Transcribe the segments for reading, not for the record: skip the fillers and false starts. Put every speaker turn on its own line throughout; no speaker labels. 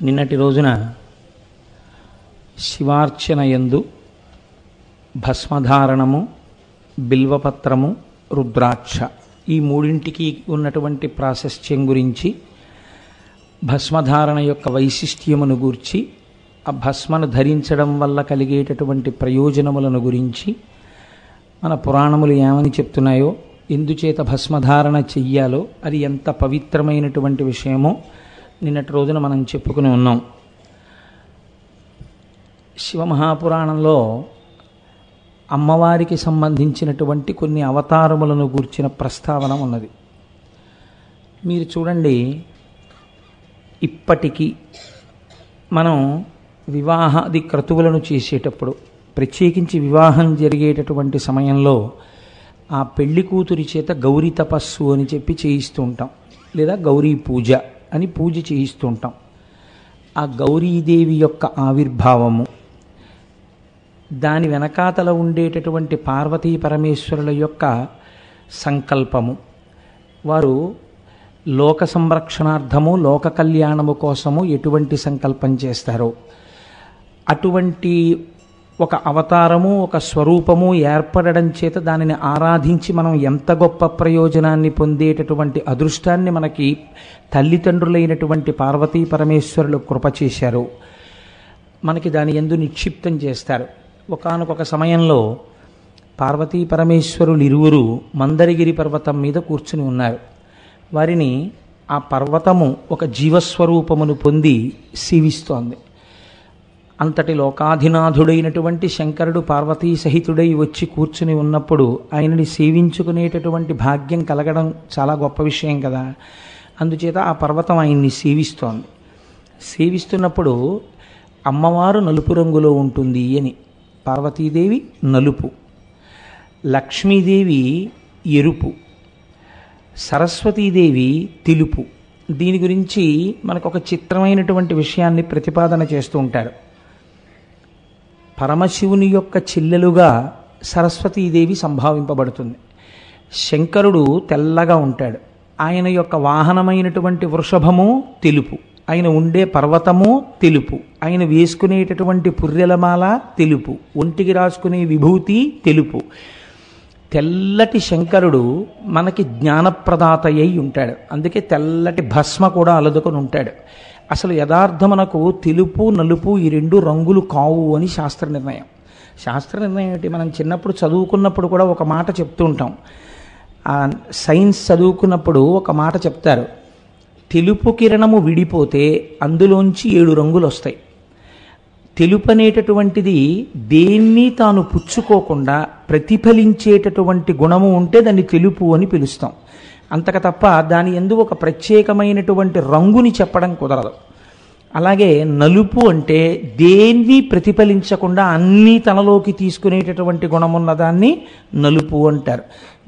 నిన్నటి రోజున శివార్చన యందు భస్మధారణము, బిల్వపత్రము, రుద్రాక్ష ఈ మూడింటికి ఉన్నటువంటి ప్రాశస్త్యం గురించి, భస్మధారణ యొక్క వైశిష్ట్యమును గూర్చి, ఆ భస్మను ధరించడం వల్ల కలిగేటటువంటి ప్రయోజనములను గురించి మన పురాణములు ఏమని చెప్తున్నాయో, ఎందుచేత భస్మధారణ చెయ్యాలో, అది ఎంత పవిత్రమైనటువంటి విషయమో నిన్నటి రోజున మనం చెప్పుకుని ఉన్నాం. శివమహాపురాణంలో అమ్మవారికి సంబంధించినటువంటి కొన్ని అవతారములను గూర్చిన ప్రస్తావన ఉన్నది. మీరు చూడండి, ఇప్పటికీ మనం వివాహాది క్రతువులను చేసేటప్పుడు, ప్రత్యేకించి వివాహం జరిగేటటువంటి సమయంలో ఆ పెళ్లి కూతురి చేత గౌరీ తపస్సు అని చెప్పి చేయిస్తూ ఉంటాం, లేదా గౌరీ పూజ అని పూజ చేయిస్తూ ఉంటాం. ఆ గౌరీదేవి యొక్క ఆవిర్భావము, దాని వెనకాతల ఉండేటటువంటి పార్వతీ పరమేశ్వరుల యొక్క సంకల్పము, వారు లోక సంరక్షణార్థము, లోక కళ్యాణము కోసము ఎటువంటి సంకల్పం చేస్తారో అటువంటి ఒక అవతారము, ఒక స్వరూపము ఏర్పడడం చేత దానిని ఆరాధించి మనం ఎంత గొప్ప ప్రయోజనాన్ని పొందేటటువంటి అదృష్టాన్ని మనకి తల్లిదండ్రులైనటువంటి పార్వతీ పరమేశ్వరులు కృప చేశారు. మనకి దాని యందు నిక్షిప్తం చేస్తారు. ఒకానొక సమయంలో పార్వతీ పరమేశ్వరులు ఇరువురు మందరగిరి పర్వతం మీద కూర్చుని ఉన్నారు. వారిని ఆ పర్వతము ఒక జీవస్వరూపమును పొంది సేవిస్తోంది. అంతటి లోకాధినాథుడైనటువంటి శంకరుడు పార్వతీ సహితుడై వచ్చి కూర్చుని ఉన్నప్పుడు ఆయనని సేవించుకునేటటువంటి భాగ్యం కలగడం చాలా గొప్ప విషయం కదా. అందుచేత ఆ పర్వతం ఆయన్ని సేవిస్తోంది. సేవిస్తున్నప్పుడు అమ్మవారు నలుపు రంగులో ఉంటుంది అని, పార్వతీదేవి నలుపు, లక్ష్మీదేవి ఎరుపు, సరస్వతీదేవి తెలుపు. దీని గురించి మనకు ఒక చిత్రమైనటువంటి విషయాన్ని ప్రతిపాదన చేస్తూ ఉంటారు. పరమశివుని యొక్క చెల్లెలుగా సరస్వతీదేవి సంభావింపబడుతుంది. శంకరుడు తెల్లగా ఉంటాడు. ఆయన యొక్క వాహనమైనటువంటి వృషభము తెలుపు, ఆయన ఉండే పర్వతము తెలుపు, ఆయన వేసుకునేటటువంటి పుర్రెలమాల తెలుపు, ఒంటికి రాసుకునే విభూతి తెలుపు. తెల్లటి శంకరుడు మనకి జ్ఞానప్రదాత అయి ఉంటాడు. అందుకే తెల్లటి భస్మ కూడా అలదుకొని ఉంటాడు. అసలు యథార్థమునకు తెలుపు, నలుపు ఈ రెండు రంగులు కావు అని శాస్త్ర నిర్ణయం. శాస్త్ర నిర్ణయం ఏంటి? మనం చిన్నప్పుడు చదువుకున్నప్పుడు కూడా ఒక మాట చెప్తూ ఉంటాం. సైన్స్ చదువుకున్నప్పుడు ఒక మాట చెప్తారు, తెలుపు కిరణము విడిపోతే అందులోంచి 7 రంగులు వస్తాయి. తెలుపు అనేటటువంటిది దేన్ని తాను పుచ్చుకోకుండా ప్రతిఫలించేటటువంటి గుణము ఉంటే దాన్ని తెలుపు అని పిలుస్తాం. అంతక తప్ప దాని యందు ఒక ప్రత్యేకమైనటువంటి రంగుని చెప్పడం కుదరదు. అలాగే నలుపు అంటే దేన్ని ప్రతిఫలించకుండా అన్నీ తనలోకి తీసుకునేటటువంటి గుణమున్న దాన్ని నలుపు అంటారు.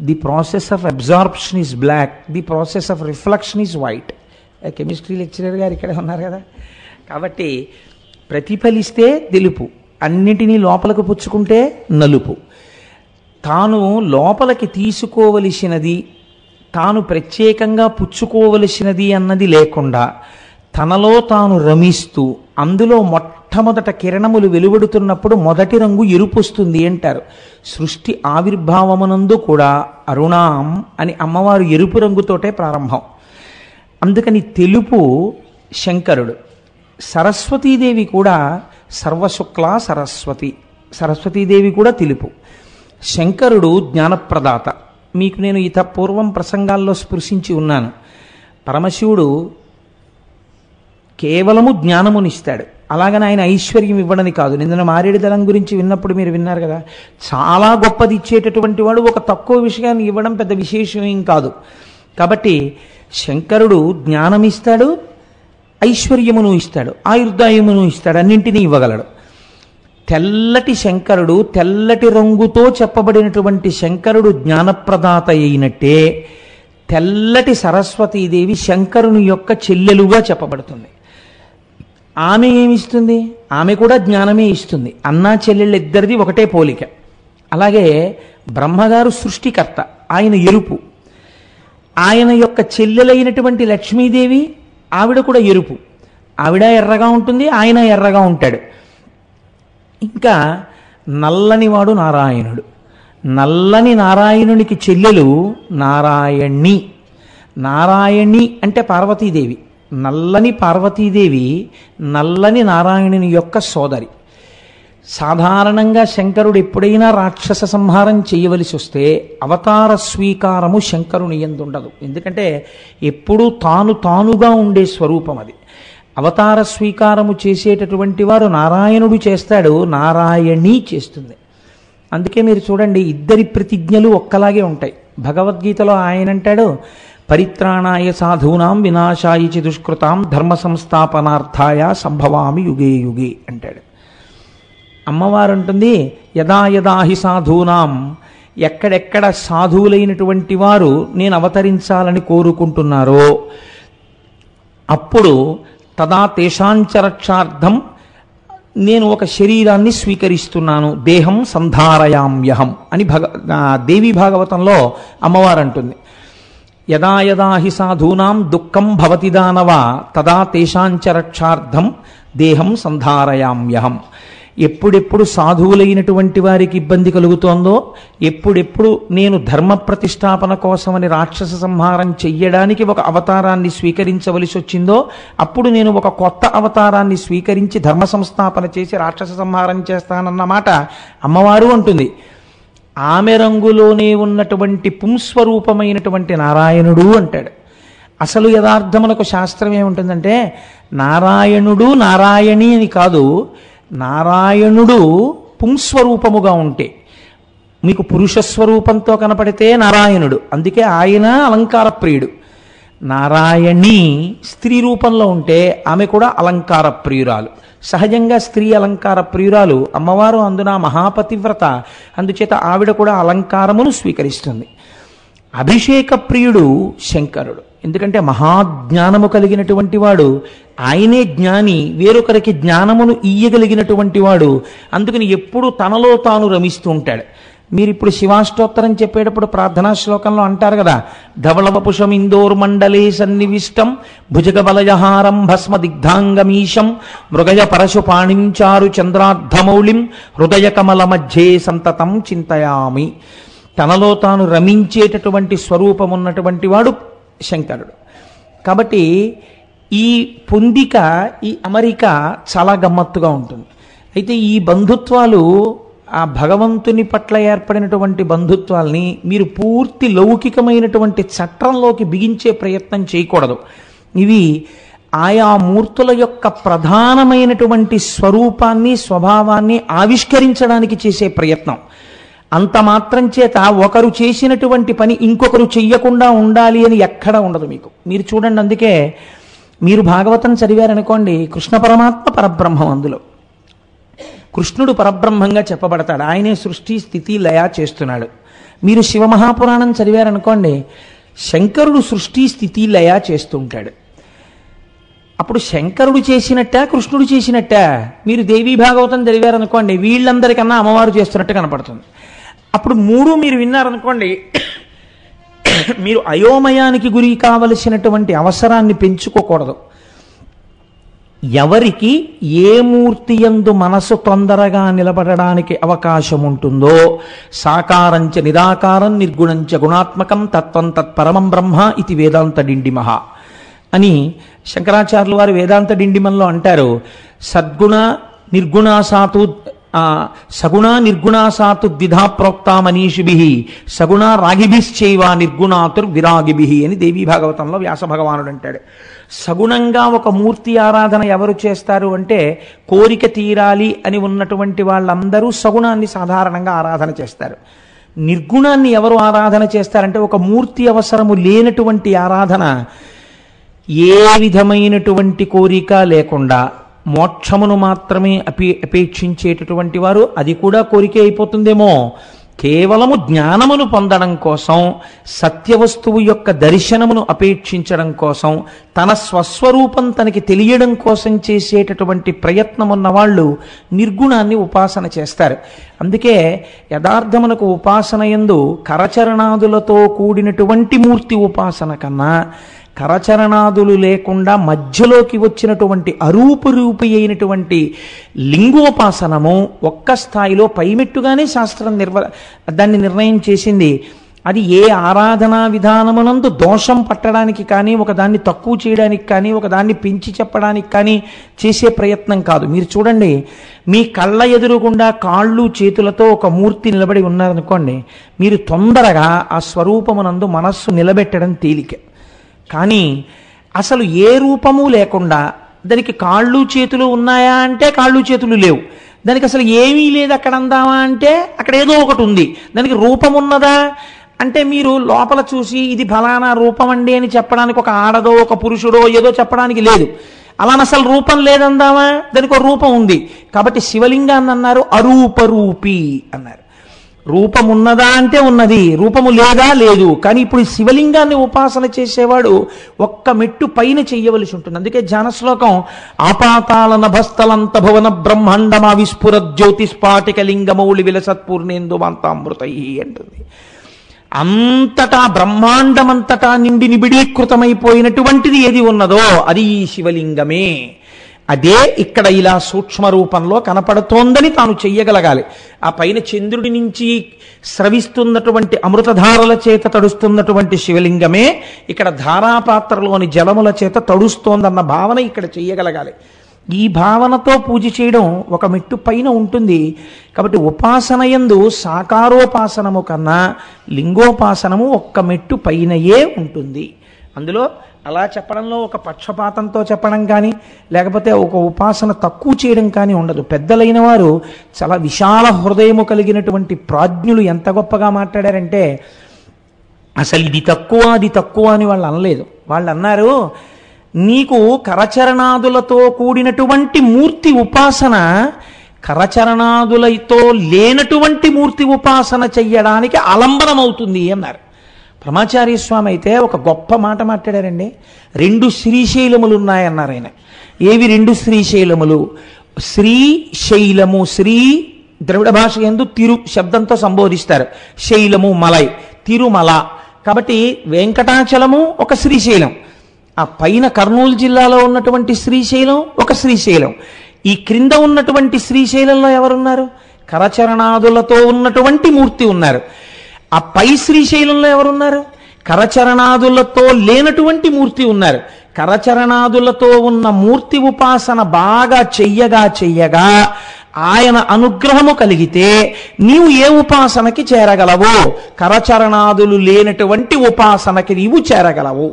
The process of absorption is black, the process of reflection is white. Chemistry lecturer గారు ఇక్కడే ఉన్నారు కదా. కాబట్టి ప్రతిఫలిస్తే తెలుపు, అన్నిటినీ లోపలికి పుచ్చుకుంటే నలుపు. తాను లోపలికి తీసుకోవలసినది, తాను ప్రత్యేకంగా పుచ్చుకోవలసినది అన్నది లేకుండా తనలో తాను రమిస్తూ అందులో మొట్టమొదట కిరణములు వెలువడుతున్నప్పుడు మొదటి రంగు ఎరుపు వస్తుంది అంటారు. సృష్టి ఆవిర్భావమునందు కూడా అరుణాం అని అమ్మవారు ఎరుపు రంగుతోటే ప్రారంభం. అందుకని తెలుపు శంకరుడు. సరస్వతీదేవి కూడా సర్వశుక్ల సరస్వతి, సరస్వతీదేవి కూడా తెలుపు. శంకరుడు జ్ఞానప్రదాత. మీకు నేను పూర్వం ప్రసంగాల్లో స్పృశించి ఉన్నాను. పరమశివుడు కేవలము జ్ఞానమునిస్తాడు, అలాగని ఆయన ఐశ్వర్యం ఇవ్వడని కాదు. నిన్న మారేడు దళం గురించి విన్నప్పుడు మీరు విన్నారు కదా, చాలా గొప్పది ఇచ్చేటటువంటి వాడు ఒక తక్కువ విషయాన్ని ఇవ్వడం పెద్ద విశేషం ఏం కాదు. కాబట్టి శంకరుడు జ్ఞానమిస్తాడు, ఐశ్వర్యమును ఇస్తాడు, ఆయుర్దాయమును ఇస్తాడు, అన్నింటినీ ఇవ్వగలడు. తెల్లటి శంకరుడు, తెల్లటి రంగుతో చెప్పబడినటువంటి శంకరుడు జ్ఞానప్రదాత అయినట్టే తెల్లటి సరస్వతీదేవి శంకరుని యొక్క చెల్లెలుగా చెప్పబడుతుంది. ఆమె ఏమిస్తుంది? ఆమె కూడా జ్ఞానమే ఇస్తుంది. అన్నా చెల్లెళ్ళిద్దరిది ఒకటే పోలిక. అలాగే బ్రహ్మగారు సృష్టికర్త, ఆయన ఎరుపు. ఆయన యొక్క చెల్లెలైనటువంటి లక్ష్మీదేవి ఆవిడ కూడా ఎరుపు. ఆవిడ ఎర్రగా ఉంటుంది, ఆయన ఎర్రగా ఉంటాడు. ఇంకా నల్లనివాడు నారాయణుడు. నల్లని నారాయణునికి చెల్లెలు నారాయణి. నారాయణి అంటే పార్వతీదేవి. నల్లని పార్వతీదేవి నల్లని నారాయణుని యొక్క సోదరి. సాధారణంగా శంకరుడు ఎప్పుడైనా రాక్షస సంహారం చేయవలసి వస్తే అవతార స్వీకారము శంకరుని యందు ఉండదు. ఎందుకంటే ఎప్పుడూ తానుగా ఉండే స్వరూపం అది. అవతార స్వీకారము చేసేటటువంటి వారు నారాయణుడు చేస్తాడు, నారాయణి చేస్తుంది. అందుకే మీరు చూడండి, ఇద్దరి ప్రతిజ్ఞలు ఒక్కలాగే ఉంటాయి. భగవద్గీతలో ఆయన అంటాడు, పరిత్రాణాయ సాధూనాం వినాశాయ చ దుష్కృతాం ధర్మ సంస్థాపనార్థాయ సంభవామి యుగే యుగే అంటాడు. అమ్మవారు అంటుంది, యదా యదా హి సాధూనాం, ఎక్కడెక్కడ సాధువులైనటువంటి వారు నేను అవతరించాలని కోరుకుంటున్నారో అప్పుడు తదా తేషాంచరక్షార్థం నేను ఒక శరీరాన్ని స్వీకరిస్తున్నాను, దేహం సంధారయామ్యహం అని దేవి భాగవతంలో అమ్మవారు అంటుంది. యదా యదా హి సాధూనాం దుఃఖం భవతి దానవ తదా తేషాంచరక్షార్థం దేహం సంధారయామ్యహం. ఎప్పుడెప్పుడు సాధువులైనటువంటి వారికి ఇబ్బంది కలుగుతోందో, ఎప్పుడెప్పుడు నేను ధర్మ ప్రతిష్టాపన కోసమని రాక్షస సంహారం చెయ్యడానికి ఒక అవతారాన్ని స్వీకరించవలసి వచ్చిందో అప్పుడు నేను ఒక కొత్త అవతారాన్ని స్వీకరించి ధర్మ సంస్థాపన చేసి రాక్షస సంహారం చేస్తానన్నమాట అమ్మవారు అంటుంది. ఆమె రంగులోనే ఉన్నటువంటి పుంస్వరూపమైనటువంటి నారాయణుడు అంటాడు. అసలు యథార్థమునకు శాస్త్రం ఏముంటుందంటే, నారాయణుడు నారాయణి అని కాదు, నారాయణుడు పుంస్వరూపముగా ఉంటే, మీకు పురుషస్వరూపంతో కనపడితే నారాయణుడు, అందుకే ఆయన అలంకార ప్రియుడు. నారాయణి స్త్రీ రూపంలో ఉంటే ఆమె కూడా అలంకార ప్రియురాలు. సహజంగా స్త్రీ అలంకార ప్రియురాలు అమ్మవారు, అందున మహాపతివ్రత, అందుచేత ఆవిడ కూడా అలంకారమును స్వీకరిస్తుంది. అభిషేక ప్రియుడు శంకరుడు. ఎందుకంటే మహాజ్ఞానము కలిగినటువంటి వాడు, ఆయనే జ్ఞాని, వేరొకరికి జ్ఞానమును ఇయ్యగలిగినటువంటి వాడు. అందుకని ఎప్పుడు తనలో తాను రమిస్తూ ఉంటాడు. మీరు ఇప్పుడు శివాష్టోత్తరం చెప్పేటప్పుడు ప్రార్థనా శ్లోకంలో అంటారు కదా, ధవళవపుషం ఇందోర్మండలే సన్నివిష్టం భుజగబలయహారం భస్మదిగ్ధాంగమీశం మృగయ పరశుపాణించారు చంద్రార్ధమౌళిం హృదయ కమల మధ్యే సంతతం చింతయామి. తనలో తాను రమించేటటువంటి స్వరూపం ఉన్నటువంటి వాడు శంకరుడు. కాబట్టి ఈ పొందిక, ఈ అమరిక చాలా గమ్మత్తుగా ఉంటుంది. అయితే ఈ బంధుత్వాలు, ఆ భగవంతుని పట్ల ఏర్పడినటువంటి బంధుత్వాల్ని మీరు పూర్తి లౌకికమైనటువంటి చట్రంలోకి బిగించే ప్రయత్నం చేయకూడదు. ఇవి ఆయా మూర్తుల యొక్క ప్రధానమైనటువంటి స్వరూపాన్ని, స్వభావాన్ని ఆవిష్కరించడానికి చేసే ప్రయత్నం. అంత మాత్రం చేత ఒకరు చేసినటువంటి పని ఇంకొకరు చెయ్యకుండా ఉండాలి అని ఎక్కడా ఉండదు మీకు. మీరు చూడండి, అందుకే మీరు భాగవతం చదివారనుకోండి, కృష్ణ పరమాత్మ పరబ్రహ్మం, అందులో కృష్ణుడు పరబ్రహ్మంగా చెప్పబడతాడు. ఆయనే సృష్టి స్థితి లయ చేస్తున్నాడు. మీరు శివమహాపురాణం చదివారనుకోండి, శంకరుడు సృష్టి స్థితి లయ చేస్తూ ఉంటాడు. అప్పుడు శంకరుడు చేసినట్ట, కృష్ణుడు చేసినట్ట? మీరు దేవీ భాగవతం చదివారనుకోండి, వీళ్ళందరికన్నా అమ్మవారు చేస్తున్నట్టు కనపడుతుంది. అప్పుడు మూడు మీరు విన్నారనుకోండి, మీరు అయోమయానికి గురి కావలసినటువంటి అవసరాన్ని పెంచుకోకూడదు. ఎవరికి ఏ మూర్తి యందు మనసు తొందరగా నిలబడడానికి అవకాశం ఉంటుందో, సాకారంచ నిరాకారం నిర్గుణంచ గుణాత్మకం తత్వం తత్పరమం బ్రహ్మ ఇది వేదాంత డిండిమహ అని శంకరాచార్యులు వారు వేదాంత డిండిమంలో అంటారు. సద్గుణ నిర్గుణాసాతు సగుణ నిర్గుణాసాతు ద్విధా ప్రోక్తా మనీషిభి సగుణ రాగిభిశ్చైవ నిర్గుణాతుర్ విరాగిభి అని దేవీ భాగవతంలో వ్యాస భగవానుడు అంటాడు. సగుణంగా ఒక మూర్తి ఆరాధన ఎవరు చేస్తారు అంటే, కోరిక తీరాలి అని ఉన్నటువంటి వాళ్ళందరూ సగుణాన్ని సాధారణంగా ఆరాధన చేస్తారు. నిర్గుణాన్ని ఎవరు ఆరాధన చేస్తారంటే, ఒక మూర్తి అవసరము లేనటువంటి ఆరాధన, ఏ విధమైనటువంటి కోరిక లేకుండా మోక్షమును మాత్రమే అపేక్షించేటటువంటి వారు, అది కూడా కోరిక అయిపోతుందేమో, కేవలము జ్ఞానమును పొందడం కోసం, సత్యవస్తువు యొక్క దర్శనమును అపేక్షించడం కోసం, తన స్వస్వరూపం తనకి తెలియడం కోసం చేసేటటువంటి ప్రయత్నం ఉన్న వాళ్ళు నిర్గుణాన్ని ఉపాసన చేస్తారు. అందుకే యథార్థమునకు ఉపాసన యందు కరచరణాదులతో కూడినటువంటి మూర్తి ఉపాసన కన్నా కరచరణాదులు లేకుండా మధ్యలోకి వచ్చినటువంటి అరూపు రూపి అయినటువంటి లింగోపాసనము ఒక్క స్థాయిలో పైమెట్టుగానే శాస్త్రం దాన్ని నిర్ణయం చేసింది. అది ఏ ఆరాధనా విధానమునందు దోషం పట్టడానికి కానీ, ఒకదాన్ని తక్కువ చేయడానికి కానీ, ఒకదాన్ని పెంచి చెప్పడానికి కానీ చేసే ప్రయత్నం కాదు. మీరు చూడండి, మీ కళ్ళ ఎదురుగుండా కాళ్ళు చేతులతో ఒక మూర్తి నిలబడి ఉన్నారనుకోండి, మీరు తొందరగా ఆ స్వరూపమునందు మనస్సు నిలబెట్టడం తేలిక. కానీ అసలు ఏ రూపము లేకుండా దానికి కాళ్ళు చేతులు ఉన్నాయా అంటే కాళ్ళు చేతులు లేవు, దానికి అసలు ఏమీ లేదు అక్కడ అందామా అంటే అక్కడ ఏదో ఒకటి ఉంది, దానికి రూపం ఉన్నదా అంటే మీరు లోపల చూసి ఇది ఫలానా రూపం అండి అని చెప్పడానికి ఒక ఆడదో ఒక పురుషుడో ఏదో చెప్పడానికి లేదు. అలా అసలు రూపం లేదందామా, దానికి ఒక రూపం ఉంది. కాబట్టి శివలింగాన్ని అన్నారు అరూపరూపి అన్నారు. రూపం ఉన్నదా అంటే ఉన్నది, రూపము లేదా లేదు. కానీ ఇప్పుడు శివలింగాన్ని ఉపాసన చేసేవాడు ఒక్క మెట్టు పైన చెయ్యవలసి ఉంటుంది. అందుకే ధ్యాన శ్లోకం ఆపాతాల నభస్థలంత భువన బ్రహ్మాండమా విస్ఫుర జ్యోతిస్పాటిక లింగమౌళి విలసత్పూర్ణేందు మాంతామృతై అంటుంది. అంతటా బ్రహ్మాండమంతటా నిండి నిబిడీకృతమైపోయినటువంటిది ఏది ఉన్నదో అది ఈ శివలింగమే. అదే ఇక్కడ ఇలా సూక్ష్మ రూపంలో కనపడుతోందని తాను చెయ్యగలగాలి. ఆ పైన చంద్రుడి నుంచి స్రవిస్తున్నటువంటి అమృతధారల చేత తడుస్తున్నటువంటి శివలింగమే ఇక్కడ ధారాపాత్రలోని జలముల చేత తడుస్తోందన్న భావన ఇక్కడ చెయ్యగలగాలి. ఈ భావనతో పూజ చేయడం ఒక మెట్టు పైన ఉంటుంది. కాబట్టి ఉపాసనయందు సాకారోపాసనము కన్నా లింగోపాసనము ఒక్క మెట్టు పైనయే ఉంటుంది. అందులో అలా చెప్పడంలో ఒక పక్షపాతంతో చెప్పడం కానీ, లేకపోతే ఒక ఉపాసన తక్కువ చేయడం కానీ ఉండదు. పెద్దలైన వారు చాలా విశాల హృదయము కలిగినటువంటి ప్రాజ్ఞులు ఎంత గొప్పగా మాట్లాడారంటే, అసలు ఇది తక్కువ అది తక్కువ అని వాళ్ళు అనలేదు. వాళ్ళు అన్నారు, నీకు కరచరణాదులతో కూడినటువంటి మూర్తి ఉపాసన కరచరణాదులతో లేనటువంటి మూర్తి ఉపాసన చెయ్యడానికి ఆలంబనమవుతుంది అన్నారు. బ్రహ్మచార్య స్వామి అయితే ఒక గొప్ప మాట మాట్లాడారండి. 2 శ్రీశైలములు ఉన్నాయన్నారు ఆయన. ఏవి 2 శ్రీశైలములు? శ్రీశైలము, శ్రీ ద్రవిడ భాష యందు తిరు శబ్దంతో సంబోధిస్తారు. శైలము మలై, తిరుమల. కాబట్టి వెంకటాచలము ఒక శ్రీశైలం, ఆ పైన కర్నూలు జిల్లాలో ఉన్నటువంటి శ్రీశైలం ఒక శ్రీశైలం. ఈ క్రింద ఉన్నటువంటి శ్రీశైలంలో ఎవరున్నారు? కరచరణాదులతో ఉన్నటువంటి మూర్తి ఉన్నారు. ఆ పై శ్రీశైలంలో ఎవరున్నారు? కరచరణాదులతో లేనటువంటి మూర్తి ఉన్నారు. కరచరణాదులతో ఉన్న మూర్తి ఉపాసన బాగా చెయ్యగా ఆయన అనుగ్రహము కలిగితే నీవు ఏ ఉపాసనకి చేరగలవు? కరచరణాదులు లేనటువంటి ఉపాసనకి నీవు చేరగలవు.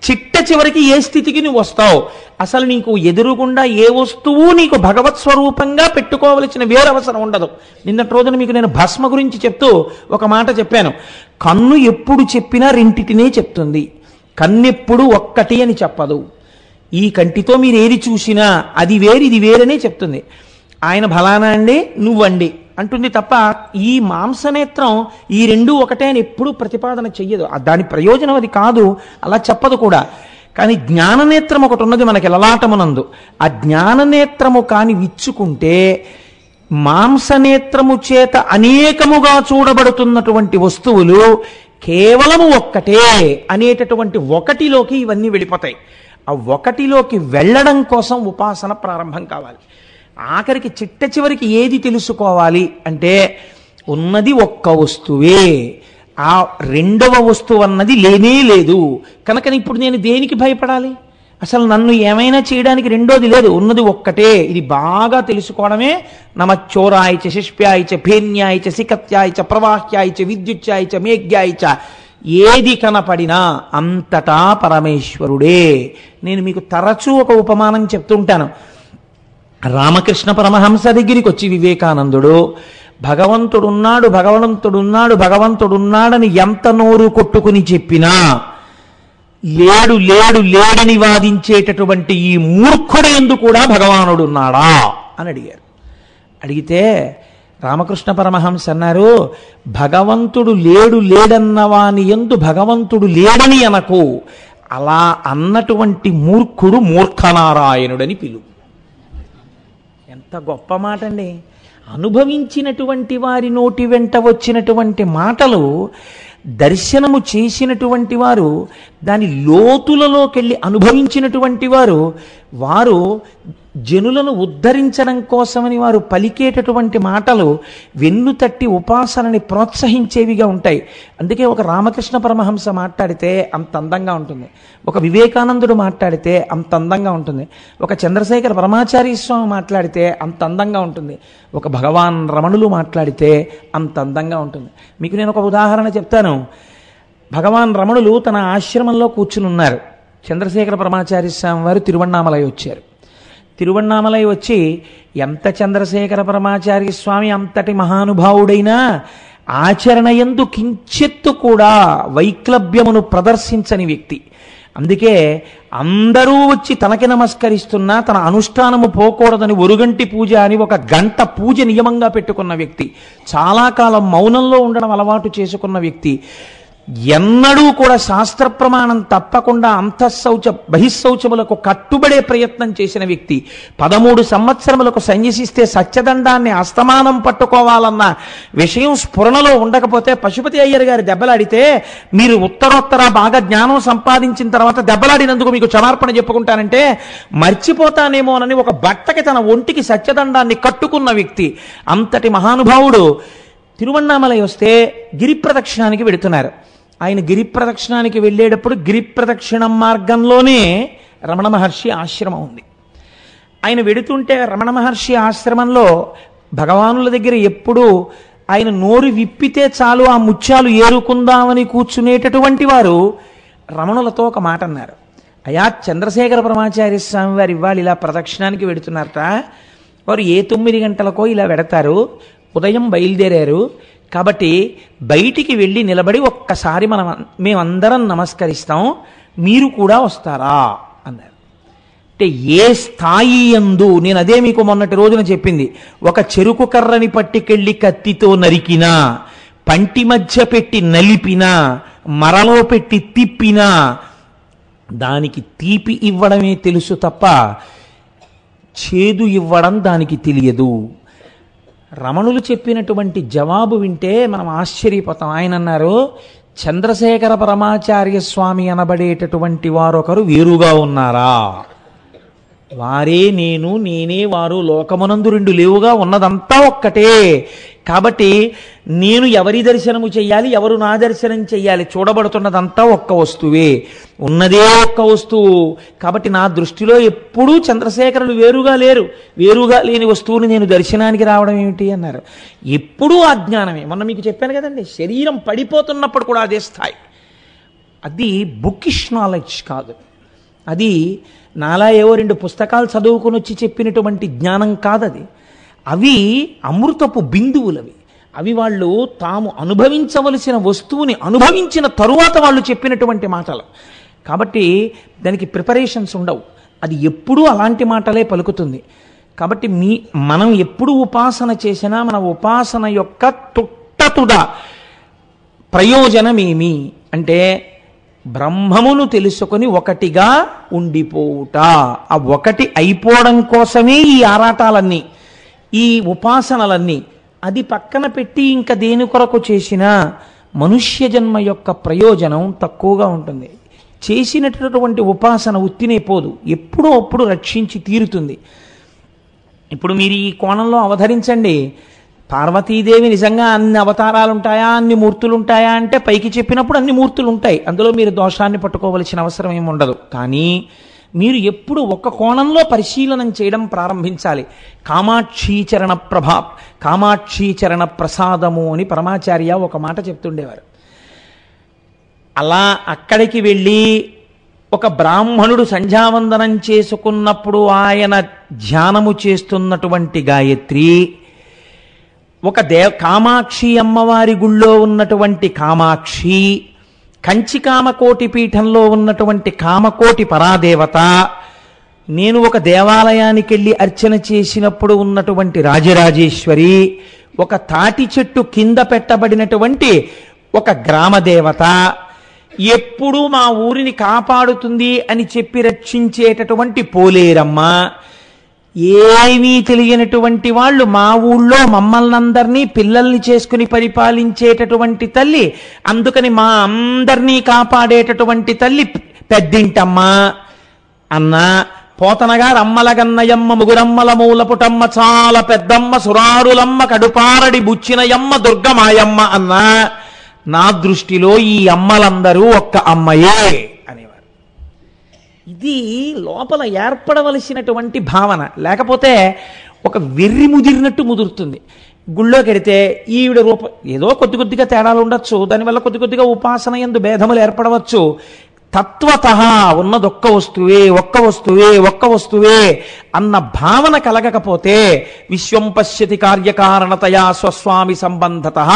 చిట్ట చివరికి ఏ స్థితికి నువ్వు వస్తావు? అసలు నీకు ఎదురుగుండా ఏ వస్తువు నీకు భగవత్ స్వరూపంగా పెట్టుకోవలసిన వేరవసరం ఉండదు. నిన్నటి రోజున మీకు నేను భస్మ గురించి చెప్తూ ఒక మాట చెప్పాను. కన్ను ఎప్పుడు చెప్పినా రెంటిటినే చెప్తుంది, కన్నెప్పుడు ఒక్కటి అని చెప్పదు. ఈ కంటితో మీరు ఏది చూసినా అది వేరు ఇది వేరనే చెప్తుంది. ఆయన ఫలానా అండి నువ్వండి అంటుంది తప్ప ఈ మాంసనేత్రం ఈ 2 ఒకటే అని ఎప్పుడూ ప్రతిపాదన చెయ్యదు. దాని ప్రయోజనం అది కాదు, అలా చెప్పదు కూడా. కానీ జ్ఞాననేత్రం ఒకటి ఉన్నది మనకి లలాటమునందు. ఆ జ్ఞాననేత్రము కాని విచ్చుకుంటే మాంసనేత్రము చేత అనేకముగా చూడబడుతున్నటువంటి వస్తువులు కేవలము ఒక్కటే అనేటటువంటి ఒకటిలోకి ఇవన్నీ వెళ్ళిపోతాయి. ఆ ఒకటిలోకి వెళ్ళడం కోసం ఉపాసన ప్రారంభం కావాలి. ఆఖరికి చిట్ట చివరికి ఏది తెలుసుకోవాలి అంటే ఉన్నది ఒక్క వస్తువే, ఆ రెండవ వస్తువు అన్నది లేనే లేదు. కనుక ఇప్పుడు నేను దేనికి భయపడాలి? అసలు నన్ను ఏమైనా చేయడానికి రెండోది లేదు, ఉన్నది ఒక్కటే. ఇది బాగా తెలుసుకోవడమే నమచ్చోరాయచ శిష్ప్యాయచ భేన్యాయచ సికత్యాయచ ప్రవాహ్యాయచ విద్యుత్యాయచ మేఘ్యాయచ. ఏది కనపడినా అంతటా పరమేశ్వరుడే. నేను మీకు తరచూ ఒక ఉపమానం చెప్తుంటాను. రామకృష్ణ పరమహంస దగ్గరికి వచ్చి వివేకానందుడు భగవంతుడున్నాడు భగవంతుడున్నాడు భగవంతుడున్నాడని ఎంత నోరు కొట్టుకుని చెప్పినా లేడు లేడు లేడని వాదించేటటువంటి ఈ మూర్ఖుడేందు కూడా భగవానుడున్నాడా అని అడిగారు. అడిగితే రామకృష్ణ పరమహంస అన్నారు, భగవంతుడు లేడు లేడన్నవాని యందు భగవంతుడు లేడని అనకు, అలా అన్నటువంటి మూర్ఖుడు మూర్ఖనారాయణుడని పిలువు. ఎంత గొప్ప మాట అండి. అనుభవించినటువంటి వారి నోటి వెంట వచ్చినటువంటి మాటలు దర్శనము చేసినటువంటి వారు దాని లోతులలోకెళ్ళి అనుభవించినటువంటి వారు జనులను ఉద్ధరించడం కోసమని వారు పలికేటటువంటి మాటలు వెన్ను తట్టి ఉపాసనని ప్రోత్సహించేవిగా ఉంటాయి. అందుకే ఒక రామకృష్ణ పరమహంస మాట్లాడితే అంత అందంగా ఉంటుంది, ఒక వివేకానందుడు మాట్లాడితే అంత అందంగా ఉంటుంది, ఒక చంద్రశేఖర పరమాచార్య స్వామి మాట్లాడితే అంత అందంగా ఉంటుంది, ఒక భగవాన్ రమణులు మాట్లాడితే అంత అందంగా ఉంటుంది. మీకు నేను ఒక ఉదాహరణ చెప్తాను. భగవాన్ రమణులు తన ఆశ్రమంలో కూర్చుని ఉన్నారు. చంద్రశేఖర పరమాచార్య స్వామి వారు తిరువణ్ణామలై వచ్చారు. తిరువణ్ణామలై వచ్చి ఎంత చంద్రశేఖర పరమాచార్య స్వామి అంతటి మహానుభావుడైనా ఆచరణయందు కించెత్తు కూడా వైక్లభ్యమును ప్రదర్శించని వ్యక్తి. అందుకే అందరూ వచ్చి తనకి నమస్కరిస్తున్నా తన అనుష్ఠానము పోకూడదని ఒరుగంటి పూజ అని ఒక గంట పూజ నియమంగా పెట్టుకున్న వ్యక్తి, చాలా కాలం మౌనంలో ఉండడం అలవాటు చేసుకున్న వ్యక్తి, ఎన్నడూ కూడా శాస్త్ర ప్రమాణం తప్పకుండా అంతఃశౌచ బహిశౌచములకు కట్టుబడే ప్రయత్నం చేసిన వ్యక్తి, 13 సంవత్సరములకు సన్యసిస్తే సత్యదండాన్ని అస్తమానం పట్టుకోవాలన్న విషయం స్ఫురణలో ఉండకపోతే పశుపతి అయ్యర్ గారి దెబ్బలాడితే మీరు ఉత్తరోత్తర బాగా జ్ఞానం సంపాదించిన తర్వాత దెబ్బలాడినందుకు మీకు క్షమార్పణ చెప్పుకుంటానంటే మర్చిపోతానేమోనని ఒక బట్టకి తన ఒంటికి సత్యదండాన్ని కట్టుకున్న వ్యక్తి. అంతటి మహానుభావుడు తిరువణ్ణామలై వస్తే గిరి ప్రదక్షిణానికి వెడుతున్నారు. ఆయన గిరి ప్రదక్షిణానికి వెళ్ళేటప్పుడు గిరి ప్రదక్షిణం మార్గంలోనే రమణ మహర్షి ఆశ్రమం ఉంది. ఆయన వెడుతుంటే రమణ మహర్షి ఆశ్రమంలో భగవానుల దగ్గర ఎప్పుడూ ఆయన నోరు విప్పితే చాలు ఆ ముత్యాలు ఏరుకుందామని కూర్చునేటటువంటి వారు రమణులతో ఒక మాట అన్నారు. అయా, చంద్రశేఖర పరమాచార్య స్వామి వారు ఇవాళ ఇలా ప్రదక్షిణానికి వెడుతున్నారట. వారు 9 గంటలకో ఇలా వెడతారు, ఉదయం బయలుదేరారు కాబట్టి బయటికి వెళ్ళి నిలబడి ఒక్కసారి మేమందరం నమస్కరిస్తాం, మీరు కూడా వస్తారా అన్నారు. అంటే ఏ స్థాయి యందు, నేను అదే మీకు మొన్నటి రోజున చెప్పింది, ఒక చెరుకు కర్రని పట్టుకెళ్ళి కత్తితో నరికినా, పంటి మధ్య పెట్టి నలిపినా, మరలో పెట్టి తిప్పినా దానికి తీపి ఇవ్వడమే తెలుసు తప్ప చేదు ఇవ్వడం దానికి తెలియదు. రమణులు చెప్పినటువంటి జవాబు వింటే మనం ఆశ్చర్యపోతాం. ఆయన అన్నారు, చంద్రశేఖర పరమాచార్య స్వామి అనబడేటటువంటి వారొకరు వేరుగా ఉన్నారా? వారే నేను, నేనే వారు, లోకమునందు 2 లేవుగా, ఉన్నదంతా ఒక్కటే. కాబట్టి నేను ఎవరి దర్శనము చెయ్యాలి, ఎవరు నా దర్శనం చెయ్యాలి, చూడబడుతున్నదంతా ఒక్క వస్తువే, ఉన్నదే ఒక్క వస్తువు. కాబట్టి నా దృష్టిలో ఎప్పుడూ చంద్రశేఖరులు వేరుగా లేరు. వేరుగా లేని వస్తువుని నేను దర్శనానికి రావడం ఏమిటి అన్నారు. ఎప్పుడూ అజ్ఞానమే. మొన్న మీకు చెప్పాను కదండి, శరీరం పడిపోతున్నప్పుడు కూడా అదే స్థాయి. అది బుకిష్ నాలెడ్జ్ కాదు, అది నాలా ఏవో 2 పుస్తకాలు చదువుకుని వచ్చి చెప్పినటువంటి జ్ఞానం కాదది. అవి అమృతపు బిందువులవి. అవి వాళ్ళు తాము అనుభవించవలసిన వస్తువుని అనుభవించిన తరువాత వాళ్ళు చెప్పినటువంటి మాటలు. కాబట్టి దానికి ప్రిపరేషన్స్ ఉండవు, అది ఎప్పుడూ అలాంటి మాటలే పలుకుతుంది. కాబట్టి మనం ఎప్పుడు ఉపాసన చేసినా మన ఉపాసన యొక్క తుట్టతుడ ప్రయోజనమేమి అంటే బ్రహ్మమును తెలుసుకొని ఒకటిగా ఉండిపోవుట. ఆ ఒకటి అయిపోవడం కోసమే ఈ ఆరాటాలన్నీ, ఈ ఉపాసనలన్నీ. అది పక్కన పెట్టి ఇంకా దేని కొరకు చేసినా మనుష్య జన్మ యొక్క ప్రయోజనం తక్కువగా ఉంటుంది. చేసినటువంటి ఉపాసన ఉత్తినే పోదు, ఎప్పుడో అప్పుడు రక్షించి తీరుతుంది. ఇప్పుడు మీరు ఈ కోణంలో అవతరించండి, పార్వతీదేవి నిజంగా అన్ని అవతారాలు ఉంటాయా, అన్ని మూర్తులు ఉంటాయా అంటే పైకి చెప్పినప్పుడు అన్ని మూర్తులు ఉంటాయి, అందులో మీరు దోషాన్ని పట్టుకోవలసిన అవసరం ఏమి ఉండదు. కానీ మీరు ఎప్పుడు ఒక కోణంలో పరిశీలనం చేయడం ప్రారంభించాలి. కామాక్షీచరణ కామాక్షీచరణ ప్రసాదము అని పరమాచార్య ఒక మాట చెప్తుండేవారు. అలా అక్కడికి వెళ్ళి ఒక బ్రాహ్మణుడు సంధ్యావందనం చేసుకున్నప్పుడు ఆయన ధ్యానము చేస్తున్నటువంటి గాయత్రి, ఒక కామాక్షి అమ్మవారి గుళ్ళో ఉన్నటువంటి కామాక్షి, కంచి కామకోటి పీఠంలో ఉన్నటువంటి కామకోటి పరాదేవత, నేను ఒక దేవాలయానికి వెళ్ళి అర్చన చేసినప్పుడు ఉన్నటువంటి రాజరాజేశ్వరి, ఒక తాటి చెట్టు కింద పెట్టబడినటువంటి ఒక గ్రామదేవత, ఎప్పుడూ మా ఊరిని కాపాడుతుంది అని చెప్పి రక్షించేటటువంటి పోలేరమ్మ, ఏమీ తెలియనటువంటి వాళ్ళు మా ఊళ్ళో మమ్మల్ని అందరినీ పిల్లల్ని చేసుకుని పరిపాలించేటటువంటి తల్లి, అందుకని మా అందరినీ కాపాడేటటువంటి తల్లి పెద్దింటమ్మ అన్న, పోతనగారు అమ్మలగన్నయమ్మ ముగురమ్మల మూలపుటమ్మ చాలా పెద్దమ్మ సురారులమ్మ కడుపారడి బుచ్చినయమ్మ దుర్గమాయమ్మ అన్న, నా దృష్టిలో ఈ అమ్మలందరూ ఒక్క అమ్మయే అనేవారు. ఇది లోపల ఏర్పడవలసినటువంటి భావన. లేకపోతే ఒక వెర్రి ముదిరినట్టు ముదురుతుంది. గుళ్ళోకి వెడితే ఈవిడ రూపం ఏదో కొద్ది కొద్దిగా తేడాలు ఉండొచ్చు, దానివల్ల కొద్ది కొద్దిగా ఉపాసన యందు భేదములు ఏర్పడవచ్చు. తత్వతః ఉన్నదొక్క వస్తువే అన్న భావన కలగకపోతే విశ్వం పశ్యతి కార్యకారణతయా స్వస్వామి సంబంధతః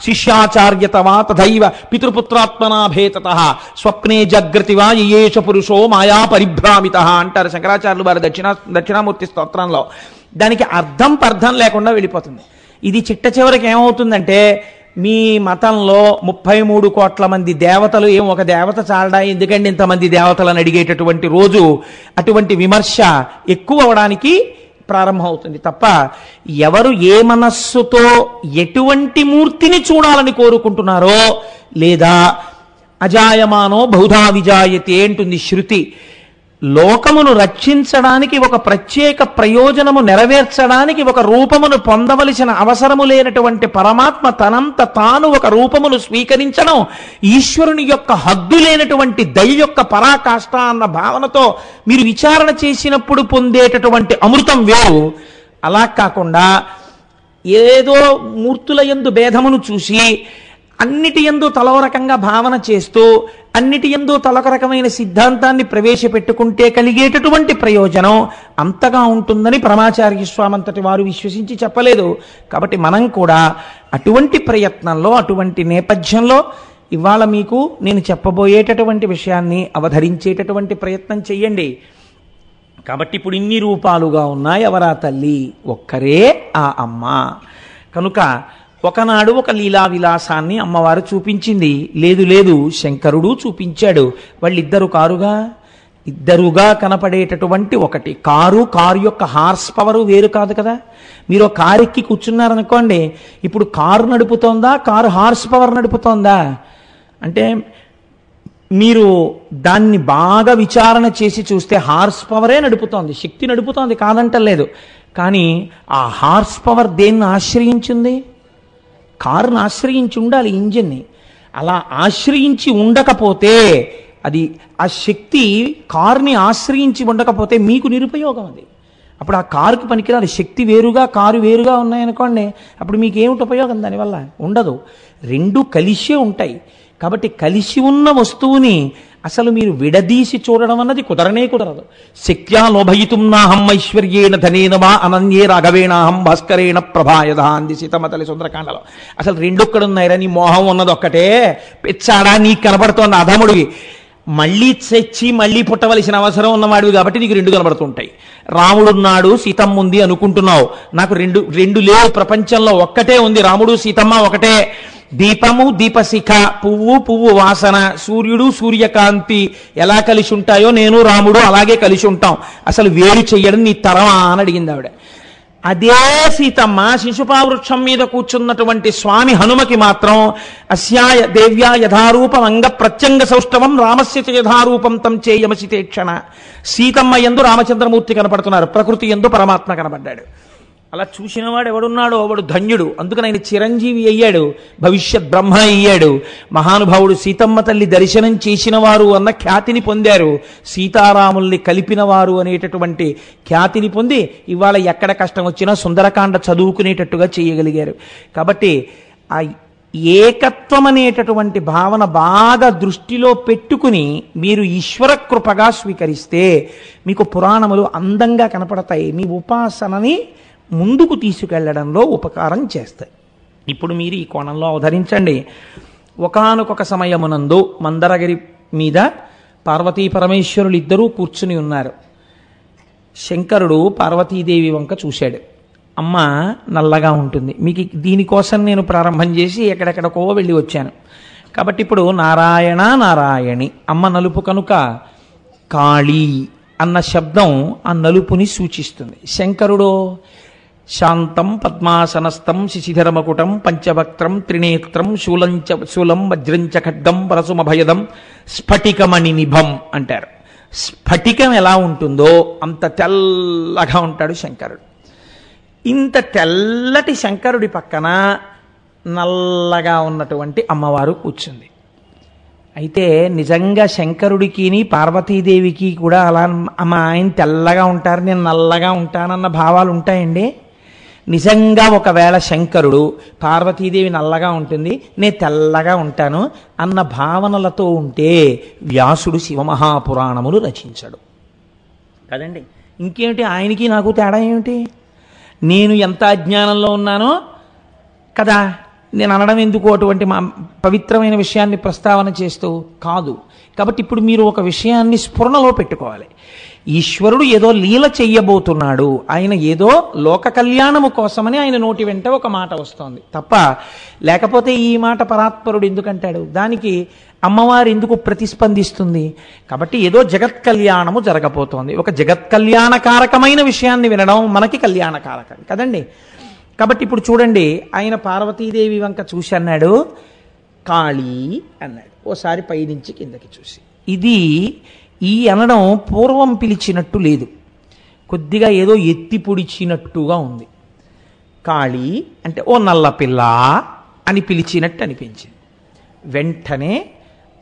శిష్యాచార్యతవా తథైవ పితృపుత్రాత్మనాభేతతః స్వప్నే జాగ్రతి వా యేష పురుషో మాయా పరిభ్రామితః అంటారు శంకరాచార్యులు వారి దక్షిణామూర్తి స్తోత్రంలో. దానికి అర్థం పర్థం లేకుండా వెళ్ళిపోతుంది. ఇది చిట్ట చివరికి ఏమవుతుందంటే, మీ మతంలో 33 కోట్ల మంది దేవతలు, ఏం ఒక దేవత చాలడా, ఎందుకంటే ఇంతమంది దేవతలను అడిగేటటువంటి రోజు, అటువంటి విమర్శ ఎక్కువ అవడానికి ప్రారంభమవుతుంది తప్ప ఎవరు ఏ మనస్సుతో ఎటువంటి మూర్తిని చూడాలని కోరుకుంటున్నారో, లేదా అజాయమానో బహుధా విజాయతే అంటుంది శృతి. లోకమును రక్షించడానికి, ఒక ప్రత్యేక ప్రయోజనము నెరవేర్చడానికి ఒక రూపమును పొందవలసిన అవసరము లేనటువంటి పరమాత్మ తనంత తాను ఒక రూపమును స్వీకరించడం ఈశ్వరుని యొక్క హద్దు లేనటువంటి దయ యొక్క పరాకాష్ఠ అన్న భావనతో మీరు విచారణ చేసినప్పుడు పొందేటటువంటి అమృతం వేరు. అలా కాకుండా ఏదో మూర్తుల యందు భేదమును చూసి అన్నిటి యందు తలో రకంగా భావన చేస్తూ అన్నిటి యందు తలొక రకమైన సిద్ధాంతాన్ని ప్రవేశపెట్టుకుంటే కలిగేటటువంటి ప్రయోజనం అంతగా ఉంటుందని పరమాచార్య స్వామంతటి వారు విశ్వసించి చెప్పలేదు. కాబట్టి మనం కూడా అటువంటి ప్రయత్నంలో, అటువంటి నేపథ్యంలో ఇవాళ మీకు నేను చెప్పబోయేటటువంటి విషయాన్ని అవధరించేటటువంటి ప్రయత్నం చెయ్యండి. కాబట్టి ఇప్పుడు ఇన్ని రూపాలుగా ఉన్నాయి ఎవరా తల్లి? ఒక్కరే ఆ అమ్మ. కనుక ఒకనాడు ఒక లీలా విలాసాన్ని అమ్మవారు చూపించింది. లేదు శంకరుడు చూపించాడు. వాళ్ళిద్దరు ఇద్దరుగా కనపడేటటువంటి ఒకటి కారు యొక్క హార్స్ పవర్ వేరు కాదు కదా. మీరు కారు ఎక్కి కూర్చున్నారనుకోండి, ఇప్పుడు కారు నడుపుతోందా, కారు హార్స్ పవర్ నడుపుతోందా అంటే మీరు దాన్ని బాగా విచారణ చేసి చూస్తే హార్స్ పవరే నడుపుతోంది, శక్తి నడుపుతోంది, కాదంటలేదు. కానీ ఆ హార్స్ పవర్ దేన్ని ఆశ్రయించింది? కారును ఆశ్రయించి ఉండాలి, ఇంజిన్ని. అలా ఆశ్రయించి ఉండకపోతే, అది ఆ శక్తి కారుని ఆశ్రయించి ఉండకపోతే మీకు నిరుపయోగం. అది అప్పుడు ఆ కారుకి పనికిరాదు. శక్తి వేరుగా కారు వేరుగా ఉన్నాయనుకోండి, అప్పుడు మీకు ఏమిటి ఉపయోగం? దానివల్ల ఉండదు. రెండు కలిసే ఉంటాయి. కాబట్టి కలిసి ఉన్న వస్తువుని అసలు మీరు విడదీసి చూడడం అన్నది కుదరదు. శక్త్యా లోభయితుం నాహం ఐశ్వర్యేణ ధనేన వా అనన్యే రాఘవేణాహం భాస్కరేణ ప్రభాయద అంది సీతమ్మతల్లి సుందరకాండలో. అసలు రెండొక్కడున్నాయిరా, నీ మోహం ఉన్నది ఒక్కటే, పిచ్చాడా నీకు కనబడుతోంది అధముడివి, మళ్ళీ తెచ్చి మళ్ళీ పుట్టవలసిన అవసరం ఉన్నవాడివి కాబట్టి నీకు రెండు కనబడుతుంటాయి. రాముడున్నాడు సీతమ్మ ఉంది అనుకుంటున్నావు, నాకు రెండు లేవు ప్రపంచంలో, ఒక్కటే ఉంది, రాముడు సీతమ్మ ఒకటే. దీపము దీపశిఖ, పువ్వు వాసన, సూర్యుడు సూర్యకాంతి ఎలా కలిసి ఉంటాయో నేను రాముడు అలాగే కలిసి ఉంటాం, అసలు వేరు చెయ్యడం నీ తరమా అని అడిగింది ఆవిడ. అదే సీతమ్మ శిశుపావృక్షం మీద కూర్చున్నటువంటి స్వామి హనుమకి మాత్రం అస్యాయ దేవ్యా యథారూపం అంగ ప్రత్యంగ సౌష్ఠవం రామస్య యథారూపం తం చేయమసితేక్షణ. సీతమ్మ యందు రామచంద్రమూర్తి కనపడుతున్నారు, ప్రకృతి యందు పరమాత్మ కనపడ్డాడు. అలా చూసినవాడు ఎవడున్నాడో వాడు ధన్యుడు. అందుకని ఆయన చిరంజీవి అయ్యాడు, భవిష్యత్ బ్రహ్మ అయ్యాడు. మహానుభావుడు సీతమ్మ తల్లి దర్శనం చేసిన వారు అన్న ఖ్యాతిని పొందారు, సీతారాముల్ని కలిపిన వారు అనేటటువంటి ఖ్యాతిని పొంది ఇవాళ ఎక్కడ కష్టం వచ్చినా సుందరకాండ చదువుకునేటట్టుగా చేయగలిగారు. కాబట్టి ఆ ఏకత్వం అనేటటువంటి భావన బాగా దృష్టిలో పెట్టుకుని మీరు ఈశ్వర కృపగా స్వీకరిస్తే మీకు పురాణములు అందంగా కనపడతాయి, మీ ఉపాసనని ముందుకు తీసుకెళ్లడంలో ఉపకారం చేస్తాయి. ఇప్పుడు మీరు ఈ కోణంలో అవధరించండి. ఒకానొక సమయమునందు మందరగిరి మీద పార్వతీ పరమేశ్వరులు ఇద్దరూ కూర్చుని ఉన్నారు. శంకరుడు పార్వతీదేవి వంక చూశాడు. అమ్మ నల్లగా ఉంటుంది, మీకు దీనికోసం నేను ప్రారంభం చేసి ఎక్కడెక్కడికో వెళ్ళి వచ్చాను. కాబట్టి ఇప్పుడు నారాయణ నారాయణి, అమ్మ నలుపు కనుక కాళీ అన్న శబ్దం ఆ నలుపుని సూచిస్తుంది. శంకరుడు శాంతం పద్మాసనస్థం శిశిధరమకుటం పంచవక్త్రం త్రినేత్రం శూలం వజ్రంచ ఖడ్గం పరశుమభయదం స్ఫటికమణి నిభం అంటారు. స్ఫటికం ఎలా ఉంటుందో అంత తెల్లగా ఉంటాడు శంకరుడు. ఇంత తెల్లటి శంకరుడి పక్కన నల్లగా ఉన్నటువంటి అమ్మవారు కూర్చుంది. అయితే నిజంగా శంకరుడికి పార్వతీదేవికి కూడా అలా అమ్మ ఆయన తెల్లగా ఉంటారు నేను నల్లగా ఉంటానన్న భావాలు ఉంటాయండి. నిజంగా ఒకవేళ శంకరుడు పార్వతీదేవి నల్లగా ఉంటుంది నేను తెల్లగా ఉంటాను అన్న భావనలతో ఉంటే వ్యాసుడు శివమహాపురాణములు రచించాడు కదండి. ఇంకేమిటి ఆయనకి నాకు తేడా ఏమిటి? నేను ఎంత అజ్ఞానంలో ఉన్నానో కదా నేను అనడం ఎందుకు అటువంటి పవిత్రమైన విషయాన్ని ప్రస్తావన చేస్తూ కాదు. కాబట్టి ఇప్పుడు మీరు ఒక విషయాన్ని స్ఫురణలో పెట్టుకోవాలి. ఈశ్వరుడు ఏదో లీల చెయ్యబోతున్నాడు, ఆయన ఏదో లోక కళ్యాణము కోసమని ఆయన నోటి వెంట ఒక మాట వస్తోంది తప్ప, లేకపోతే ఈ మాట పరాత్పరుడు ఎందుకంటాడు? దానికి అమ్మవారు ఎందుకు ప్రతిస్పందిస్తుంది? కాబట్టి ఏదో జగత్ కళ్యాణము జరగబోతోంది. ఒక జగత్ కళ్యాణకారకమైన విషయాన్ని వినడం మనకి కళ్యాణకారకం కదండి. కాబట్టి ఇప్పుడు చూడండి, ఆయన పార్వతీదేవి వంక చూసి అన్నాడు కాళీ అన్నాడు, ఓసారి పైనుంచి కిందకి చూసి. ఇది ఈ అనడం పూర్వం పిలిచినట్టు లేదు, కొద్దిగా ఏదో ఎత్తి పొడిచినట్టుగా ఉంది. కాళీ అంటే ఓ నల్లపిల్ల అని పిలిచినట్టు అనిపించింది. వెంటనే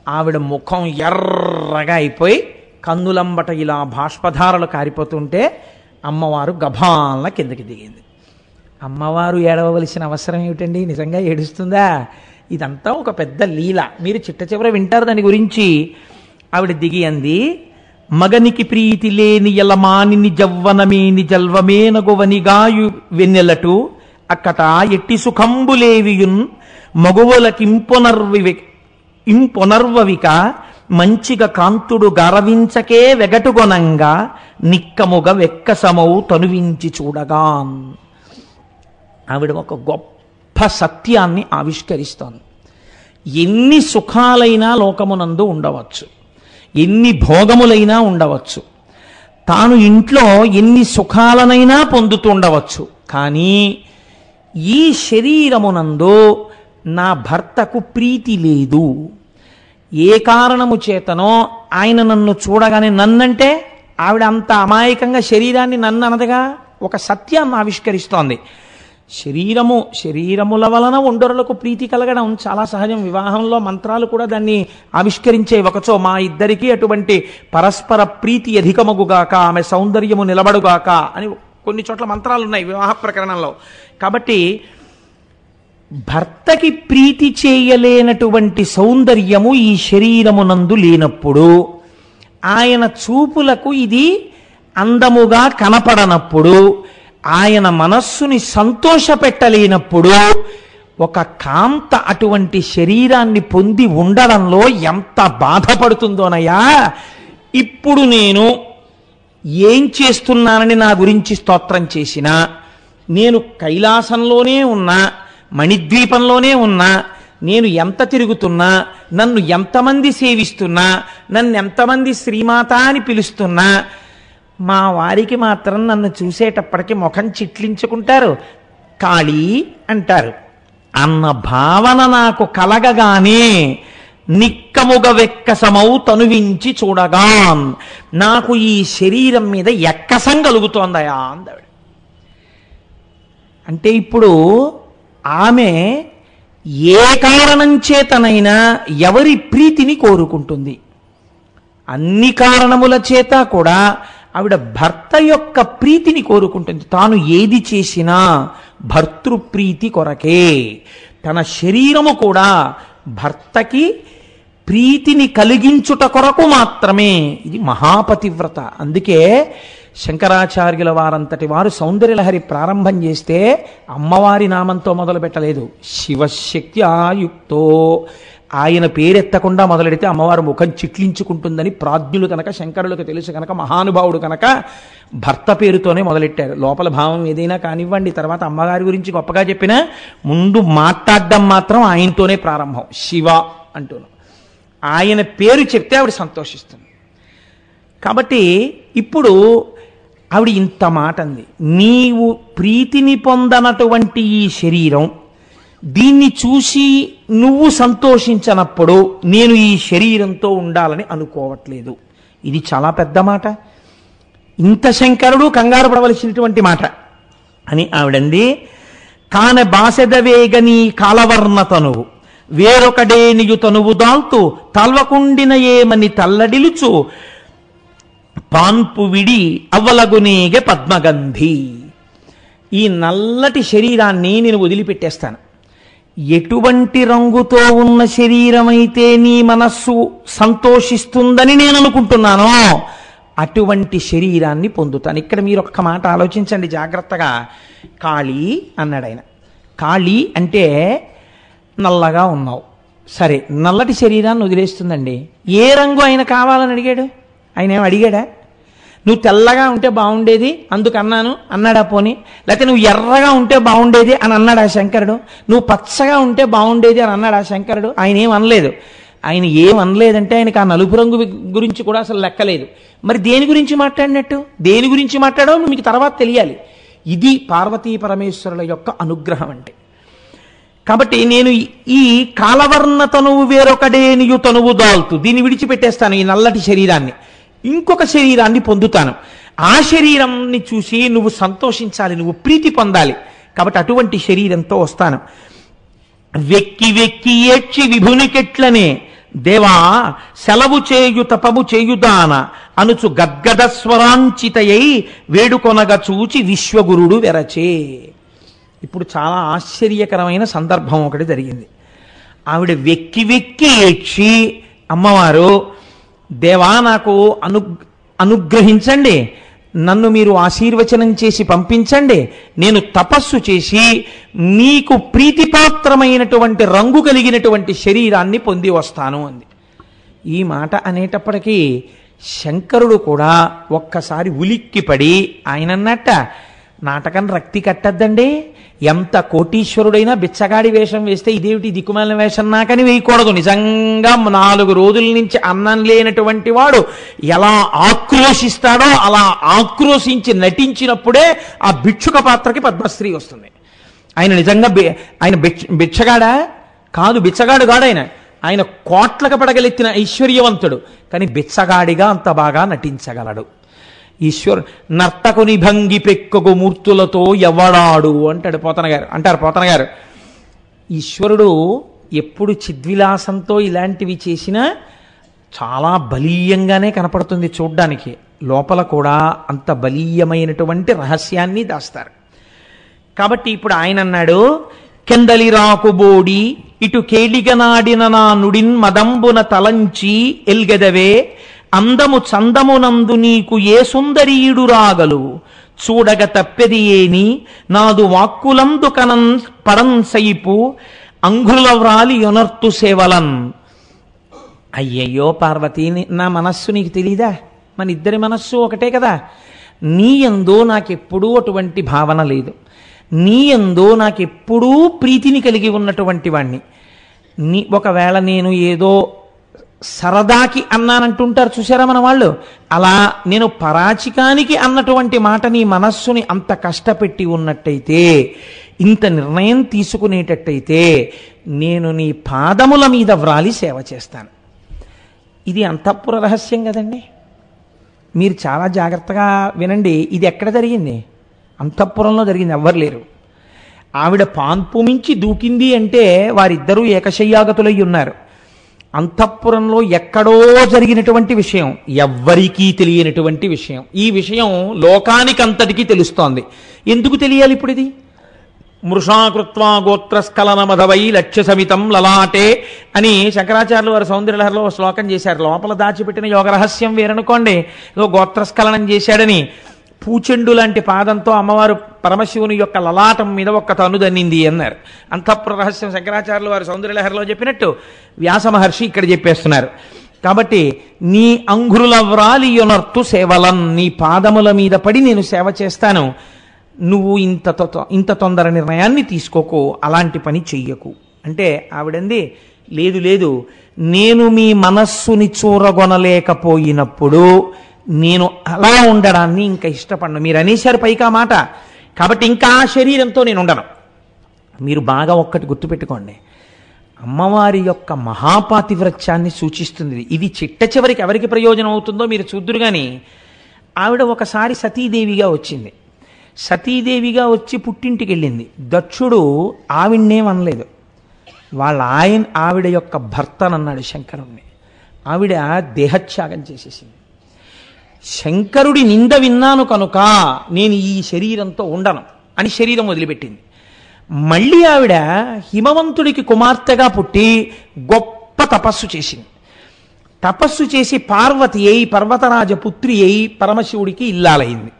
ఆవిడ ముఖం ఎర్రగా అయిపోయి కన్నులంబట ఇలా బాష్పధారలు కారిపోతుంటే అమ్మవారు గభాల కిందకి దిగింది. అమ్మవారు ఏడవలసిన అవసరం ఏమిటండి? నిజంగా ఏడుస్తుందా? ఇదంతా ఒక పెద్ద లీల, మీరు చిట్ట చివర వింటారు దాని గురించి. ఆవిడ దిగి అంది, మగనికి ప్రీతి లేని యలమానిని జవ్వనమేని జల్వమేనగువనిగాయు వెన్నెలటు అక్కట ఎట్టి సుఖంబులేవియున్ మగువలకింపునర్వవిక మంచిగా కాంతుడు గరవించకే వెగటుగొనంగా నిక్కముగ వెక్కసమౌ తనువించి చూడగా. ఆవిడ ఒక గొప్ప సత్యాన్ని ఆవిష్కరిస్తోంది. ఎన్ని సుఖాలైనా లోకమునందు ఉండవచ్చు, ఎన్ని భోగములైనా ఉండవచ్చు, తాను ఇంట్లో ఎన్ని సుఖాలనైనా పొందుతూ ఉండవచ్చు, కానీ ఈ శరీరమునందు నా భర్తకు ప్రీతి లేదు. ఏ కారణము చేతనో ఆయన నన్ను చూడగానే, నన్నంటే ఆవిడ అంత అమాయకంగా శరీరాన్ని నన్ను అనదుగా, ఒక సత్యాన్ని ఆవిష్కరిస్తోంది. శరీరముల వలన ఒండరులకు ప్రీతి కలగడం చాలా సహజం. వివాహంలో మంత్రాలు కూడా దాన్ని ఆవిష్కరించే. ఒకచో మా ఇద్దరికీ అటువంటి పరస్పర ప్రీతి అధికమగుగాక, ఆమె సౌందర్యము నిలబడుగాక అని కొన్ని చోట్ల మంత్రాలు ఉన్నాయి వివాహ ప్రకరణంలో. కాబట్టి భర్తకి ప్రీతి చేయలేనటువంటి సౌందర్యము ఈ శరీరమునందు లేనప్పుడు, ఆయన చూపులకు ఇది అందముగా కనపడనప్పుడు, ఆయన మనస్సుని సంతోషపెట్టలేనప్పుడు, ఒక కాంత అటువంటి శరీరాన్ని పొంది ఉండడంలో ఎంత బాధపడుతుందోనయ్యా. ఇప్పుడు నేను ఏం చేస్తున్నానని నా గురించి స్తోత్రం చేసినా, నేను కైలాసంలోనే ఉన్నా, మణిద్వీపంలోనే ఉన్నా, నేను ఎంత తిరుగుతున్నా, నన్ను ఎంతమంది సేవిస్తున్నా, నన్ను ఎంతమంది శ్రీమాత అని పిలుస్తున్నా, మా వారికి మాత్రం నన్ను చూసేటప్పటికి ముఖం చిట్లించుకుంటారు, కాళీ అంటారు అన్న భావన నాకు కలగగానే నిక్కముగ వెక్కసమౌ తనువించి చూడగా నాకు ఈ శరీరం మీద ఎక్కసం కలుగుతోందయా అందావిడ. అంటే ఇప్పుడు ఆమె ఏ కారణం చేతనైనా ఎవరి ప్రీతిని కోరుకుంటుంది? అన్ని కారణముల చేత కూడా ఆవిడ భర్త యొక్క ప్రీతిని కోరుకుంటుంది. తాను ఏది చేసినా భర్తృప్రీతి కొరకే. తన శరీరము కూడా భర్తకి ప్రీతిని కలిగించుట కొరకు మాత్రమే. ఇది మహాపతివ్రత. అందుకే శంకరాచార్యుల వారంతటి వారు సౌందర్యలహరి ప్రారంభం చేస్తే అమ్మవారి నామంతో మొదలు పెట్టలేదు, శివశక్తి ఆయుక్తో ఆయన పేరెత్తకుండా మొదలెడితే అమ్మవారు ముఖం చిట్లించుకుంటుందని ప్రాజ్ఞులు కనుక, శంకరులకు తెలుసు కనుక, మహానుభావుడు కనుక భర్త పేరుతోనే మొదలెట్టారు. లోపల భావం ఏదైనా కానివ్వండి, తర్వాత అమ్మగారి గురించి గొప్పగా చెప్పినా ముందు మాట్లాడడం మాత్రం ఆయనతోనే ప్రారంభం. శివ అంటూను ఆయన పేరు చెప్తే ఆవిడ సంతోషిస్తుంది. కాబట్టి ఇప్పుడు ఆవిడ ఇంత మాట అంది, నీవు ప్రీతిని పొందనటువంటి ఈ శరీరం, దీన్ని చూసి నువ్వు సంతోషించనప్పుడు నేను ఈ శరీరంతో ఉండాలని అనుకోవట్లేదు. ఇది చాలా పెద్ద మాట. ఇంత శంకరుడు కంగారు పడవలసినటువంటి మాట అని ఆవిడంది. కాన బాసెదవేగని కాలవర్ణ తనువు వేరొకడేనియు తనువు దాల్తూ తల్వకుండిన ఏమని తల్లడిలుచు పాన్పు విడి అవ్వలగునేగె పద్మగంధి. ఈ నల్లటి శరీరాన్ని నేను వదిలిపెట్టేస్తాను. ఎటువంటి రంగుతో ఉన్న శరీరమైతే నీ మనస్సు సంతోషిస్తుందని నేను అనుకుంటున్నానో అటువంటి శరీరాన్ని పొందుతాను. ఇక్కడ మీరు ఒక్క మాట ఆలోచించండి జాగ్రత్తగా. కాళీ అన్నాడు ఆయన. కాళీ అంటే నల్లగా ఉన్నావు, సరే నల్లటి శరీరాన్ని వదిలేస్తుందండి. ఏ రంగు ఆయన కావాలని అడిగాడు? ఆయన ఏం అడిగాడా? నువ్వు తెల్లగా ఉంటే బాగుండేది అందుకన్నాను అన్నాడా పోనీ? లేకపోతే నువ్వు ఎర్రగా ఉంటే బాగుండేది అని అన్నాడా శంకరుడు? నువ్వు పచ్చగా ఉంటే బాగుండేది అని అన్నాడా శంకరుడు? ఆయన ఏం అనలేదు. ఆయన ఏం అనలేదంటే ఆయనకు ఆ నలుపు రంగు గురించి కూడా అసలు లెక్కలేదు. మరి దేని గురించి మాట్లాడినట్టు? దేని గురించి మాట్లాడో మీకు తర్వాత తెలియాలి. ఇది పార్వతీ పరమేశ్వరుల యొక్క అనుగ్రహం అంటే. కాబట్టి నేను ఈ కాలవర్ణ తనువు వేరొకడేనియు తనువు దాల్తూ దీన్ని విడిచిపెట్టేస్తాను, ఈ నల్లటి శరీరాన్ని, ఇంకొక శరీరాన్ని పొందుతాను. ఆ శరీరాన్ని చూసి నువ్వు సంతోషించాలి, నువ్వు ప్రీతి పొందాలి. కాబట్టి అటువంటి శరీరంతో వస్తాను. వెక్కి వెక్కి ఏడ్చి విభునికెట్లనే దేవా సెలవు చేయు తపము చేయుదాన అనుచు గద్గద స్వరాంచితయై వేడుకొనగా చూచి విశ్వగురుడు వెరచే. ఇప్పుడు చాలా ఆశ్చర్యకరమైన సందర్భం ఒకటి జరిగింది. ఆవిడ వెక్కి వెక్కి ఏడ్చి, అమ్మవారు దేవా నాకు అనుగ్రహించండి, నన్ను మీరు ఆశీర్వచనం చేసి పంపించండి, నేను తపస్సు చేసి మీకు ప్రీతిపాత్రమైనటువంటి రంగు కలిగినటువంటి శరీరాన్ని పొంది వస్తాను అంది. ఈ మాట అనేటప్పటికీ శంకరుడు కూడా ఒక్కసారి ఉలిక్కిపడి ఆయన అన్నట్ట, నాటకం రక్తి కట్టద్దండి, ఎంత కోటీశ్వరుడైనా బిచ్చగాడి వేషం వేస్తే ఇదేమిటి దిక్కుమాలిన వేషం నాకని వేయకూడదు. నిజంగా 4 రోజుల నుంచి అన్నం లేనటువంటి వాడు ఎలా ఆక్రోశిస్తాడో అలా ఆక్రోశించి నటించినప్పుడే ఆ భిక్షుక పాత్రకి పద్మశ్రీ వస్తుంది. ఆయన నిజంగా ఆయన బిచ్చగాడా కాదు, బిచ్చగాడు కాడు ఆయన. ఆయన కోట్లకు పడగలెత్తిన ఐశ్వర్యవంతుడు, కానీ బిచ్చగాడిగా అంత బాగా నటించగలడు. ఈశ్వరు నర్తకుని భంగి పెక్కగు మూర్తులతో ఎవడాడు అంటాడు పోతన గారు. ఈశ్వరుడు ఎప్పుడు చిద్విలాసంతో ఇలాంటివి చేసినా చాలా బలీయంగానే కనపడుతుంది చూడ్డానికి. లోపల కూడా అంత బలీయమైనటువంటి రహస్యాన్ని దాస్తారు. కాబట్టి ఇప్పుడు ఆయన అన్నాడు, కెందలి రాకుబోడి ఇటు కేళిగనాడిన నా నుడిన్ మదంబున తలంచి ఎల్గెదవే అందము చందమునందు నీకు ఏ సుందరీయుడు రాగలు చూడగ తప్పెది ఏని నాదు వాక్కులందు కనం పడంసైపు అంగుల వ్రాలి యొనర్తు సేవలన్. అయ్యయ్యో పార్వతీ, నా మనస్సు నీకు తెలీదా? మన ఇద్దరి మనస్సు ఒకటే కదా. నీ యందు నాకెప్పుడూ అటువంటి భావన లేదు. నీ యందు నాకెప్పుడూ ప్రీతిని కలిగి ఉన్నటువంటి వాణ్ణి. ఒకవేళ నేను ఏదో సరదాకి అన్నానంటుంటారు చూసారా మన వాళ్ళు, అలా నేను పరాచికానికి అన్నటువంటి మాట నీ మనస్సుని అంత కష్టపెట్టి ఉన్నట్టయితే, ఇంత నిర్ణయం తీసుకునేటట్టయితే నేను నీ పాదముల మీద వ్రాలి సేవ చేస్తాను. ఇది అంతఃపుర రహస్యం కదండి. మీరు చాలా జాగ్రత్తగా వినండి. ఇది ఎక్కడ జరిగింది? అంతఃపురంలో జరిగింది. ఎవ్వరు లేరు. ఆవిడ పాన్పు మించి దూకింది అంటే వారిద్దరూ ఏకశయ్యాగతులై ఉన్నారు. అంతఃపురంలో ఎక్కడో జరిగినటువంటి విషయం, ఎవ్వరికీ తెలియనటువంటి విషయం. ఈ విషయం లోకానికంతటికీ తెలుస్తోంది. ఎందుకు తెలియాలి ఇప్పుడు ఇది? మృషాకృత్వా గోత్రస్ఖలన మధవై లక్ష్య సమితం లలాటే అని శంకరాచార్యులు వారు సౌందర్యలహరిలో శ్లోకం చేశారు. లోపల దాచిపెట్టిన యోగ రహస్యం వేరనుకోండి, గోత్రస్ఖలనం చేశాడని పూచెండు లాంటి పాదంతో అమ్మవారు పరమశివుని యొక్క లలాటం మీద ఒక్క తన్ను దన్నింది అన్నారు. అంతఃపుర రహస్యం శంకరాచార్యులు వారు సౌందర్యలహరిలో చెప్పినట్టు వ్యాస మహర్షి ఇక్కడ చెప్పేస్తున్నారు. కాబట్టి నీ అంగురుల వ్రాలి యొనర్తు సేవలన్, నీ పాదముల మీద పడి నేను సేవ చేస్తాను. నువ్వు ఇంత తొందర నిర్ణయాన్ని తీసుకోకు, అలాంటి పని చెయ్యకు అంటే ఆవిడంది, లేదు లేదు, నేను మీ మనస్సుని చూరగొనలేకపోయినప్పుడు నేను అలా ఉండడాన్ని ఇంకా ఇష్టపడను. మీరు అనేశారు పైకి ఆ మాట, కాబట్టి ఇంకా ఆ శరీరంతో నేను ఉండను. మీరు బాగా ఒక్కటి గుర్తుపెట్టుకోండి, అమ్మవారి యొక్క మహాపాతివ్రత్యాన్ని సూచిస్తుంది ఇది. చిట్ట చివరికి ఎవరికి ప్రయోజనం అవుతుందో మీరు చూద్దురు. కానీ ఆవిడ ఒకసారి సతీదేవిగా వచ్చింది. సతీదేవిగా వచ్చి పుట్టింటికి వెళ్ళింది. దక్షుడు ఆవిడనేమనలేదు, ఆవిడ యొక్క భర్తనన్నాడు శంకరుణ్ణి. ఆవిడ దేహత్యాగం చేసేసింది. శంకరుడి నింద విన్నాను కనుక నేను ఈ శరీరంతో ఉండను అని శరీరం వదిలిపెట్టింది. మళ్ళీ ఆవిడ హిమవంతుడికి కుమార్తెగా పుట్టి గొప్ప తపస్సు చేసింది. తపస్సు చేసి పార్వతి అయి పర్వతరాజ పుత్రి అయి పరమశివుడికి ఇల్లాలైంది.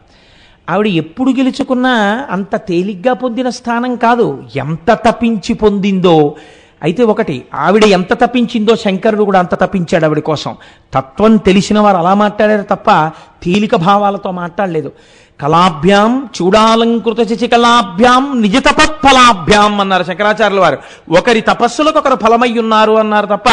ఆవిడ ఎప్పుడు గెలుచుకున్నా అంత తేలిగ్గా పొందిన స్థానం కాదు, ఎంత తపించి పొందిందో. అయితే ఒకటి, ఆవిడ ఎంత తప్పించిందో శంకరుడు కూడా అంత తప్పించాడు ఆవిడ కోసం. తత్వం తెలిసిన వారు అలా మాట్లాడారు తప్ప తేలిక భావాలతో మాట్లాడలేదు. కళాభ్యాం చూడాలంకృత శశికళాభ్యాం నిజ తపత్ఫలాభ్యాం అన్నారు శంకరాచార్యుల వారు. ఒకరి తపస్సులకు ఒకరు ఫలమై ఉన్నారు అన్నారు తప్ప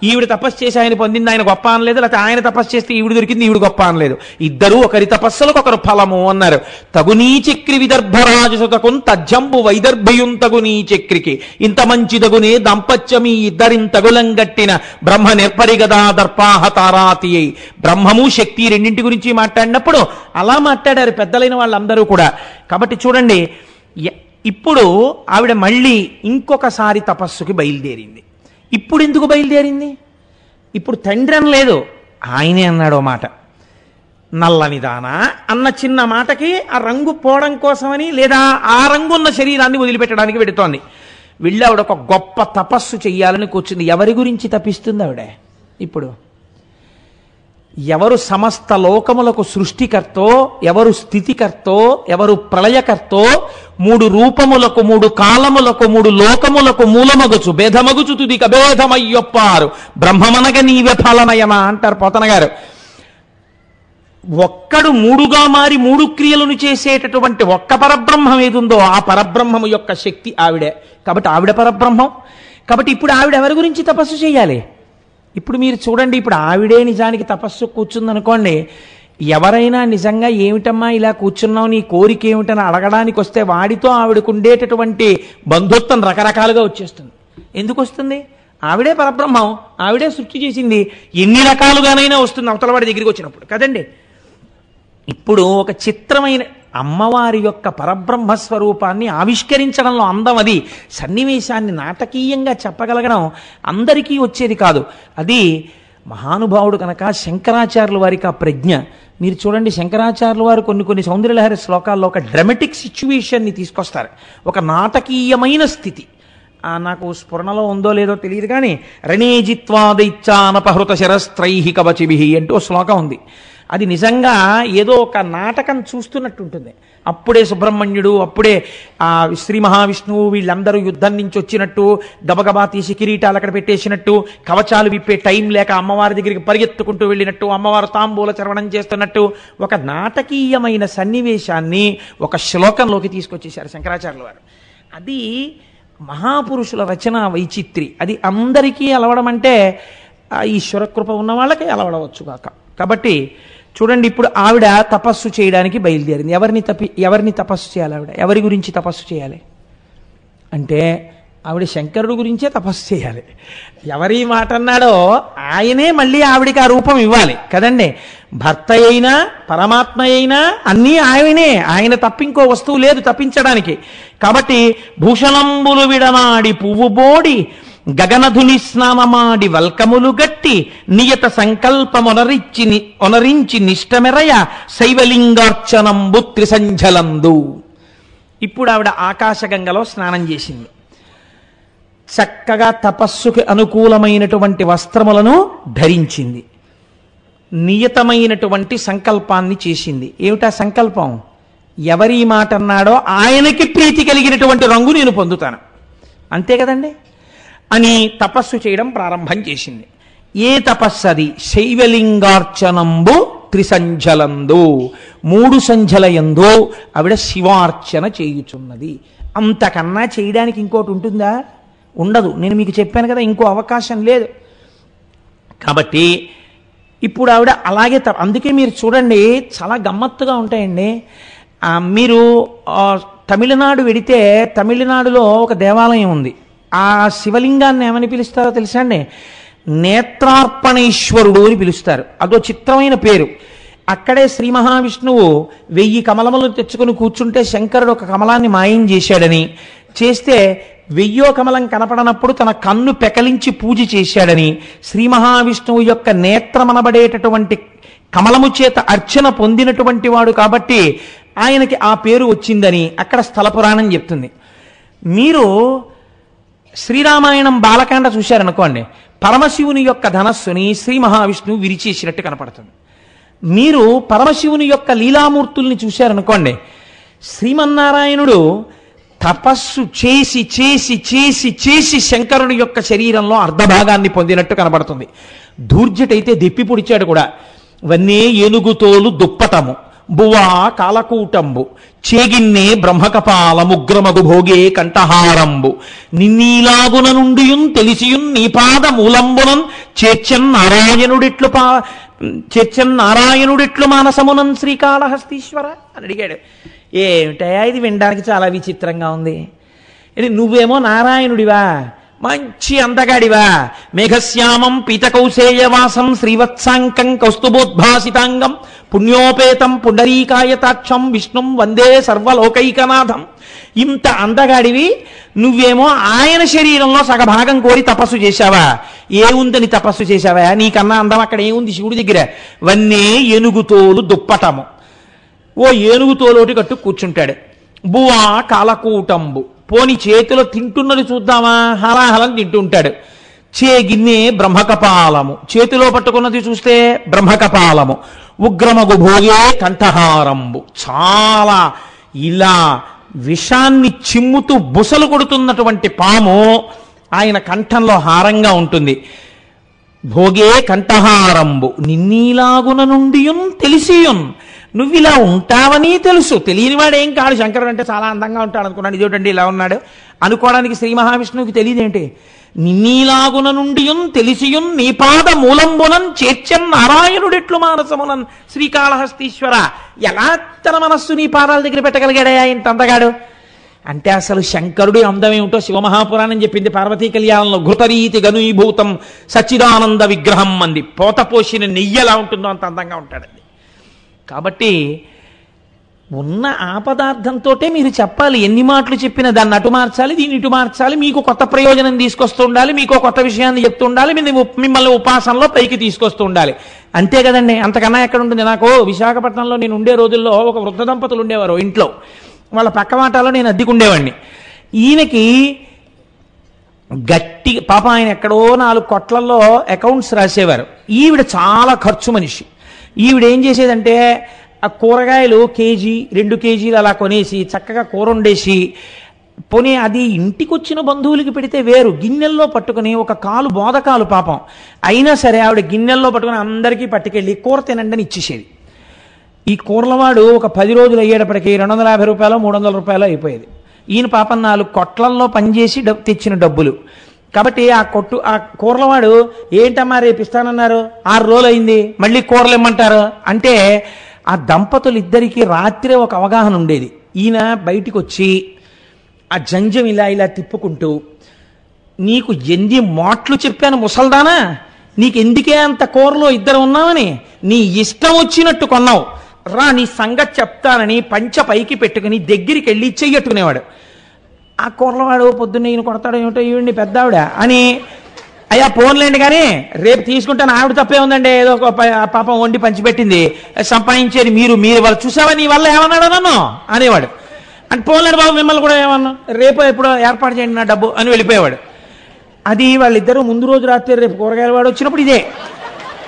ఈవిడ తపస్సు చేసి ఆయన పొందింది ఆయన గొప్ప అనలేదు, లేకపోతే ఆయన తపస్సు చేస్తే ఈవిడ దొరికింది ఈవిడ గొప్ప అనలేదు. ఇద్దరూ ఒకరి తపస్సులకు ఒకరు ఫలము అన్నారు. తగునీ చక్రి విదర్భరాజసుతకు తజ్జంబు వైదర్భయుం తగునీ చక్రికి ఇంత మంచిదగునే దాంపత్యమీ ఇద్దరింతగులంగట్టిన బ్రహ్మ నిర్పరిగదా దర్పాహతారాతి అయి. బ్రహ్మము శక్తి రెండింటి గురించి మాట్లాడినప్పుడు అలా మాట్లాడారు పెద్దలైన వాళ్ళందరూ కూడా. కాబట్టి చూడండి, ఇప్పుడు ఆవిడ మళ్ళీ ఇంకొకసారి తపస్సుకి బయలుదేరింది. ఇప్పుడు ఎందుకు బయలుదేరింది? ఇప్పుడు తండ్రి అని లేదు, ఆయనే అన్నాడు మాట. నల్లనిదానా అన్న చిన్న మాటకి ఆ రంగు పోవడం కోసమని, లేదా ఆ రంగున్న శరీరాన్ని వదిలిపెట్టడానికి వెడుతోంది. వెళ్ళి ఆవిడ ఒక గొప్ప తపస్సు చెయ్యాలని కూర్చుంది. ఎవరి గురించి తపిస్తుంది ఆవిడ? ఇప్పుడు ఎవరు సమస్త లోకములకు సృష్టికర్తో, ఎవరు స్థితికర్తో, ఎవరు ప్రళయకర్తో, 3 రూపములకు 3 కాలములకు 3 లోకములకు మూలమగుచు భేదమగుచు తుదిక భేదమయ్యొప్పారు బ్రహ్మమనగ నీవే ఫలనయన అంటారు పోతన గారు. ఒక్కడు 3గా మారి 3 క్రియలను చేసేటటువంటి ఒక్క పరబ్రహ్మం ఏదుందో ఆ పరబ్రహ్మము యొక్క శక్తి ఆవిడే. కాబట్టి ఆవిడ పరబ్రహ్మం. కాబట్టి ఇప్పుడు ఆవిడ ఎవరి గురించి తపస్సు చేయాలి? ఇప్పుడు మీరు చూడండి, ఇప్పుడు ఆవిడే నిజానికి తపస్సు కూర్చుందనుకోండి, ఎవరైనా నిజంగా ఏమిటమ్మా ఇలా కూర్చున్నావు, నీ కోరిక ఏమిటని అడగడానికి వస్తే వాడితో ఆవిడకు ఉండేటటువంటి బంధుత్వం రకరకాలుగా వచ్చేస్తుంది. ఎందుకు వస్తుంది? ఆవిడే పరబ్రహ్మం, ఆవిడే సృష్టి చేసింది. ఎన్ని రకాలుగానైనా వస్తుంది అవతల వాడి దగ్గరికి వచ్చినప్పుడు కదండి. ఇప్పుడు ఒక చిత్రమైన అమ్మవారి యొక్క పరబ్రహ్మస్వరూపాన్ని ఆవిష్కరించడంలో అందం అది. సన్నివేశాన్ని నాటకీయంగా చెప్పగలగడం అందరికీ వచ్చేది కాదు. అది మహానుభావుడు కనుక శంకరాచార్యుల వారికి ఆ ప్రజ్ఞ. మీరు చూడండి, శంకరాచార్యుల వారు కొన్ని సౌందర్యలహరి శ్లోకాల్లో ఒక డ్రామాటిక్ సిచ్యువేషన్ని తీసుకొస్తారు, ఒక నాటకీయమైన స్థితి. నాకు స్ఫురణలో ఉందో లేదో తెలియదు కానీ రణేజిత్వాదైత్యానపహృత శరస్త్రైహి కవచిభిహి అంటూ శ్లోకం ఉంది. అది నిజంగా ఏదో ఒక నాటకం చూస్తున్నట్టు ఉంటుంది. అప్పుడే సుబ్రహ్మణ్యుడు, అప్పుడే శ్రీ మహావిష్ణువు వీళ్ళందరూ యుద్ధం నుంచి వచ్చినట్టు గబగబా తీసి కిరీటాలు అక్కడ పెట్టేసినట్టు, కవచాలు విప్పే టైం లేక అమ్మవారి దగ్గరికి పరిగెత్తుకుంటూ వెళ్ళినట్టు, అమ్మవారు తాంబూల చర్వణం చేస్తున్నట్టు ఒక నాటకీయమైన సన్నివేశాన్ని ఒక శ్లోకంలోకి తీసుకొచ్చేశారు శంకరాచార్యుల వారు. అది మహాపురుషుల రచన వైచిత్రి. అది అందరికీ అలవడం అంటే ఈశ్వరకృప ఉన్న వాళ్ళకి అలవడవచ్చు కాక. కాబట్టి చూడండి, ఇప్పుడు ఆవిడ తపస్సు చేయడానికి బయలుదేరింది. ఎవరిని తపస్సు చేయాలి? ఆవిడ ఎవరి గురించి తపస్సు చేయాలి అంటే ఆవిడ శంకరుడు గురించే తపస్సు చేయాలి. ఎవరి మాట అన్నాడో ఆయనే మళ్ళీ ఆవిడికి ఆ రూపం ఇవ్వాలి కదండి. భర్త అయినా పరమాత్మ అయినా అన్నీ ఆయనే, ఆయన తప్పింకో వస్తువు లేదు తప్పించడానికి. కాబట్టి భూషణంబులు విడనాడి పువ్వు బోడి గగనధుని స్నానమాడి వల్కములు గట్టి నియత సంకల్పమొనరించి నిష్టమెరయ శైవలింగార్చనంబు త్రిసంఝలందు. ఇప్పుడు ఆవిడ ఆకాశగంగలో స్నానం చేసింది. చక్కగా తపస్సుకి అనుకూలమైనటువంటి వస్త్రములను ధరించింది. నియతమైనటువంటి సంకల్పాన్ని చేసింది. ఏమిటా సంకల్పం? ఎవరి మాట అన్నాడో ఆయనకి ప్రీతి కలిగినటువంటి రంగు నేను పొందుతాను, అంతే కదండి అని తపస్సు చేయడం ప్రారంభం చేసింది. ఏ తపస్సు అది? శైవలింగార్చనంబు త్రిసంఝలందు, 3 సంధ్యలయందు ఆవిడ శివార్చన చేయుచున్నది. అంతకన్నా చేయడానికి ఇంకోటి ఉంటుందా? ఉండదు. నేను మీకు చెప్పాను కదా, ఇంకో అవకాశం లేదు. కాబట్టి ఇప్పుడు ఆవిడ అలాగే అందుకే మీరు చూడండి చాలా గమ్మత్తుగా ఉంటాయండి. మీరు తమిళనాడు వెడితే తమిళనాడులో ఒక దేవాలయం ఉంది. ఆ శివలింగాన్ని ఏమని పిలుస్తారో తెలుసా అండి? నేత్రార్పణేశ్వరుడు అని పిలుస్తారు. అదో చిత్రమైన పేరు. అక్కడే శ్రీ మహావిష్ణువు 1000 కమలములు తెచ్చుకుని కూర్చుంటే శంకరుడు ఒక కమలాన్ని మాయం చేశాడని, చేస్తే 1000వ కమలం కనపడనప్పుడు తన కన్ను పెకలించి పూజ చేశాడని, శ్రీ మహావిష్ణువు యొక్క నేత్రమనబడేటటువంటి కమలము చేత అర్చన పొందినటువంటి వాడు కాబట్టి ఆయనకి ఆ పేరు వచ్చిందని అక్కడ స్థల పురాణం చెప్తుంది. మీరు శ్రీరామాయణం బాలకాండ చూశారనుకోండి, పరమశివుని యొక్క ధనస్సుని శ్రీ మహావిష్ణువు విరిచేసినట్టు కనపడుతుంది. మీరు పరమశివుని యొక్క లీలామూర్తుల్ని చూశారనుకోండి, శ్రీమన్నారాయణుడు తపస్సు చేసి చేసి చేసి చేసి శంకరుని యొక్క శరీరంలో అర్ధభాగాన్ని పొందినట్టు కనబడుతుంది. దూర్జటైతే దెప్పి పొడిచాడు కూడా. వన్నే ఏనుగుతోలు దుప్పటము బువా కాలకూటంబు చేగిన్నే బ్రహ్మకపాలముగ్రమగు భోగే కంఠహారంబు నిన్నీలాగున నుండియున్ తెలిసియున్ నీపాద మూలంబునన్ చేర్చన్ నారాయణుడిట్లు మానసమునన్ శ్రీకాళహస్తీశ్వర అని అడిగాడు. ఏమిటయా ఇది వినడానికి చాలా విచిత్రంగా ఉంది. నువ్వేమో నారాయణుడివా, మంచి అందగాడివా, మేఘశ్యామం పీతకౌశేయవాసం శ్రీవత్సాంకం కౌస్తుభోద్భాసితాంగం పుణ్యోపేతం పుండరీకాయతాక్షం విష్ణుం వందే సర్వలోకైకనాథం. ఇంత అందగాడివి నువ్వేమో ఆయన శరీరంలో సగభాగం కోరి తపస్సు చేశావా? ఏముందని తపస్సు చేశావా? నీకన్నా అందం అక్కడ ఏముంది శివుడి దగ్గర? వన్నే ఏనుగుతోలు దుప్పటము, ఓ ఏనుగుతోలోటి కట్టు కూర్చుంటాడు. బువా కాలకూటంబు, పోని చేతిలో తింటున్నది చూద్దామా, హలాహలం తింటుంటాడు. చేగిన్నే బ్రహ్మకపాలము, చేతిలో పట్టుకున్నది చూస్తే బ్రహ్మకపాలము. ఉగ్రమగు భోగే కంఠహారంబు, చాలా ఇలా విషాన్ని చిమ్ముతూ బుసలు కొడుతున్నటువంటి పాము ఆయన కంఠంలో హారంగా ఉంటుంది. భోగే కంఠహారంబు నిన్నీలాగున నుండియున్ తెలిసియున్, నువ్విలా ఉంటావని తెలుసు. తెలియనివాడేం కాడు. శంకరుడు అంటే చాలా అందంగా ఉంటాడు అనుకున్నాడు, ఇదేంటండి ఇలా ఉన్నాడు అనుకోవడానికి శ్రీ మహావిష్ణువుకి తెలియదేంటి? నిన్నీలాగున నుండియున్ తెలిసియున్ నీపాద మూలంబునన్ చేర్చన్ నారాయణుడిట్లు మానసమునన్ శ్రీకాళహస్తీశ్వర. ఎలా తన మనస్సు నీ పాదాల దగ్గర పెట్టగలిగాడయా ఇంత అందగాడు అంటే? అసలు శంకరుడి అందం ఏమిటో శివమహాపురాణం చెప్పింది పార్వతీ కళ్యాణంలో. ఘృతరీతి గనుభూతం సచ్చిదానంద విగ్రహం అంది. పోత పోసిన నెయ్యి ఎలా ఉంటుందో అంత అందంగా ఉంటాడండి. కాబట్టి ఉన్న ఆ పదార్థంతో మీరు చెప్పాలి. ఎన్ని మాటలు చెప్పినా దాన్ని అటు మార్చాలి, దీన్ని ఇటు మార్చాలి, మీకు కొత్త ప్రయోజనం తీసుకొస్తూ ఉండాలి, మీకు కొత్త విషయాన్ని చెప్తూ ఉండాలి, మిమ్మల్ని ఉపాసనలో పైకి తీసుకొస్తూ ఉండాలి. అంతే కదండి, అంతకన్నా ఎక్కడ ఉంటుంది? నాకు విశాఖపట్నంలో నేను ఉండే రోజుల్లో ఒక వృద్ధ దంపతులు ఉండేవారు ఇంట్లో. వాళ్ళ పక్కవాటాలో నేను అద్దెకుండేవాడిని. ఈయనకి గట్టి పాప, ఆయన ఎక్కడో 4 కొట్లల్లో అకౌంట్స్ రాసేవారు. ఈవిడ చాలా ఖర్చు మనిషి. ఈవిడ ఏం చేసేదంటే ఆ కూరగాయలు 1 కేజీ 2 కేజీలు అలా కొనేసి చక్కగా కూర వండేసి, పోనీ అది ఇంటికి వచ్చిన బంధువులకి పెడితే వేరు, గిన్నెల్లో పట్టుకుని ఒక కాలు బోధకాలు పాపం అయినా సరే ఆవిడ గిన్నెల్లో పట్టుకుని అందరికీ పట్టుకెళ్ళి కూర తినండి అని ఇచ్చేసేది. ఈ కూరలవాడు ఒక 10 రోజులు అయ్యేటప్పటికి 250 రూపాయలు 300 రూపాయలు అయిపోయేది. ఈయన పాపం 4 కొట్లల్లో పనిచేసి తెచ్చిన డబ్బులు కాబట్టి ఆ కూరలవాడు ఏంటమ్మా రేపు ఇస్తానన్నారు, 6 రోజులు అయింది, మళ్ళీ కూరలు ఇమ్మంటారు అంటే ఆ దంపతులు ఇద్దరికీ రాత్రే ఒక అవగాహన ఉండేది. ఈయన బయటికి వచ్చి ఆ జంజం ఇలా ఇలా తిప్పుకుంటూ, నీకు ఎన్ని మాటలు చెప్పాను ముసల్దానా, నీకెందుకే అంత కూరలో ఇద్దరు ఉన్నామని, నీ ఇష్టం వచ్చినట్టు కొన్నావు రా, నీ సంగతి చెప్తానని పంచ పైకి పెట్టుకుని దగ్గరికి వెళ్ళి చెయ్యట్టుకునేవాడు. ఆ కూరలవాడు పొద్దున్న ఈయన కొడతాడు ఏమిటో, ఈవిడిని పెద్దావిడ అని, అయ్యా పోన్లేండి కానీ రేపు తీసుకుంటాను, ఆవిడ తప్పే ఉందండి, ఏదో ఒక పాపం వండి పంచిపెట్టింది సంపాదించేది మీరు వాళ్ళు చూసావా, నీ వల్ల ఏమన్నాడు నన్ను అనేవాడు. అంటే పోన్లేండి బాబు మిమ్మల్ని కూడా ఏమన్నా, రేపు ఎప్పుడో ఏర్పాటు చేయండి నా డబ్బు అని వెళ్ళిపోయేవాడు. అది వాళ్ళిద్దరూ ముందు రోజు రాత్రి రేపు కూరగాయల వాడు వచ్చినప్పుడు ఇదే,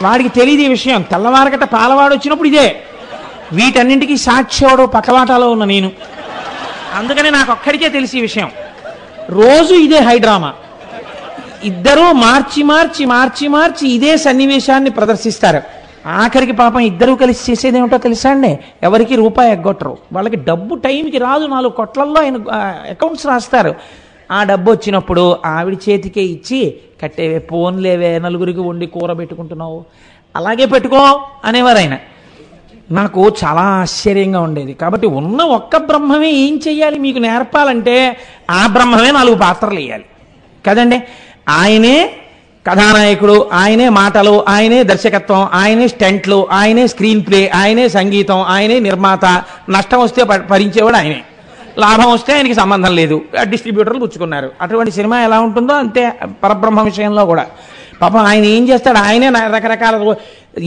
వాడికి తెలియదు ఈ విషయం. తెల్లవారకట పాలవాడు వచ్చినప్పుడు ఇదే. వీటన్నింటికీ సాక్షివాడు పక్కవాటాలో ఉన్న నేను, అందుకని నాకు ఒక్కడికే తెలిసి ఈ విషయం. రోజు ఇదే హైడ్రామా. ఇద్దరూ మార్చి మార్చి మార్చి మార్చి ఇదే సన్నివేశాన్ని ప్రదర్శిస్తారు. ఆఖరికి పాపం ఇద్దరూ కలిసి చేసేదేమిటో తెలుసా అండి, ఎవరికి రూపాయి ఎగ్గొట్టరు. వాళ్ళకి డబ్బు టైంకి రాదు. 4 కొట్లల్లో ఆయన అకౌంట్స్ రాస్తారు. ఆ డబ్బు వచ్చినప్పుడు ఆవిడ చేతికే ఇచ్చి, కట్టేవే పోన్లేవే, నలుగురికి వండి కూర పెట్టుకుంటున్నావు అలాగే పెట్టుకో అనేవారు ఆయన. నాకు చాలా ఆశ్చర్యంగా ఉండేది. కాబట్టి ఉన్న ఒక్క బ్రహ్మమే ఏం చెయ్యాలి మీకు నేర్పాలంటే ఆ బ్రహ్మమే 4 పాత్రలు వేయాలి కదండి. ఆయనే కథానాయకుడు, ఆయనే మాటలు, ఆయనే దర్శకత్వం, ఆయనే స్టంట్లు, ఆయనే స్క్రీన్ ప్లే, ఆయనే సంగీతం, ఆయనే నిర్మాత. నష్టం వస్తే భరించేవాడు ఆయనే, లాభం వస్తే ఆయనకి సంబంధం లేదు, డిస్ట్రిబ్యూటర్లు పుచ్చుకున్నారు. అటువంటి సినిమా ఎలా ఉంటుందో అంతే పరబ్రహ్మ విషయంలో కూడా. పాపం ఆయన ఏం చేస్తాడు, ఆయనే రకరకాల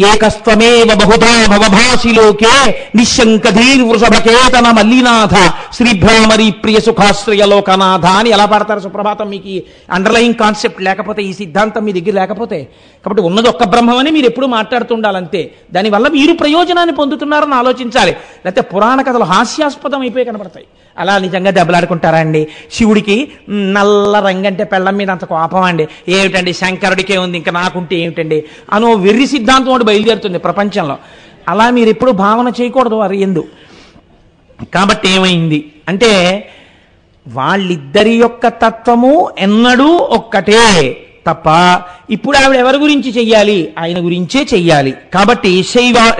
ఏకస్త్వమేవ బహుధా భవభాసిలోకే నిశంకధీర్వృషభకేతన మల్లినాథ శ్రీభ్రామరి ప్రియ సుఖాశ్రయ లోకనాథ అని ఎలా పాడతారు సుప్రభాతం. మీకు ఈ అండర్లయింగ్ కాన్సెప్ట్ లేకపోతే, ఈ సిద్ధాంతం మీ దగ్గర లేకపోతే, కాబట్టి ఉన్నది ఒక్క బ్రహ్మమని మీరు ఎప్పుడు మాట్లాడుతుండాలంతే. దానివల్ల మీరు ప్రయోజనాన్ని పొందుతున్నారని ఆలోచించాలి. లేకపోతే పురాణ కథలు హాస్యాస్పదం అయిపోయి కనబడతాయి. అలా నిజంగా దెబ్బలాడుకుంటారా అండి? శివుడికి నల్ల రంగంటే పెళ్ళం మీద అంత కోపం అండి, ఏమిటండి శంకరుడికే ఉంది ఇంకా నాకుంటే ఏమిటండి అనో వెర్రి సిద్ధాంతం ఒకటి బయలుదేరుతుంది ప్రపంచంలో. అలా మీరు ఎప్పుడు భావన చేయకూడదు వారు ఎందు. కాబట్టి ఏమైంది అంటే వాళ్ళిద్దరి యొక్క తత్వము ఎన్నడూ ఒక్కటే తప్ప ఇప్పుడు ఆవిడ ఎవరి గురించి చెయ్యాలి? ఆయన గురించే చెయ్యాలి. కాబట్టి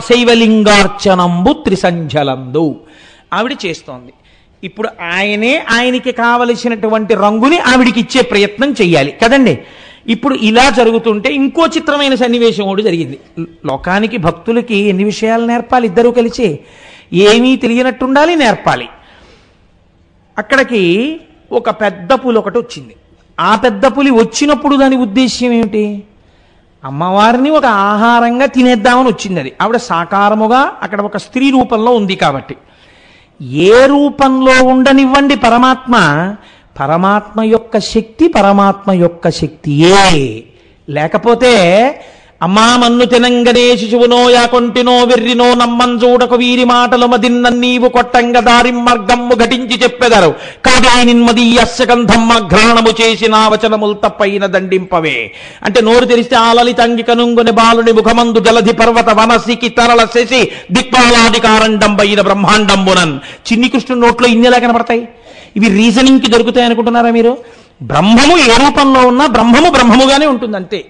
శైవలింగార్చనంబు త్రిసంధ్యలందు ఆవిడ చేస్తోంది. ఇప్పుడు ఆయనకి కావలసినటువంటి రంగుని ఆవిడికి ఇచ్చే ప్రయత్నం చెయ్యాలి కదండి. ఇప్పుడు ఇలా జరుగుతుంటే ఇంకో చిత్రమైన సన్నివేశం ఒకటి జరిగింది. లోకానికి భక్తులకి ఎన్ని విషయాలు నేర్పాలి? ఇద్దరూ కలిసి ఏమీ తెలియనట్టుండాలి, నేర్పాలి. అక్కడికి ఒక పెద్ద పులి ఒకటి వచ్చింది. ఆ పెద్ద పులి వచ్చినప్పుడు దాని ఉద్దేశ్యం ఏమిటి? అమ్మవారిని ఒక ఆహారంగా తినేద్దామని వచ్చింది. అది ఆవిడ సాకారముగా అక్కడ ఒక స్త్రీ రూపంలో ఉంది కాబట్టి. ఏ రూపంలో ఉండనివ్వండి పరమాత్మ యొక్క శక్తి పరమాత్మ యొక్క శక్తియే. లేకపోతే అమ్మా మన్ను తినంగనే శిశువునో యాకొంటినో వెర్రినో నమ్మంజూడకు వీరి మాటలు మదిన్న నీవు కొట్టంగ దారి మార్గమ్ము ఘటించి చెప్పెదరు కాదేనిన్మదీయస్య గంధమ్మ ఘ్రాణము చేసిన వచనములు తప్పైన దండింపవే. అంటే నోరు తెరిస్తే ఆలలితంగి కనుంగుని బాలుని ముఖమందు జలధి పర్వత వనసికి తరల శశి దిక్పాలాధికారండంబైన బ్రహ్మాండంబునన్. చిన్ని కృష్ణుడి నోట్లో ఇన్నెలా కనపడతాయి? ఇవి రీజనింగ్కి దొరుకుతాయి అనుకుంటున్నారా మీరు? బ్రహ్మము ఏ రూపంలో ఉన్నా బ్రహ్మము బ్రహ్మముగానే ఉంటుంది అంతే.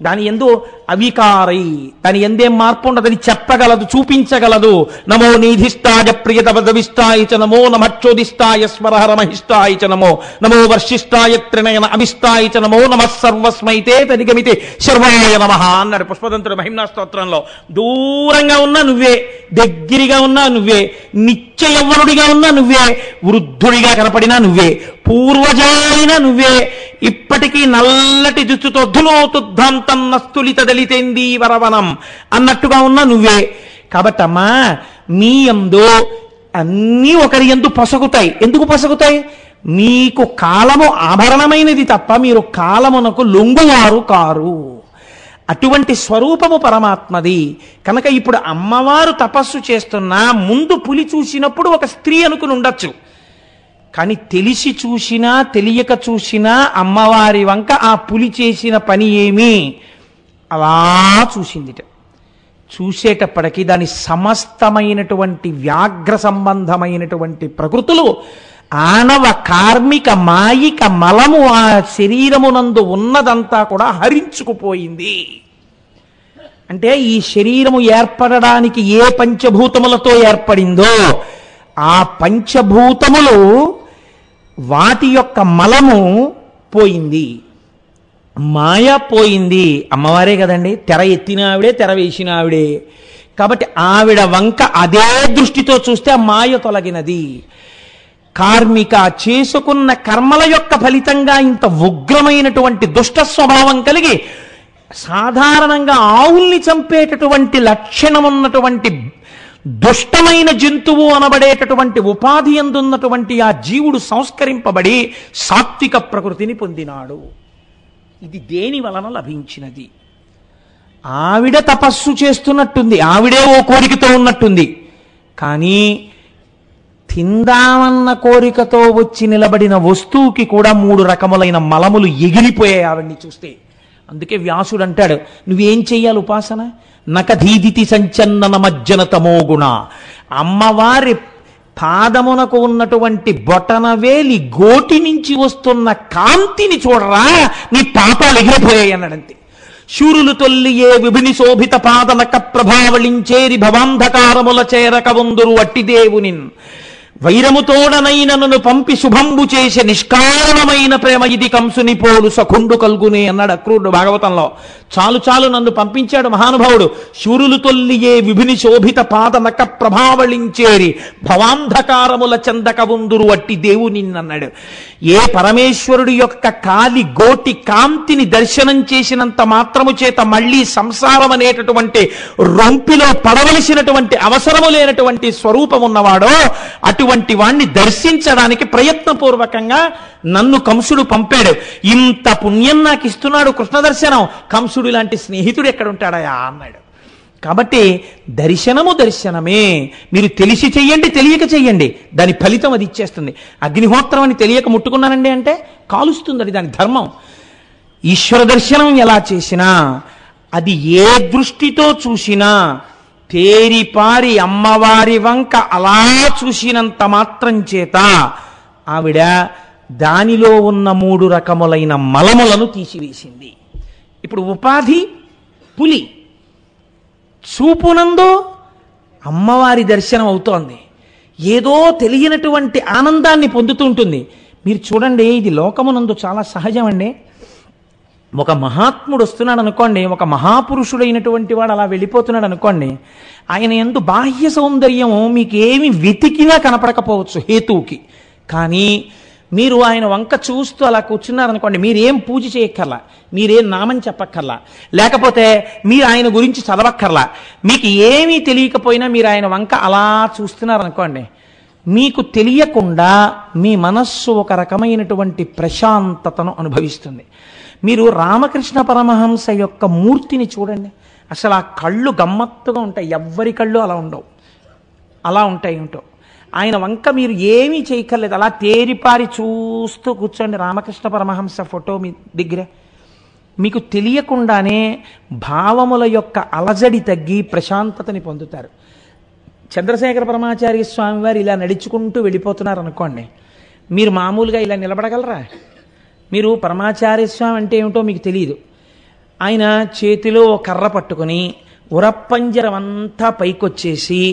దాని ఎందు అవికారై, దాని ఎందేం మార్పు ఉండదు. అది చెప్పగలదు, చూపించగలదు. నమో నీధిష్టాయ ప్రియతపదవిష్టాయ చ నమో నమక్షోదిష్టాయ స్వరహరమహిష్టాయ చ నమో నమో వర్షిష్టాయ త్రినయన అభిష్టాయ చ నమో నమః సర్వస్మైతే తదిగమితే శర్వాయ నమః అన్నాడు పుష్పదంతుడు మహిమ్నా స్తోత్రంలో. దూరంగా ఉన్నా నువ్వే, దగ్గరగా ఉన్నా నువ్వే, నిత్యయవ్వనుడిగా ఉన్నా నువ్వే, వృద్ధుడిగా కనపడినా నువ్వే, పూర్వజాయిన నువ్వే, ఇప్పటికీ నల్లటి జుత్తుతో ధునోతుద్ధాంతం నస్తులిత దళితేందీ వరవనం అన్నట్టుగా ఉన్నా నువ్వే. కాబట్టమ్మా మీ యందు అన్నీ ఒకరి యందు పొసగుతాయి. ఎందుకు పొసగుతాయి? మీకు కాలము ఆభరణమైనది తప్ప మీరు కాలమునకు లొంగువారు కారు. అటువంటి స్వరూపము పరమాత్మది. కనుక ఇప్పుడు అమ్మవారు తపస్సు చేస్తున్నా ముందు పులి చూసినప్పుడు ఒక స్త్రీ అనుకుని ఉండొచ్చు. కానీ తెలిసి చూసినా తెలియక చూసినా అమ్మవారి వంక ఆ పులి చేసిన పని ఏమి అలా చూసిందిట. చూసేటప్పటికీ దాని సమస్తమైనటువంటి వ్యాఘ్ర సంబంధమైనటువంటి ప్రకృతులు ఆనవ కార్మిక మాయిక మలము ఆ శరీరమునందు ఉన్నదంతా కూడా హరించుకుపోయింది. అంటే ఈ శరీరము ఏర్పడడానికి ఏ పంచభూతములతో ఏర్పడిందో ఆ పంచభూతములు వాటి యొక్క మలము పోయింది, మాయ పోయింది. అమ్మవారే కదండి, తెర ఎత్తిన ఆవిడే, తెర వేసిన ఆవిడే. కాబట్టి ఆవిడ వంక అదే దృష్టితో చూస్తే ఆ మాయ తొలగినది. కార్మిక చేసుకున్న కర్మల యొక్క ఫలితంగా ఇంత ఉగ్రమైనటువంటి దుష్ట స్వభావం కలిగి సాధారణంగా ఆవుల్ని చంపేటటువంటి లక్షణం ఉన్నటువంటి దుష్టమైన జంతువు అనబడేటటువంటి ఉపాధి అందున్నటువంటి ఆ జీవుడు సంస్కరింపబడి సాత్విక ప్రకృతిని పొందినాడు. ఇది దేని వలన లభించినది? ఆవిడ తపస్సు చేస్తున్నట్టుంది, ఆవిడే ఓ కోరికతో ఉన్నట్టుంది. కానీ తిందామన్న కోరికతో వచ్చి నిలబడిన వస్తువుకి కూడా 3 రకములైన మలములు ఎగిరిపోయాయి ఆవిడ్ని చూస్తే. అందుకే వ్యాసుడు అంటాడు, నువ్వేం చెయ్యాలి ఉపాసన? నకధీదితి సంచన్నన మజ్జన తమోగుణ. అమ్మవారి పాదమునకు ఉన్నటువంటి బొటనవేలి గోటి నుంచి వస్తున్న కాంతిని చూడరా, నీ పాపాలు ఎగిరిపోయాయి అన్నాడంతే. శూరులు తొల్లియే విభిని శోభిత పాదనక ప్రభావళించేరి భవాంధకారముల చేరక వందురు అట్టిదేవునిన్ వైరముతోడనైనను పంపి శుభంబు చేసే నిష్కారణమైన ప్రేమ ఇది కంసుని పోలు సఖుండు కల్గునే అన్నాడు అక్రూరుడు భాగవతంలో. చాలు చాలు నన్ను పంపించాడు మహానుభావుడు. శూరులు తొల్లియే విభిని శోభిత పాదనక ప్రభావళించేరి భవాంధకారముల చందక వందురు అట్టి దేవుని అన్నాడు. ఏ పరమేశ్వరుడి యొక్క కాలి గోటి కాంతిని దర్శనం చేసినంత మాత్రము చేత మళ్ళీ సంసారం అనేటటువంటి రొంపిలో పడవలసినటువంటి అవసరము లేనటువంటి స్వరూపం ఉన్నవాడో అటువంటి వాణ్ణి దర్శించడానికి ప్రయత్నపూర్వకంగా నన్ను కంసుడు పంపాడు. ఇంత పుణ్యం నాకు ఇస్తున్నాడు కృష్ణ దర్శనం, కంసుడు లాంటి స్నేహితుడు ఎక్కడుంటాడయా అన్నాడు. కాబట్టి దర్శనము దర్శనమే. మీరు తెలిసి చెయ్యండి, తెలియక చెయ్యండి, దాని ఫలితం అది ఇచ్చేస్తుంది. అగ్నిహోత్రం అని తెలియక ముట్టుకున్నానండి అంటే కాలుస్తుంది, అది దాని ధర్మం. ఈశ్వర దర్శనం ఎలా చేసినా, అది ఏ దృష్టితో చూసినా, తేరిపారి అమ్మవారి వంక అలా చూసినంత మాత్రం చేత ఆవిడ దానిలో ఉన్న 3 రకములైన మలములను తీసివేసింది. ఇప్పుడు ఉపాధి పులి, చూపునందు అమ్మవారి దర్శనం అవుతోంది, ఏదో తెలియనటువంటి ఆనందాన్ని పొందుతుంటుంది. మీరు చూడండి, ఇది లోకమునందు చాలా సహజం అండి. ఒక మహాత్ముడు వస్తున్నాడు అనుకోండి, ఒక మహాపురుషుడైనటువంటి వాడు అలా వెళ్ళిపోతున్నాడు అనుకోండి, ఆయన యందు బాహ్య సౌందర్యం మీకేమి వెతికినా కనపడకపోవచ్చు హేతువుకి. కానీ మీరు ఆయన వంక చూస్తూ అలా కూర్చున్నారనుకోండి, మీరేం పూజ చేయక్కర్లా, మీరేం నామం చెప్పక్కర్లా, లేకపోతే మీరు ఆయన గురించి చదవక్కర్లా, మీకు ఏమీ తెలియకపోయినా మీరు ఆయన వంక అలా చూస్తున్నారనుకోండి, మీకు తెలియకుండా మీ మనస్సు ఒక రకమైనటువంటి ప్రశాంతతను అనుభవిస్తుంది. మీరు రామకృష్ణ పరమహంస యొక్క మూర్తిని చూడండి, అసలు ఆ కళ్ళు గమ్మత్తుగా ఉంటాయి, ఎవ్వరి కళ్ళు అలా ఉండవు, అలా ఉంటాయి ఏంటో. ఆయన వంక మీరు ఏమీ చేయక్కర్లేదు, అలా తేరిపారి చూస్తూ కూర్చోండి. రామకృష్ణ పరమహంస ఫోటో మీ దగ్గర మీకు తెలియకుండానే భావముల యొక్క అలజడి తగ్గి ప్రశాంతతని పొందుతారు. చంద్రశేఖర పరమాచార్య స్వామి వారు ఇలా నడుచుకుంటూ వెళ్ళిపోతున్నారు అనుకోండి, మీరు మామూలుగా ఇలా నిలబడగలరా? మీరు పరమాచార్య స్వామి అంటే ఏమిటో మీకు తెలియదు. ఆయన చేతిలో కర్ర పట్టుకుని ఉరప్పంజరం అంతా పైకొచ్చేసి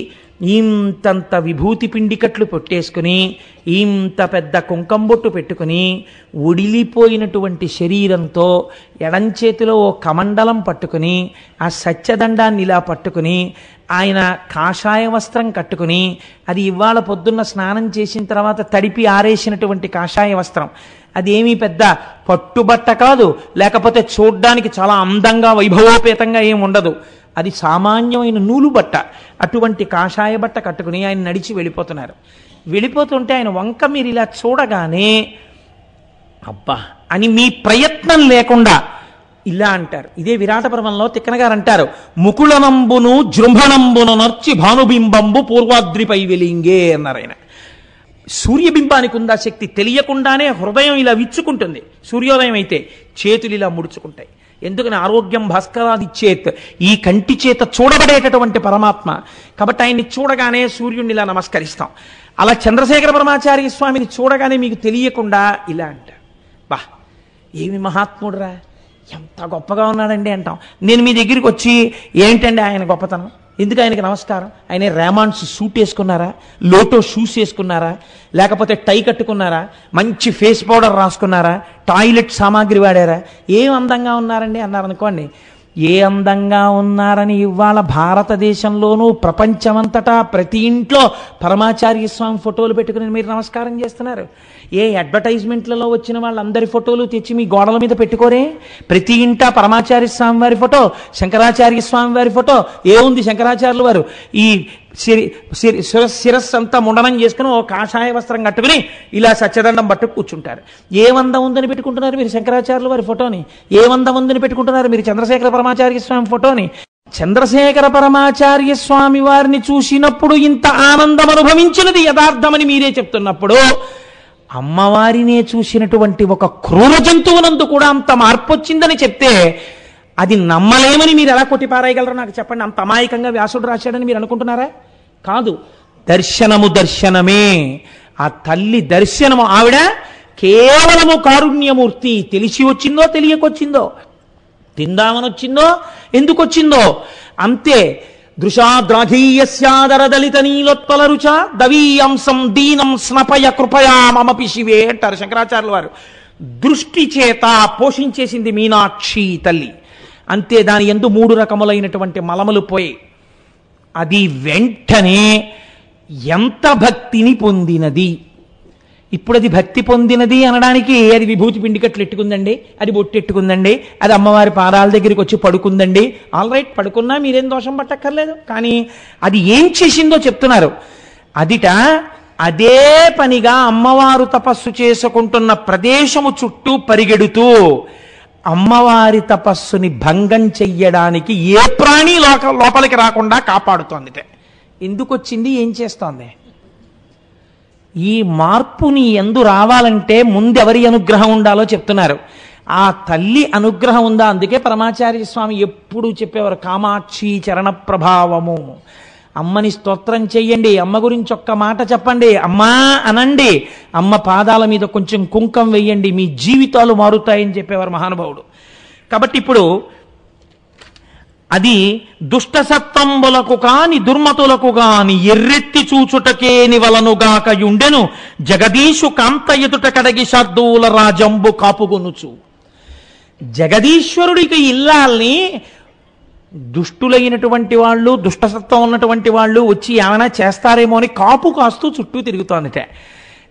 ఇంతంత విభూతి పిండికట్లు పొట్టేసుకుని ఇంత పెద్ద కుంకంబొట్టు పెట్టుకుని ఒడిలిపోయినటువంటి శరీరంతో ఎడంచేతిలో ఓ కమండలం పట్టుకుని ఆ సత్యదండాన్ని ఇలా పట్టుకుని ఆయన కాషాయ వస్త్రం కట్టుకుని, అది ఇవాళ పొద్దున్న స్నానం చేసిన తర్వాత తడిపి ఆరేసినటువంటి కాషాయ వస్త్రం, అదేమీ పెద్ద పట్టుబట్ట కాదు, లేకపోతే చూడ్డానికి చాలా అందంగా వైభవోపేతంగా ఏం ఉండదు, అది సామాన్యమైన నూలు బట్ట. అటువంటి కాషాయ బట్ట కట్టుకుని ఆయన నడిచి వెళ్ళిపోతున్నారు. వెళ్ళిపోతుంటే ఆయన వంక మీరు ఇలా చూడగానే అబ్బా అని మీ ప్రయత్నం లేకుండా ఇలా అంటారు. ఇదే విరాట పర్వంలో తిక్కన గారు అంటారు, ముకుళనంబును జృంభణంబును నర్చి భానుబింబంబు పూర్వాద్రిపై వెలింగే అన్నారు ఆయన. సూర్యబింబానికి ఉందా శక్తి, తెలియకుండానే హృదయం ఇలా విచ్చుకుంటుంది. సూర్యోదయం అయితే చేతులు ఇలా ముడుచుకుంటాయి. ఎందుకని ఆరోగ్యం భాస్కరాదిచ్చేత్, ఈ కంటి చేత చూడబడేటటువంటి పరమాత్మ. కాబట్టి ఆయన్ని చూడగానే సూర్యుడిని ఇలా నమస్కరిస్తాం. అలా చంద్రశేఖర పరమాచార్య స్వామిని చూడగానే మీకు తెలియకుండా ఇలా అంటారు, బా ఏమి మహాత్ముడురా, ఎంత గొప్పగా ఉన్నాడండి అంటాం. నేను మీ దగ్గరికి వచ్చి ఏంటండి ఆయన గొప్పతనం, ఎందుకు ఆయనకి నమస్కారం, ఆయన రేమాన్స్ సూట్ వేసుకున్నారా, లోటో షూస్ వేసుకున్నారా, లేకపోతే టై కట్టుకున్నారా, మంచి ఫేస్ పౌడర్ రాసుకున్నారా, టాయిలెట్ సామాగ్రి వాడారా, ఏం అందంగా ఉన్నారండి అన్నారనుకోండి, ఏ అందంగా ఉన్నారని ఇవాళ భారతదేశంలోనూ ప్రపంచమంతటా ప్రతి ఇంట్లో పరమాచార్య స్వామి ఫోటోలు పెట్టుకుని మీరు నమస్కారం చేస్తున్నారు. ఏ అడ్వర్టైజ్మెంట్లలో వచ్చిన వాళ్ళందరి ఫోటోలు తెచ్చి మీ గోడల మీద పెట్టుకోరే? ప్రతి ఇంటా పరమాచార్య స్వామి వారి ఫోటో, శంకరాచార్య స్వామి వారి ఫోటో. ఏముంది, శంకరాచార్యులు వారు ఈ శిరస్సు అంతా ముండనం చేసుకుని ఓ కాషాయ వస్త్రం కట్టుకుని ఇలా సత్యదండం పట్టు కూర్చుంటారు. ఏ వందం ఉందని పెట్టుకుంటున్నారు మీరు శంకరాచార్యుల వారి ఫోటోని? ఏ వందం ఉందని పెట్టుకుంటున్నారు మీరు చంద్రశేఖర పరమాచార్య స్వామి ఫోటోని? చంద్రశేఖర పరమాచార్య స్వామి వారిని చూసినప్పుడు ఇంత ఆనందం అనుభవించినది యథార్థమని మీరే చెప్తున్నప్పుడు, అమ్మవారినే చూసినటువంటి ఒక క్రూర జంతువునందు కూడా అంత మార్పు వచ్చిందని చెప్తే అది నమ్మలేమని మీరు ఎలా కొట్టిపారాయగలరో నాకు చెప్పండి. అంత అమాయకంగా వ్యాసుడు రాశాడని మీరు అనుకుంటున్నారా? కాదు, దర్శనము దర్శనమే. ఆ తల్లి దర్శనము, ఆవిడ కేవలము కారుణ్యమూర్తి. తెలిసి వచ్చిందో తెలియకొచ్చిందో, తిందామని వచ్చిందో ఎందుకు వచ్చిందో అంతే. దృశాద్రాఘీయస్యాదరదలిత నీలోత్పల రుచ దవీయంసం దీనం స్నపయ కృపయా మమపి శివే అంటారు శంకరాచార్యుల వారు. దృష్టి చేత పోషించేసింది మీనాక్షి తల్లి. అంతే, దాని యందు 3 రకములైనటువంటి మలములు పోయి అది వెంటనే ఎంత భక్తిని పొందినది. ఇప్పుడు అది భక్తి పొందినది అనడానికి అది విభూతి పిండికట్లు ఎట్టుకుందండి, అది బొట్టెట్టుకుందండి, అది అమ్మవారి పాదాల దగ్గరికి వచ్చి పడుకుందండి. ఆల్ రైట్, పడుకున్నా మీరేం దోషం పట్టక్కర్లేదు. కానీ అది ఏం చేసిందో చెప్తున్నారు. అదిట అదే పనిగా అమ్మవారు తపస్సు చేసుకుంటున్న ప్రదేశము చుట్టూ పరిగెడుతూ అమ్మవారి తపస్సుని భంగం చెయ్యడానికి ఏ ప్రాణి లోపలికి రాకుండా కాపాడుతోందిట. ఎందుకు వచ్చింది, ఏం చేస్తోంది? ఈ మార్పుని ఎందు రావాలంటే ముందెవరి అనుగ్రహం ఉండాలో చెప్తున్నారు. ఆ తల్లి అనుగ్రహం ఉందా? అందుకే పరమాచార్య స్వామి ఎప్పుడు చెప్పేవారు, కామాక్షి చరణ ప్రభావము. అమ్మని స్తోత్రం చెయ్యండి, అమ్మ గురించి ఒక్క మాట చెప్పండి, అమ్మా అనండి, అమ్మ పాదాల మీద కొంచెం కుంకం వెయ్యండి, మీ జీవితాలు మారుతాయని చెప్పేవారు మహానుభావుడు. కాబట్టి ఇప్పుడు అది దుష్టసత్తంబులకు కాని దుర్మతులకు గాని ఎర్రెత్తి చూచుటకేని వలనుగాక యుండెను జగదీశు కాంత ఎదుట కడగి శార్దూల రాజంబు కాపుగొనుచు. జగదీశ్వరుడికి ఇల్లాల్ని దుష్టులైనటువంటి వాళ్ళు, దుష్టసత్వం ఉన్నటువంటి వాళ్ళు వచ్చి ఏమైనా చేస్తారేమో అని కాపు కాస్తూ చుట్టూ తిరుగుతోందిట.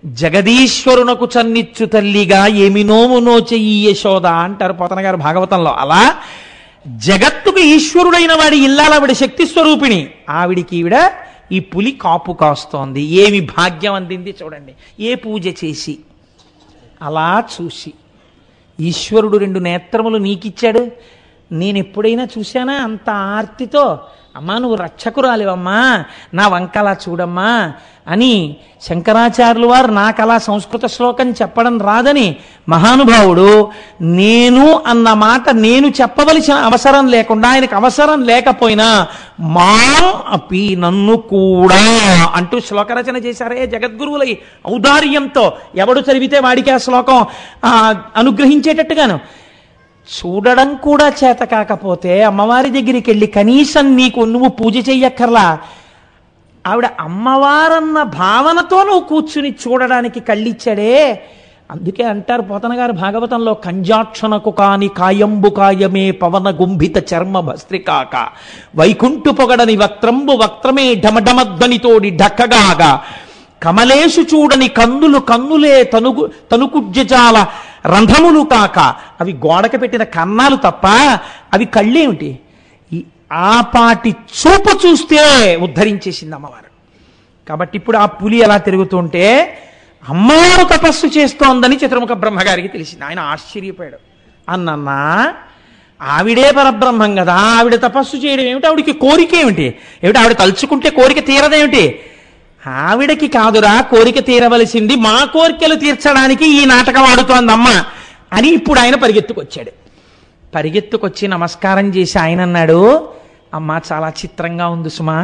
జగదీశ్వరునకు చన్నిచ్చు తల్లిగా ఏమి నోమునో చెయ్యి యశోద అంటారు పోతన గారు భాగవతంలో. అలా జగత్తుకు ఈశ్వరుడైన వాడి ఇల్లాలవిడ శక్తి స్వరూపిణి, ఆవిడికి ఈవిడ ఈ పులి కాపు కాస్తోంది. ఏమి భాగ్యం అందింది చూడండి. ఏ పూజ చేసి అలా చూసి, ఈశ్వరుడు 2 నేత్రములు నీకిచ్చాడు, నేను ఎప్పుడైనా చూశానా అంత ఆర్తితో, అమ్మా నువ్వు రక్షకురాలివమ్మా, నా వంకలా చూడమ్మా అని శంకరాచార్యులు వారు నాకలా సంస్కృత శ్లోకం చెప్పడం రాదని మహానుభావుడు నేను అన్న మాట నేను చెప్పవలసిన అవసరం లేకుండా, ఆయనకు అవసరం లేకపోయినా మాం అపి నన్ను కూడా అంటూ శ్లోకరచన చేశారే జగద్గురువులై ఔదార్యంతో. ఎవడు చదివితే వాడికి ఆ శ్లోకం అనుగ్రహించేటట్టుగాను. చూడడం కూడా చేత కాకపోతే అమ్మవారి దగ్గరికి వెళ్ళి కనీసం నువ్వు పూజ చెయ్యక్కర్లా, ఆవిడ అమ్మవారన్న భావనతో నువ్వు కూర్చుని చూడడానికి కళ్ళిచ్చాడే. అందుకే అంటారు పోతన గారు భాగవతంలో, కంజాక్షణకు కాని కాయంబు కాయమే పవన గుంభిత చర్మ భస్త్రికాక వైకుంఠు పొగడని వక్త్రంబు వక్త్రమే ఢమఢమధ్వనితోడి ఢక్కగాగా కమలేషు చూడని కన్నులు కన్నులే తనుకుజ్జాల రంధ్రములు కాక, అవి గోడకి పెట్టిన కన్నాలు తప్ప అవి కళ్ళేమిటి? ఆ పాటి చూపు చూస్తే ఉద్ధరించేసింది అమ్మవారు. కాబట్టి ఇప్పుడు ఆ పులి ఎలా తిరుగుతుంటే అమ్మవారు తపస్సు చేస్తోందని చతుర్ముఖ బ్రహ్మగారికి తెలిసింది. ఆయన ఆశ్చర్యపోయాడు. అన్నన్నా ఆవిడే పరబ్రహ్మం కదా, ఆవిడ తపస్సు చేయడం ఏమిటి? ఆవిడికి కోరిక ఏమిటి? ఆవిడ తలుచుకుంటే కోరిక తీరదేమిటి? ఆవిడకి కాదురా కోరిక తీరవలసింది, మా కోరికలు తీర్చడానికి ఈ నాటకం ఆడుతోందమ్మ అని ఇప్పుడు ఆయన పరిగెత్తుకొచ్చి నమస్కారం చేసి ఆయన అన్నాడు, అమ్మా చాలా చిత్రంగా ఉంది సుమా,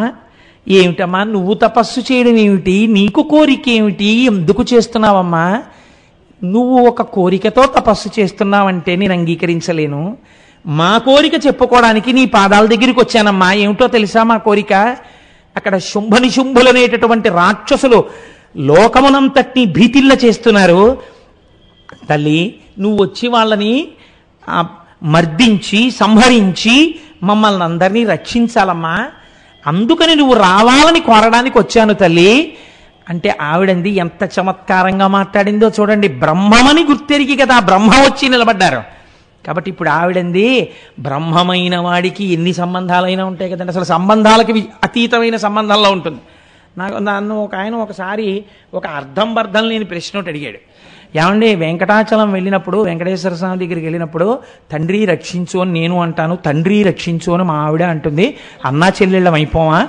ఏమిటమ్మా నువ్వు తపస్సు చేయడం ఏమిటి? నీకు కోరిక ఏమిటి? ఎందుకు చేస్తున్నావమ్మా? నువ్వు ఒక కోరికతో తపస్సు చేస్తున్నావంటే నేను అంగీకరించలేను. మా కోరిక చెప్పుకోవడానికి నీ పాదాల దగ్గరికి వచ్చానమ్మా. ఏమిటో తెలుసా మా కోరిక? అక్కడ శుంభనిశుంభులనేటటువంటి రాక్షసులు లోకమునంతటినీ భీతిల్ల చేస్తున్నారు. తల్లి నువ్వు వచ్చి వాళ్ళని మర్దించి సంహరించి మమ్మల్ని అందరినీ రక్షించాలమ్మా, అందుకని నువ్వు రావాలని కోరడానికి వచ్చాను తల్లి అంటే ఆవిడంది ఎంత చమత్కారంగా మాట్లాడిందో చూడండి. బ్రహ్మమని గుర్తెరిగి కదా బ్రహ్మ వచ్చి నిలబడ్డారు. కాబట్టి ఇప్పుడు ఆవిడంది బ్రహ్మమైన వాడికి ఎన్ని సంబంధాలైనా ఉంటాయి కదండి, అసలు సంబంధాలకి అతీతమైన సంబంధంలో ఉంటుంది. నన్ను ఒక ఆయన ఒకసారి ఒక అర్థం బర్థం లేని ప్రశ్న ఒకటి అడిగాడు. ఏమండి వెంకటాచలం వెళ్ళినప్పుడు, వెంకటేశ్వర స్వామి దగ్గరికి వెళ్ళినప్పుడు తండ్రి రక్షించు అని నేను అంటాను, తండ్రి రక్షించు అని మా ఆవిడ అంటుంది, అన్నా చెల్లెళ్ళం అయిపోవా?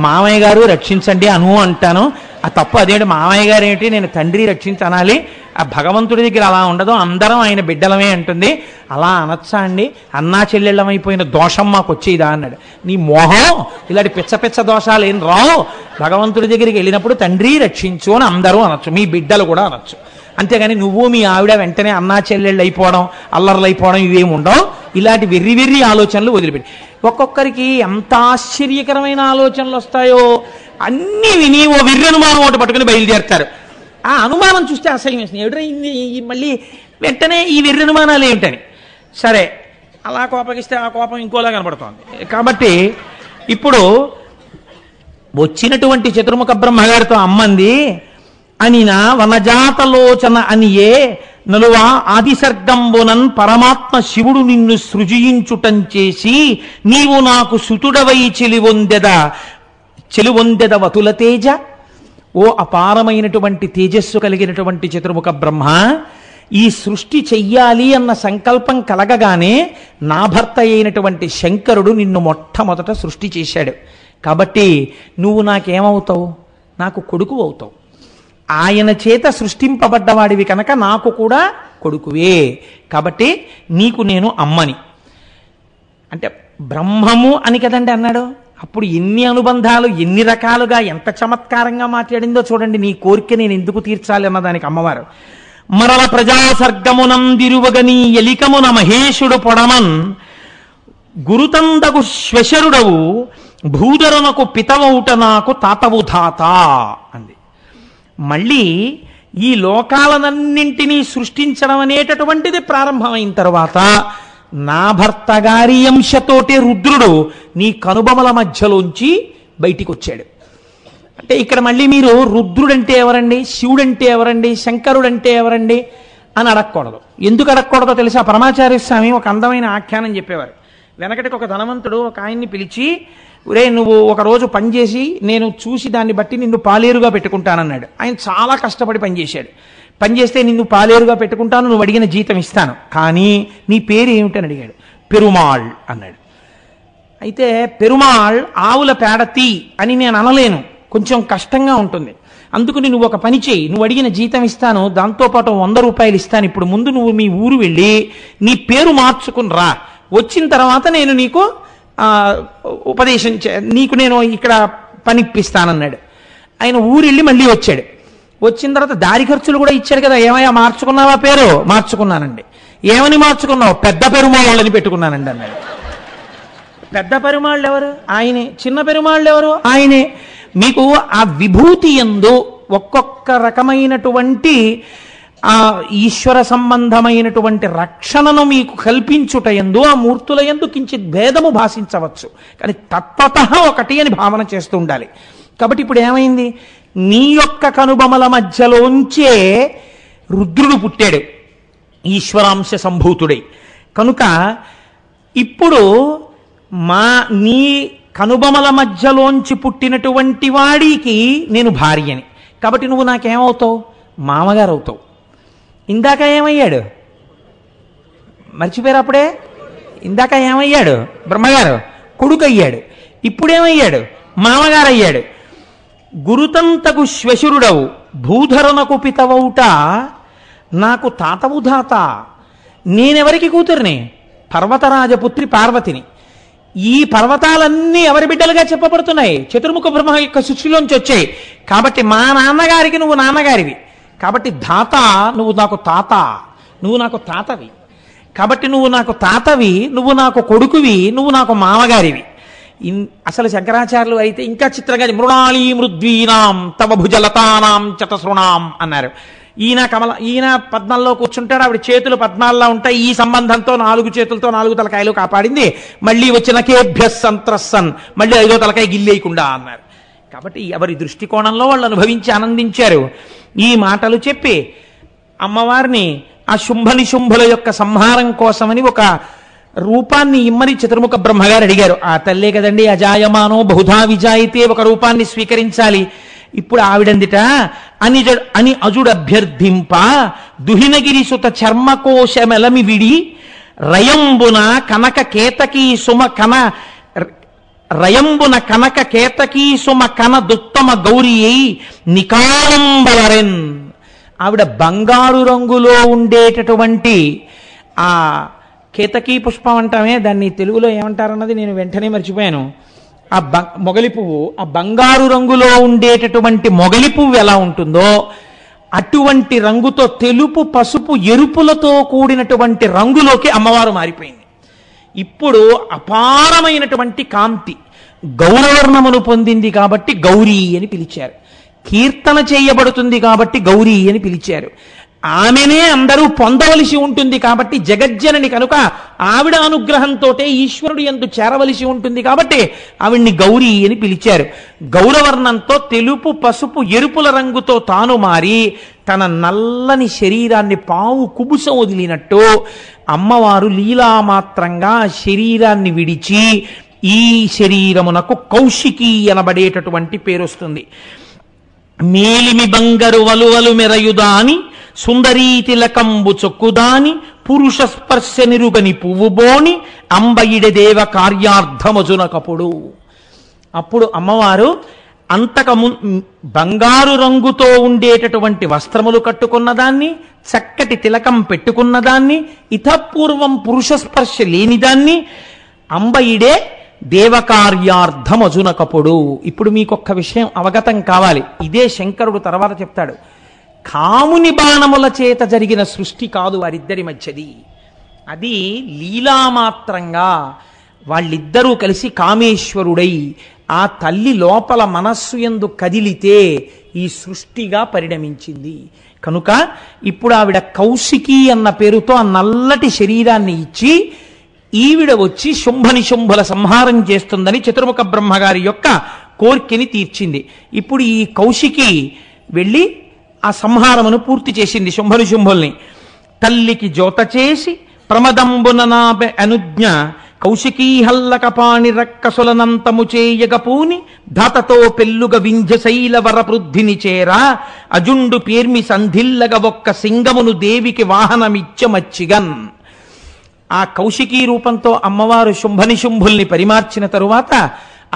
మామయ్య గారు రక్షించండి అను అంటాను, ఆ తప్పు అదేంటి? మామయ్య గారు ఏంటి, నేను తండ్రి రక్షించనాలి? ఆ భగవంతుడి దగ్గర అలా ఉండదు, అందరం ఆయన బిడ్డలమే అంటుంది. అలా అనొచ్చా అండి? అన్నా చెల్లెళ్ళం అయిపోయిన దోషం మాకు వచ్చేదా అన్నాడు. నీ మోహం, ఇలాంటి పిచ్చ పిచ్చ దోషాలు ఏం రావు. భగవంతుడి దగ్గరికి వెళ్ళినప్పుడు తండ్రి రక్షించు అని అందరూ అనొచ్చు, మీ బిడ్డలు కూడా అనొచ్చు. అంతేగాని నువ్వు మీ ఆవిడ వెంటనే అన్నా చెల్లెళ్ళు అయిపోవడం, అల్లర్లు అయిపోవడం ఇవేమి ఉండవు. ఇలాంటి వెర్రి వెర్రి ఆలోచనలు వదిలిపెట్టి, ఒక్కొక్కరికి ఎంత ఆశ్చర్యకరమైన ఆలోచనలు వస్తాయో అన్నీ విని ఓ వెర్రి అనుమానం ఒకటి పట్టుకుని బయలుదేరుతారు. ఆ అనుమానం చూస్తే అసహ్యం వేస్తుంది. ఎవడైంది మళ్ళీ వెంటనే ఈ వెర్రి అనుమానాలు ఏమిటని. సరే, అలా కోపగిస్తే ఆ కోపం ఇంకోలా కనపడుతోంది. కాబట్టి ఇప్పుడు వచ్చినటువంటి చతుర్ముఖ బ్రహ్మగారితో అమ్మంది అనిన వనజాతలోచన అనియే నలువా ఆదిసర్గంబునన్ పరమాత్మ శివుడు నిన్ను సృజించుటం చేసి నీవు నాకు సుతుడవై చెలువొందెద వతుల తేజ. ఓ అపారమైనటువంటి తేజస్సు కలిగినటువంటి చతుర్ముఖ బ్రహ్మ, ఈ సృష్టి చెయ్యాలి అన్న సంకల్పం కలగగానే నా భర్త అయినటువంటి శంకరుడు నిన్ను మొట్టమొదట సృష్టి చేశాడు. కాబట్టి నువ్వు నాకేమవుతావు? నాకు కొడుకు అవుతావు. ఆయన చేత సృష్టింపబడ్డవాడివి కనుక నాకు కూడా కొడుకువే. కాబట్టి నీకు నేను అమ్మని. అంటే బ్రహ్మము అని కదండి అన్నాడు. అప్పుడు ఎన్ని అనుబంధాలు, ఎన్ని రకాలుగా, ఎంత చమత్కారంగా మాట్లాడిందో చూడండి. నీ కోరిక నేను ఎందుకు తీర్చాలి అన్నదానికి అమ్మవారు మరల ప్రజాసర్గమునందిరువగని ఎలికమున మహేశుడు పొడమన్ గురుతందగు శ్వశరుడవు భూధరునకు పితవౌట నాకు తాతవు ధాత అంది. మళ్ళీ ఈ లోకాలనన్నింటినీ సృష్టించడం అనేటటువంటిది ప్రారంభమైన తర్వాత నా భర్త గారి అంశతోటే రుద్రుడు నీ కనుబొమల మధ్యలోంచి బయటికి వచ్చాడు. అంటే ఇక్కడ మళ్ళీ మీరు రుద్రుడంటే ఎవరండి, శివుడంటే ఎవరండి, శంకరుడంటే ఎవరండి అని అడగకూడదు. ఎందుకు అడగకూడదో తెలుసా? పరమాచార్య స్వామి ఒక అందమైన ఆఖ్యానం చెప్పేవారు. వెనకటికి ఒక ధనవంతుడు ఒక ఆయన్ని పిలిచి, ఒరే నువ్వు ఒకరోజు పనిచేసి నేను చూసి దాన్ని బట్టి నిన్ను పాలేరుగా పెట్టుకుంటానన్నాడు. ఆయన చాలా కష్టపడి పనిచేశాడు. పనిచేస్తే నిన్ను పాలేరుగా పెట్టుకుంటాను, నువ్వు అడిగిన జీతం ఇస్తాను, కానీ నీ పేరు ఏమిటని అడిగాడు. పెరుమాళ్ అన్నాడు. అయితే పెరుమాళ్ ఆవుల పేడ తీ అని నేను అనలేను, కొంచెం కష్టంగా ఉంటుంది. అందుకని నువ్వు ఒక పని చేయి, నువ్వు అడిగిన జీతం ఇస్తాను, దాంతోపాటు 100 రూపాయలు ఇస్తాను. ఇప్పుడు ముందు నువ్వు మీ ఊరు వెళ్ళి నీ పేరు మార్చుకుని రా, వచ్చిన తర్వాత నేను నీకు ఉపదేశం నీకు నేను ఇక్కడ పనిప్పిస్తానన్నాడు. ఆయన ఊరు వెళ్ళి మళ్ళీ వచ్చాడు. వచ్చిన తర్వాత దారి ఖర్చులు కూడా ఇచ్చాడు కదా. ఏమయ్యా మార్చుకున్నావా పేరు? మార్చుకున్నానండి. ఏమని మార్చుకున్నావు? పెద్ద పెరుమాళ్ళని పెట్టుకున్నానండి అన్నాడు. పెద్ద పెరుమాళ్ళు ఎవరు? ఆయనే. చిన్న పెరుమాళ్ళు ఎవరు? ఆయనే. మీకు ఆ విభూతి యందు ఒక్కొక్క రకమైనటువంటి ఆ ఈశ్వర సంబంధమైనటువంటి రక్షణను మీకు కల్పించుట యందు ఆ మూర్తుల యందు కించిత్ భేదము భాషించవచ్చు, కానీ తత్వతః ఒకటి అని భావన చేస్తూ ఉండాలి. కాబట్టి ఇప్పుడు ఏమైంది? నీ యొక్క కనుబొమల మధ్యలోంచే రుద్రుడు పుట్టాడు, ఈశ్వరాంశ సంభూతుడై. కనుక ఇప్పుడు నీ కనుబొమల మధ్యలోంచి పుట్టినటువంటి వాడికి నేను భార్యని. కాబట్టి నువ్వు నాకేమవుతావు? మామగారు అవుతావు. ఇందాక ఏమయ్యాడు? మర్చిపోయారు అప్పుడే. ఇందాక ఏమయ్యాడు? బ్రహ్మగారు. కొడుకు అయ్యాడు. ఇప్పుడేమయ్యాడు? మామగారు అయ్యాడు. గురుతంతకు శ్వశురుడవు భూధరునకు పితవౌట నాకు తాతవు ధాత. నేనెవరికి కూతురిని? పర్వతరాజపుత్రి పార్వతిని. ఈ పర్వతాలన్నీ ఎవరి బిడ్డలుగా చెప్పబడుతున్నాయి? చతుర్ముఖ బ్రహ్మ యొక్క సృష్టిలోంచి వచ్చాయి. కాబట్టి మా నాన్నగారికి నువ్వు నాన్నగారివి. కాబట్టి ధాత, నువ్వు నాకు తాత, నువ్వు నాకు తాతవి. కాబట్టి నువ్వు నాకు తాతవి, నువ్వు నాకు కొడుకువి, నువ్వు నాకు మామగారివి. అసలు శంకరాచార్యులు అయితే ఇంకా చిత్రంగా మృణాళీ మృద్వీనాం తవ భుజలతానాం చతసృణాం అన్నారు. ఈయన పద్మాల్లో కూర్చుంటాడు, ఆవిడ చేతులు పద్మాల్లో ఉంటాయి. ఈ సంబంధంతో 4 చేతులతో 4 తలకాయలు కాపాడింది. మళ్ళీ వచ్చిన కేభ్యస్ సంత్రస్సన్, మళ్ళీ 5వ తలకాయ గిల్లేయకుండా అన్నారు. కాబట్టి ఎవరి దృష్టికోణంలో వాళ్ళు అనుభవించి ఆనందించారు. ఈ మాటలు చెప్పి అమ్మవారిని ఆ శుంభనిశుంభుల యొక్క సంహారం కోసమని ఒక రూపాన్ని ఇమ్మని చతుర్ముఖ బ్రహ్మగారు అడిగారు. ఆ తల్లే కదండి అజాయమానో బహుధా విజాయితే, ఒక రూపాన్ని స్వీకరించాలి. ఇప్పుడు ఆవిడందిట అని అజుడభ్యర్థింప దుహినగిరి సుత చర్మకోశమెలమి విడి రయంబున కనక కేతకీ సుమ కన రయంబున కనక కేతకీ సుమ కన దుత్తమ గౌరీ నికాలంబలరెన్. ఆవిడ బంగారు రంగులో ఉండేటటువంటి ఆ కేతకీ పుష్పం అంటామే, దాన్ని తెలుగులో ఏమంటారన్నది నేను వెంటనే మర్చిపోయాను. ఆ మొగలి పువ్వు, ఆ బంగారు రంగులో ఉండేటటువంటి మొగలి పువ్వు ఎలా ఉంటుందో అటువంటి రంగుతో తెలుపు, పసుపు, ఎరుపులతో కూడినటువంటి రంగులోకి అమ్మవారు మారిపోయింది. ఇప్పుడు అపారమైనటువంటి కాంతి గౌరవర్ణమును పొందింది కాబట్టి గౌరీ అని పిలిచారు. కీర్తన చేయబడుతుంది కాబట్టి గౌరీ అని పిలిచారు. ఆమెనే అందరూ పొందవలసి ఉంటుంది కాబట్టి జగజ్జనని కనుక ఆవిడ అనుగ్రహంతో ఈశ్వరుడు యందు చేరవలసి ఉంటుంది కాబట్టి ఆవిడ్ని గౌరీ అని పిలిచారు. గౌరవర్ణంతో తెలుపు, పసుపు, ఎరుపుల రంగుతో తాను మారి తన నల్లని శరీరాన్ని పావు కుబుసం వదిలినట్టు అమ్మవారు లీలామాత్రంగా శరీరాన్ని విడిచి ఈ శరీరమునకు కౌశికి అనబడేటటువంటి పేరు వస్తుంది. మేలిమి బంగరు వలువలు మెరయుదాని సుందరీ తిలకంబు చొక్కుదాని పురుష స్పర్శ నిరుగని పువ్వుబోని అంబయిడి దేవ కార్యార్థమజునకప్పుడు. అప్పుడు అమ్మవారు బంగారు రంగుతో ఉండేటటువంటి వస్త్రములు కట్టుకున్నదాన్ని, చక్కటి తిలకం పెట్టుకున్నదాన్ని, ఇతపూర్వం పురుష స్పర్శ లేనిదాన్ని అంబయిడే దేవకార్యార్థమజునకప్పుడు. ఇప్పుడు మీకొక్క విషయం అవగతం కావాలి. ఇదే శంకరుడు తర్వాత చెప్తాడు. కాముని బాణముల చేత జరిగిన సృష్టి కాదు వారిద్దరి మధ్యది. అది లీలామాత్రంగా వాళ్ళిద్దరూ కలిసి కామేశ్వరుడై ఆ తల్లి లోపల మనస్సు యందు కదిలితే ఈ సృష్టిగా పరిణమించింది. కనుక ఇప్పుడు ఆవిడ కౌశికి అన్న పేరుతో ఆ నల్లటి శరీరాన్ని ఇచ్చి ఈవిడ వచ్చి శుంభనిశుంభుల సంహారం చేస్తుందని చతుర్ముఖ బ్రహ్మగారి యొక్క కోర్కెని తీర్చింది. ఇప్పుడు ఈ కౌశికి వెళ్ళి ఆ సంహారమును పూర్తి చేసింది శుంభనిశుంభుల్ని. తల్లికి జోత చేసి ప్రమదంబున నాబె అనుజ్ఞ కౌశికీ హల్లకపాణి రక్కసులనంతము చేయగపూని ధాతతో పెళ్ళుగ వింధ్యశైల వరపృద్ధిని చేరా అజుండు పేర్మి సంధిల్లగ ఒక్క సింగమును దేవికి వాహనమిచ్చమచ్చిగన్. ఆ కౌశికీ రూపంతో అమ్మవారు శుంభనిశుంభుల్ని పరిమార్చిన తరువాత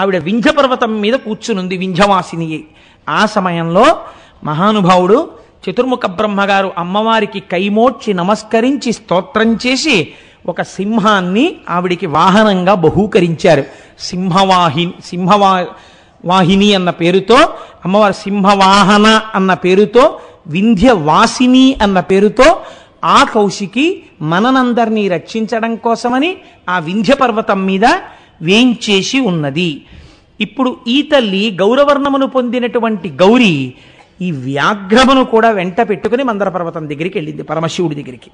ఆవిడ వింధ్యపర్వతం మీద కూర్చునుంది, వింధ్యవాసిని. ఆ సమయంలో మహానుభావుడు చతుర్ముఖ బ్రహ్మగారు అమ్మవారికి కైమోడ్చి నమస్కరించి స్తోత్రం చేసి ఒక సింహాన్ని ఆవిడికి వాహనంగా బహూకరించారు. సింహవాహిని అన్న పేరుతో అమ్మవారు సింహవాహన అన్న పేరుతో, వింధ్యవాసిని అన్న పేరుతో ఆ కౌశికి మననందరినీ రక్షించడం కోసమని ఆ వింధ్య పర్వతం మీద వేంచేసి ఉన్నది. ఇప్పుడు ఈ తల్లి గౌరవర్ణమును పొందినటువంటి గౌరీ ఈ వ్యాఘ్రమును కూడా వెంట పెట్టుకుని మందర పర్వతం దగ్గరికి వెళ్ళింది, పరమశివుడి దగ్గరికి.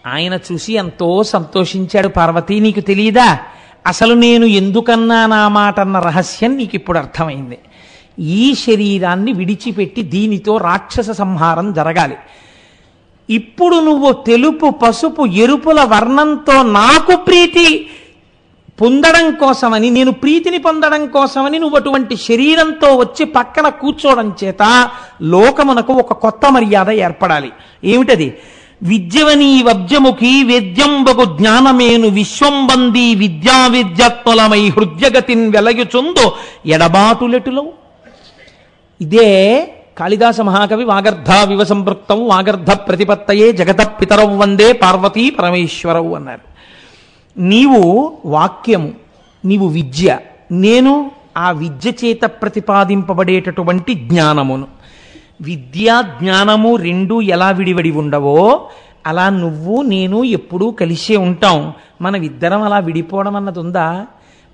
ఆయన చూసి ఎంతో సంతోషించాడు. పార్వతీ, నీకు తెలియదా అసలు నేను ఎందుకన్నా నా మాట అన్న రహస్యం నీకు ఇప్పుడు అర్థమైంది. ఈ శరీరాన్ని విడిచిపెట్టి దీనితో రాక్షస సంహారం జరగాలి. ఇప్పుడు నువ్వు తెలుపు, పసుపు, ఎరుపుల వర్ణంతో నాకు ప్రీతి పొందడం కోసమని, నేను ప్రీతిని పొందడం కోసమని నువ్వు అటువంటి శరీరంతో వచ్చి పక్కన కూర్చోవడం చేత లోకమునకు ఒక కొత్త మర్యాద ఏర్పడాలి. ఏమిటది? విద్యవనీ వబ్జముఖి వేద్యంబగు జ్ఞానమేను విశ్వంబందీ విద్యా విద్యాత్మలమై హృద్యగతిన్ వెలయుచుందో ఎడబాటులెటులో. ఇదే కాళిదాస మహాకవి వాగర్ధావివ సంపృక్తం వాగర్ధ ప్రతిపత్తయే జగత పితరౌ వందే పార్వతీ పరమేశ్వరవు అన్నారు. నీవు వాక్యము, నీవు విద్య, నేను ఆ విద్య చేత ప్రతిపాదింపబడేటటువంటి జ్ఞానమును. విద్యా జ్ఞానము రెండు ఎలా విడివడి ఉండవో అలా నువ్వు నేను ఎప్పుడూ కలిసే ఉంటాం. మనమిద్దరం అలా విడిపోవడం అన్నది ఉందా?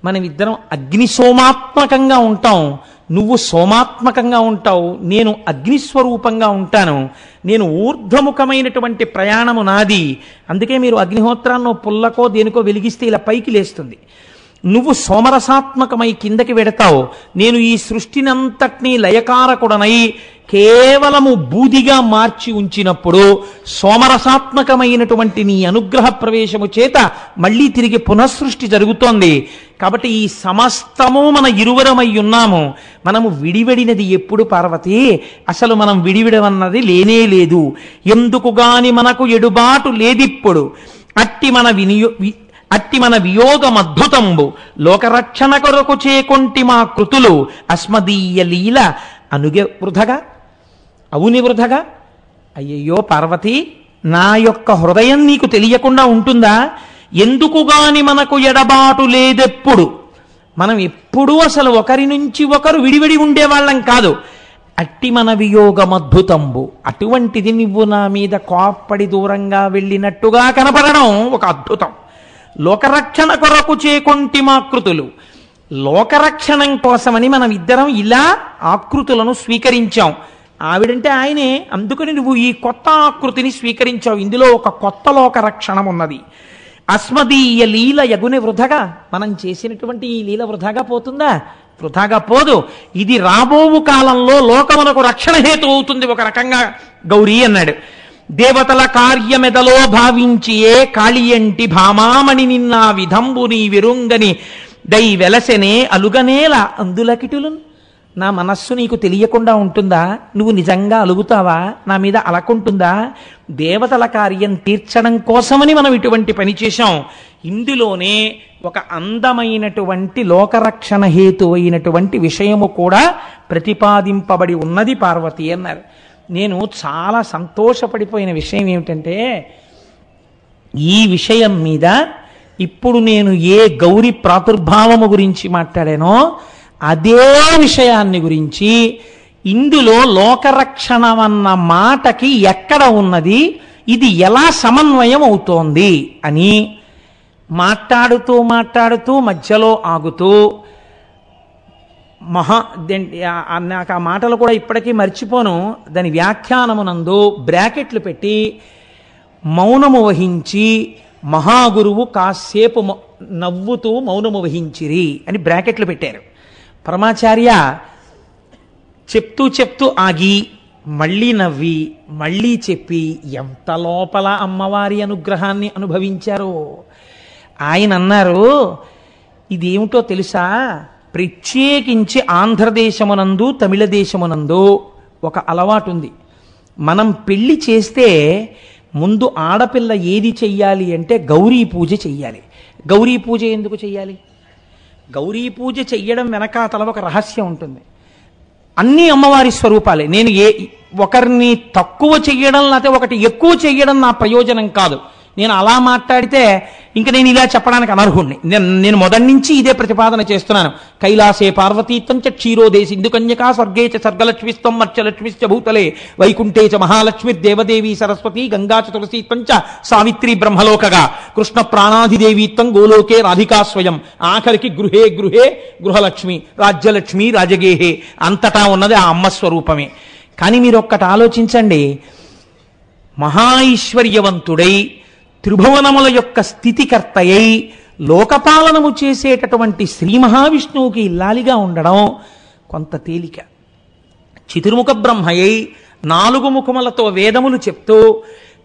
మనమిద్దరం అగ్నిసోమాత్మకంగా ఉంటాం. నువ్వు సోమాత్మకంగా ఉంటావు, నేను అగ్నిస్వరూపంగా ఉంటాను. నేను ఊర్ధ్వముఖమైనటువంటి ప్రయాణము నాది. అందుకే మీరు అగ్నిహోత్రాన్నో పుల్లకో దేనికో వెలిగిస్తే ఇలా పైకి లేస్తుంది. నువ్వు సోమరసాత్మకమై కిందకి వెడతావు. నేను ఈ సృష్టినంతటినీ లయకారకుడనై కేవలము బూదిగా మార్చి ఉంచినప్పుడు సోమరసాత్మకమైనటువంటి నీ అనుగ్రహ ప్రవేశము చేత మళ్ళీ తిరిగి పునఃసృష్టి జరుగుతోంది. కాబట్టి ఈ సమస్తము మన ఇరువరమై ఉన్నాము. మనము విడివడినది ఎప్పుడు పార్వతి? అసలు మనం విడివిడమన్నది లేనే లేదు. ఎందుకుగాని మనకు ఎడుబాటు లేదిప్పుడు. అట్టి మన వియోగమద్భుతంబు లోకరక్షణ కొరకు చేకొంటి మా కృతులు అస్మదీయ లీల అనుగే వృధగా అవుని వృధగా. అయ్యయ్యో పార్వతి, నా యొక్క హృదయం నీకు తెలియకుండా ఉంటుందా? ఎందుకుగాని మనకు ఎడబాటు లేదెప్పుడు. మనం ఎప్పుడూ అసలు ఒకరి నుంచి ఒకరు విడివిడి ఉండేవాళ్ళం కాదు. అట్టి మన వియోగమద్భుతంబు, అటువంటిది నువ్వు నా మీద కోప్పడి దూరంగా వెళ్ళినట్టుగా కనపడడం ఒక అద్భుతం. లోకరక్షణ కొరకు చేకొంటిమాకృతులు. లోకరక్షణం కోసమని మనం ఇద్దరం ఇలా ఆకృతులను స్వీకరించాం. ఆవిడంటే ఆయనే, అందుకని నువ్వు ఈ కొత్త ఆకృతిని స్వీకరించావు. ఇందులో ఒక కొత్త లోకరక్షణం ఉన్నది. అస్మదీయ లీల యగుని వృధగా, మనం చేసినటువంటి ఈ లీల వృధాగా పోతుందా? వృధాగా పోదు. ఇది రాబోవు కాలంలో లోకమునకు రక్షణ హేతు అవుతుంది ఒక రకంగా గౌరీ అన్నాడు. దేవతల కార్యమెదలో భావించియే కాళియంటి భామామణి నిన్న విధంబు నీ విరుంగని దై వెలసెనే అలుగనేల అందులకిటులు. నా మనస్సు నీకు తెలియకుండా ఉంటుందా? నువ్వు నిజంగా అలుగుతావా? నా మీద అలకుంటుందా? దేవతల కార్యం తీర్చడం కోసమని మనం ఇటువంటి పని చేశాం. ఇందులోనే ఒక అందమైనటువంటి లోకరక్షణ హేతు అయినటువంటి విషయము కూడా ప్రతిపాదింపబడి ఉన్నది పార్వతి అన్నారు. నేను చాలా సంతోషపడిపోయిన విషయం ఏమిటంటే, ఈ విషయం మీద ఇప్పుడు నేను ఏ గౌరీ ప్రాదుర్భావము గురించి మాట్లాడానో అదే విషయాన్ని గురించి ఇందులో లోకరక్షణ అన్న మాటకి ఎక్కడ ఉన్నది, ఇది ఎలా సమన్వయం అవుతోంది అని మాట్లాడుతూ మధ్యలో ఆగుతూ నాకు ఆ మాటలు కూడా ఇప్పటికీ మర్చిపోను. దాని వ్యాఖ్యానమునందు బ్రాకెట్లు పెట్టి మౌనము వహించి మహాగురువు కాసేపు నవ్వుతూ మౌనము వహించిరి అని బ్రాకెట్లు పెట్టారు. పరమాచార్య చెప్తూ ఆగి మళ్ళీ నవ్వి మళ్ళీ చెప్పి ఎంత లోపల అమ్మవారి అనుగ్రహాన్ని అనుభవించారో. ఆయన అన్నారు, ఇదేమిటో తెలుసా, ప్రత్యేకించి ఆంధ్రదేశమునందు తమిళ దేశమునందు ఒక అలవాటు ఉంది. మనం పెళ్లి చేస్తే ముందు ఆడపిల్ల ఏది చెయ్యాలి అంటే గౌరీ పూజ చెయ్యాలి. గౌరీ పూజ ఎందుకు చెయ్యాలి? గౌరీ పూజ చెయ్యడం వెనకాతల ఒక రహస్యం ఉంటుంది. అన్ని అమ్మవారి స్వరూపాలే. నేను ఒకరిని తక్కువ చెయ్యడం లేకపోతే ఒకటి ఎక్కువ చెయ్యడం నా ప్రయోజనం కాదు. నేను అలా మాట్లాడితే ఇంక నేను ఇలా చెప్పడానికి అనర్హుణ్ణి. నేను మొదటి నుంచి ఇదే ప్రతిపాదన చేస్తున్నాను. కైలాసే పార్వతీత్వం చ క్షీరోదేశి ఇందుకన్యకా స్వర్గే చ సర్గలక్ష్మిస్తం మర్చలక్ష్మిశ్చ భూతలే వైకుంఠే చ మహాలక్ష్మి దేవదేవి సరస్వతి గంగా చ తులసీత్వం చ సావిత్రి బ్రహ్మలోకగా కృష్ణ ప్రాణాధిదేవీత్వం గోలోకే రాధికా స్వయం ఆఖరికి గృహే గృహే గృహలక్ష్మి రాజ్యలక్ష్మి రాజగేహే అంతటా ఉన్నది ఆ అమ్మ స్వరూపమే. కానీ మీరు ఒక్కటి ఆలోచించండి, మహాఐశ్వర్యవంతుడై త్రిభువనముల యొక్క స్థితికర్తయై లోకపాలనము చేసేటటువంటి శ్రీ మహావిష్ణువుకి ఇల్లాలిగా ఉండడం కొంత తేలిక. చతుర్ముఖ బ్రహ్మయ్యై 4 ముఖములతో వేదములు చెప్తూ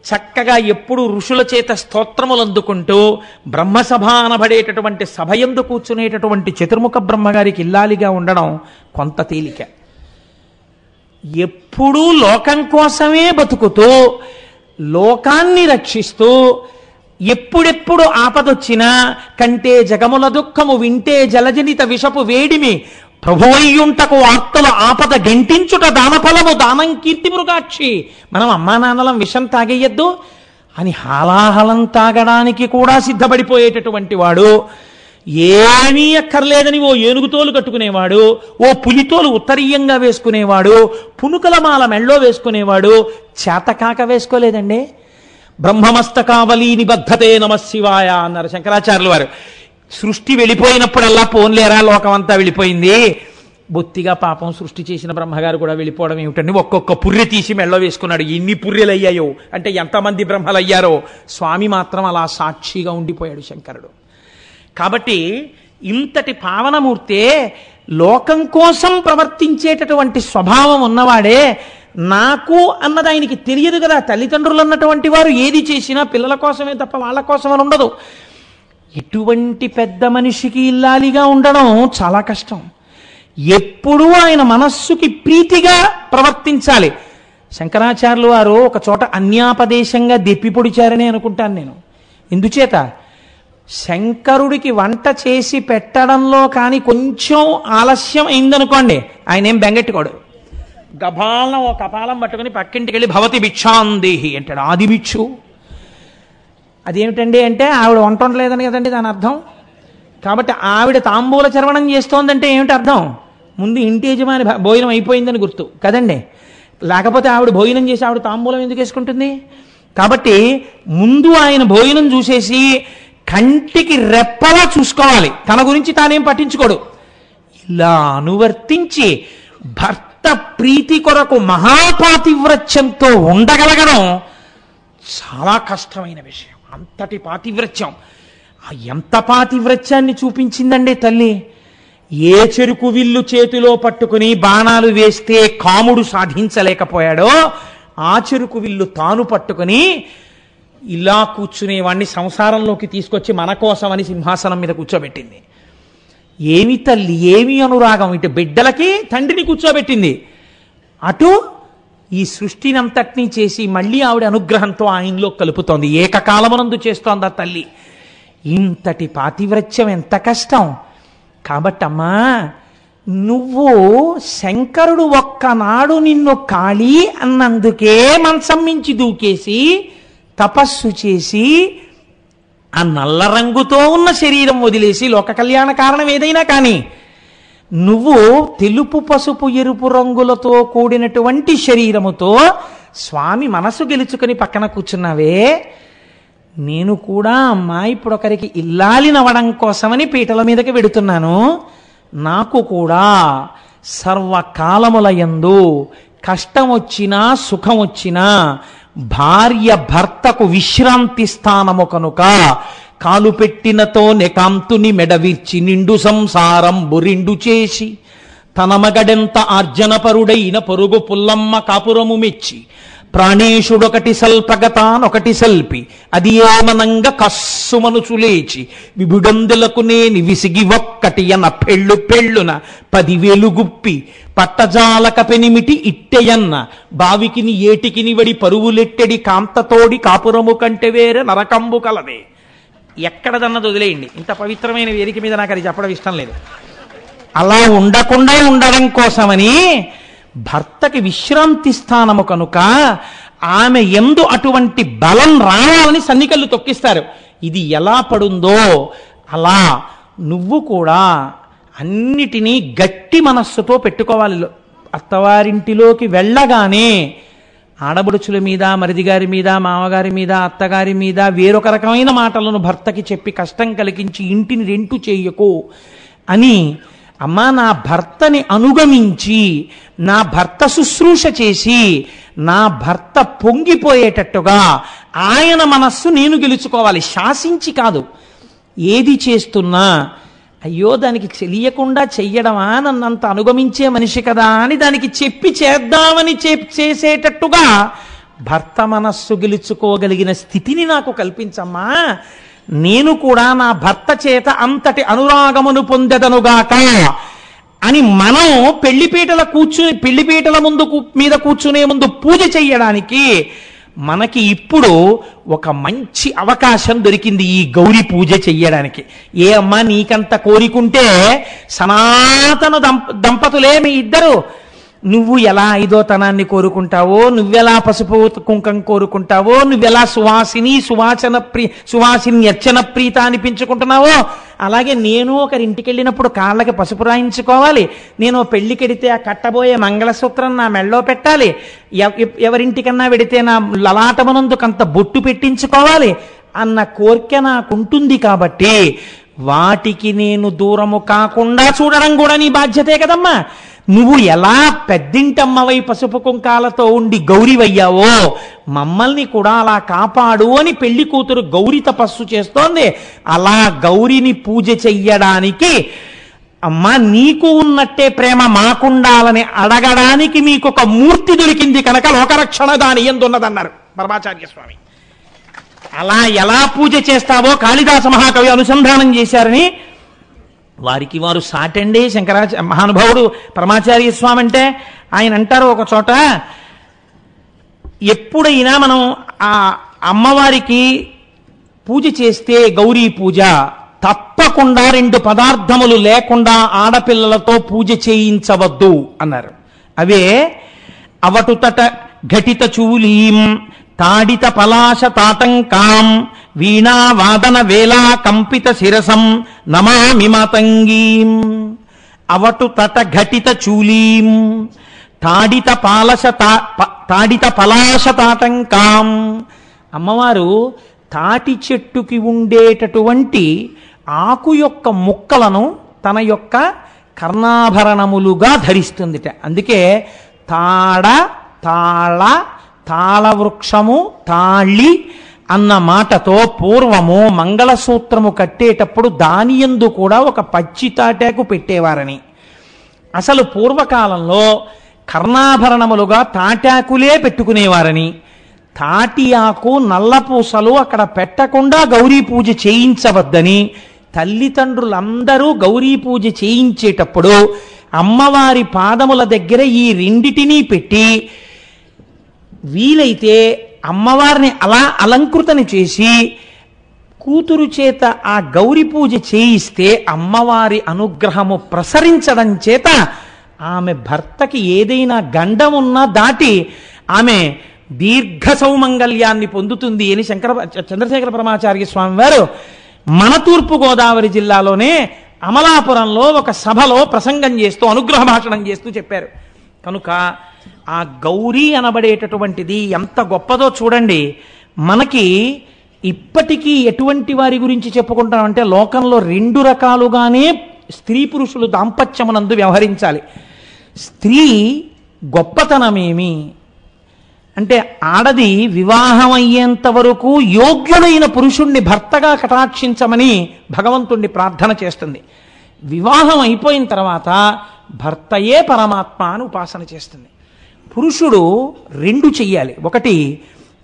చక్కగా ఎప్పుడు ఋషుల చేత స్తోత్రములు అందుకుంటూ బ్రహ్మసభ అనబడేటటువంటి సభయందు కూర్చునేటటువంటి చతుర్ముఖ బ్రహ్మగారికి ఇల్లాలిగా ఉండడం కొంత తేలిక. ఎప్పుడూ లోకం కోసమే బతుకుతూ లోకాన్ని రక్షిస్తూ ఎప్పుడెప్పుడు ఆపదొచ్చినా కంటే జగముల దుఃఖము వింటే జలజనిత విషపు వేడిమి ప్రభువయ్యుంటకు ఆర్తుల ఆపద గెంటించుట దానఫలము దానం కీర్తి మృగాక్షి. మనం అమ్మా నాన్నలం విషం తాగేయద్దు అని హాలాహలం తాగడానికి కూడా సిద్ధపడిపోయేటటువంటి వాడు, ఏమీ అక్కర్లేదని ఓ ఏనుగుతోలు కట్టుకునేవాడు, ఓ పులితోలు ఉత్తరీయంగా వేసుకునేవాడు, పునుకల మాల మెళ్ళో వేసుకునేవాడు, చేతకాక వేసుకోలేదండి. బ్రహ్మమస్తకావలి నిబద్ధతే నమశివాయ అన్నారు శంకరాచార్యుల వారు. సృష్టి వెళ్ళిపోయినప్పుడల్లా పోన్లేరా లోకమంతా వెళ్ళిపోయింది, బొత్తిగా పాపం సృష్టి చేసిన బ్రహ్మగారు కూడా వెళ్ళిపోవడం ఏమిటండి, ఒక్కొక్క పుర్రె తీసి మెళ్ళో వేసుకున్నాడు. ఎన్ని పుర్రెలు అయ్యాయో అంటే ఎంతమంది బ్రహ్మలు అయ్యారో. స్వామి మాత్రం అలా సాక్షిగా ఉండిపోయాడు శంకరుడు. కాబట్టి ఇంతటి పావనమూర్తే లోకం కోసం ప్రవర్తించేటటువంటి స్వభావం ఉన్నవాడే. నాకు అన్నది ఆయనకి తెలియదు కదా. తల్లిదండ్రులు అన్నటువంటి వారు ఏది చేసినా పిల్లల కోసమే తప్ప వాళ్ళ కోసం అని ఉండదు. ఇటువంటి పెద్ద మనిషికి ఇల్లాలిగా ఉండడం చాలా కష్టం. ఎప్పుడూ ఆయన మనస్సుకి ప్రీతిగా ప్రవర్తించాలి. శంకరాచార్యులు వారు ఒక చోట అన్యాపదేశంగా దెప్పి పొడిచారని అనుకుంటాను నేను. ఎందుచేత శంకరుడికి వంట చేసి పెట్టడంలో కానీ కొంచెం ఆలస్యం అయిందనుకోండి, ఆయన ఏం బెంగెట్టుకోడు. గబాలం ఒక కపాలం పట్టుకుని పక్కింటికి వెళ్ళి భవతి భిక్షాందేహి అంటాడు. ఆది భిక్షు అదేమిటండి అంటే ఆవిడ వంట ఉండలేదని కదండి దాని అర్థం. కాబట్టి ఆవిడ తాంబూల చర్వణం చేస్తోందంటే ఏమిటి అర్థం? ముందు ఇంటి యజమాని భోజనం అయిపోయిందని గుర్తు కదండి. లేకపోతే ఆవిడ భోజనం చేసి ఆవిడ తాంబూలం ఎందుకు వేసుకుంటుంది? కాబట్టి ముందు ఆయన భోజనం చూసేసి కంటికి రెప్పలా చూసుకోవాలి, తన గురించి తానేం పట్టించుకోడు. ఇలా అనువర్తించి భర్త ప్రీతి కొరకు మహాపాతివ్రత్యంతో ఉండగలగడం చాలా కష్టమైన విషయం. అంతటి పాతివ్రత్యం, ఎంత పాతివ్రత్యాన్ని చూపించిందండి తల్లి. ఏ చెరుకు విల్లు చేతిలో పట్టుకుని బాణాలు వేస్తే కాముడు సాధించలేకపోయాడో ఆ చెరుకు విల్లు తాను పట్టుకుని ఇలా కూర్చునేవాడిని సంసారంలోకి తీసుకొచ్చి మన కోసమని సింహాసనం మీద కూర్చోబెట్టింది. ఏమి తల్లి, ఏమి అనురాగం! ఇటు బిడ్డలకి తండ్రిని కూర్చోబెట్టింది, అటు ఈ సృష్టిని అంతటినీ చేసి మళ్ళీ ఆవిడ అనుగ్రహంతో ఆయనలో కలుపుతోంది. ఏకకాలమునందు చేస్తోంది ఆ తల్లి. ఇంతటి పాతివ్రత్యం ఎంత కష్టం! కాబట్టమ్మా, నువ్వు శంకరుడు ఒక్కనాడు నిన్ను కాళీ అన్నందుకే మంచం మించి దూకేసి తపస్సు చేసి ఆ నల్ల రంగుతో ఉన్న శరీరం వదిలేసి, లోక కళ్యాణ కారణం ఏదైనా కానీ, నువ్వు తెలుపు పసుపు ఎరుపు రంగులతో కూడినటువంటి శరీరముతో స్వామి మనసు గెలుచుకుని పక్కన కూర్చున్నావే, నేను కూడా అమ్మా ఇప్పుడు ఒకరికి ఇల్లాలినవడం కోసమని పీటల మీదకి వెడుతున్నాను. నాకు కూడా సర్వకాలములయందు కష్టం వచ్చినా సుఖం వచ్చినా భార్య భర్తకు విశ్రాంతి స్థానము కనుక కాలు పెట్టినతోనే కాంతుని మెడవిర్చి నిండు సంసారం బురిండు చేసి తన మగడెంత ఆర్జనపరుడైన పొరుగు పుల్లమ్మ కాపురము మెచ్చి ప్రాణేశుడొకటి సల్పగతానొకటి సల్పి అది ఏమనంగా కస్సుమనుచు లేచి విభుడందులకు నేని విసిగి ఒక్కటి అన్న పెళ్ళున 10,000 గుప్పి పట్టజాలక పెనిమిటి ఇట్టెయన్న బావికిని ఏటికిని వడి పరువులెట్టెడి కాంతతోడి కాపురము కంటే వేరే నరకంబు కలదే. ఎక్కడదన్నది వదిలేయండి, ఇంత పవిత్రమైన వేదిక మీద నాకు అది చెప్పడం ఇష్టం లేదు. అలా ఉండకుండా ఉండడం కోసమని భర్తకి విశ్రాంతి స్థానము కనుక ఆమె యందు అటువంటి బలం రావాలని సన్నికళ్ళు తొక్కిస్తారు. ఇది ఎలా పడుందో అలా నువ్వు కూడా అన్నిటినీ గట్టి మనస్సుతో పెట్టుకోవాలి. అత్తవారింటిలోకి వెళ్ళగానే ఆడబడుచుల మీద, మరిదిగారి మీద, మామగారి మీద, అత్తగారి మీద వేరొక రకమైన మాటలను భర్తకి చెప్పి కష్టం కలిగించి ఇంటిని రెంటు చేయకు అని, అమ్మా నా భర్తని అనుగమించి నా భర్త శుశ్రూష చేసి నా భర్త పొంగిపోయేటట్టుగా ఆయన మనస్సు నేను గెలుచుకోవాలి, శాసించి కాదు. ఏది చేస్తున్నా అయ్యో దానికి తెలియకుండా చెయ్యడమా, నన్నంత అనుగమించే మనిషి కదా అని దానికి చెప్పి చేద్దామని చేసేటట్టుగా భర్త మనస్సు గెలుచుకోగలిగిన స్థితిని నాకు కల్పించమ్మా. నేను కూడా నా భర్త చేత అంతటి అనురాగమును పొందెదనుగాక అని మనం పెళ్లిపీటల మీద కూర్చునే ముందు పూజ చెయ్యడానికి మనకి ఇప్పుడు ఒక మంచి అవకాశం దొరికింది, ఈ గౌరీ పూజ చెయ్యడానికి. ఏ అమ్మా నీకంత కోరికుంటే సనాతన దంపతులే మీ ఇద్దరు, నువ్వు ఎలా ఐదోతనాన్ని కోరుకుంటావో, నువ్వెలా పసుపు కుంకం కోరుకుంటావో, నువ్వెలా సువాసిని అర్చన ప్రీత అనిపించుకుంటున్నావో, అలాగే నేను ఒకరింటికి వెళ్ళినప్పుడు కాళ్ళకి పసుపు రాయించుకోవాలి, నేను పెళ్లికెడితే ఆ కట్టబోయే మంగళసూత్రం నా మెళ్ళో పెట్టాలి, ఎవరింటికన్నా వెడితే నా లలాటమనందుకంత బొట్టు పెట్టించుకోవాలి అన్న కోరిక నాకుంటుంది. కాబట్టి వాటికి నేను దూరము కాకుండా చూడడం కూడా నీ బాధ్యతే కదమ్మా. నువ్వు ఎలా పెద్దింటమ్మవై పసుపు కుంకాలతో ఉండి గౌరివయ్యావో మమ్మల్ని కూడా అలా కాపాడు అని పెళ్లి కూతురు గౌరీ తపస్సు చేస్తోంది. అలా గౌరిని పూజ చెయ్యడానికి అమ్మా నీకు ఉన్నట్టే ప్రేమ మాకుండాలని అడగడానికి మీకు ఒక మూర్తి దొరికింది కనుక లోకరక్షణ దాని ఎందున్నదన్నారు పరమాచార్య స్వామి. అలా ఎలా పూజ చేస్తావో కాళిదాస మహాకవి అనుసంధానం చేశారని వారికి వారు సాటండి మహానుభావుడు పరమాచార్య స్వామి అంటే. ఆయన అంటారు ఒక చోట, ఎప్పుడైనా మనం ఆ అమ్మవారికి పూజ చేస్తే గౌరీ పూజ తప్పకుండా 2 పదార్థములు లేకుండా ఆడపిల్లలతో పూజ చేయించవద్దు అన్నారు. అవే అవటుతట ఘటిత చూలీం తాడిత పలాశ తాటంకాం వీణా వాదన వేళా కంపిత శిరసం నమామి మాతంగీం. అవటు తట ఘటిత చూలీం తాడిత పలాశ తాటంకాం. అమ్మవారు తాటి చెట్టుకి ఉండేటటువంటి ఆకు యొక్క ముక్కలను తన యొక్క కర్ణాభరణములుగా ధరిస్తుందిట. అందుకే తాళ తాళవృక్షము తాళి అన్న మాటతో పూర్వము మంగళసూత్రము కట్టేటప్పుడు దానియందు కూడా ఒక పచ్చి తాటాకు పెట్టేవారని, అసలు పూర్వకాలంలో కర్ణాభరణములుగా తాటాకులే పెట్టుకునేవారని, తాటి ఆకు నల్లపూసలు అక్కడ పెట్టకుండా గౌరీ పూజ చేయించవద్దని తల్లిదండ్రులందరూ గౌరీ పూజ చేయించేటప్పుడు అమ్మవారి పాదముల దగ్గర ఈ రెండిటినీ పెట్టి వీలైతే అమ్మవారిని అలా అలంకృతని చేసి కూతురు చేత ఆ గౌరీ పూజ చేయిస్తే అమ్మవారి అనుగ్రహము ప్రసరించడం చేత ఆమె భర్తకి ఏదైనా గండం ఉన్నా దాటి ఆమె దీర్ఘ సౌమంగళ్యాన్ని పొందుతుంది అని చంద్రశేఖర పరమాచార్య స్వామి వారు మన తూర్పు గోదావరి జిల్లాలోనే అమలాపురంలో ఒక సభలో ప్రసంగం చేస్తూ అనుగ్రహ భాషణం చేస్తూ చెప్పారు. కనుక ఆ గౌరీ అనబడేటటువంటిది ఎంత గొప్పదో చూడండి. మనకి ఇప్పటికీ ఎటువంటి వారి గురించి చెప్పుకుంటామంటే లోకంలో రెండు రకాలుగానే స్త్రీ పురుషులు దాంపత్యమునందు వ్యవహరించాలి. స్త్రీ గొప్పతనమేమి అంటే ఆడది వివాహం అయ్యేంత వరకు యోగ్యుడైన పురుషుణ్ణి భర్తగా కటాక్షించమని భగవంతుణ్ణి ప్రార్థన చేస్తుంది. వివాహం అయిపోయిన తర్వాత భర్తయే పరమాత్మ అని ఉపాసన చేస్తుంది. పురుషుడు రెండు చెయ్యాలి. ఒకటి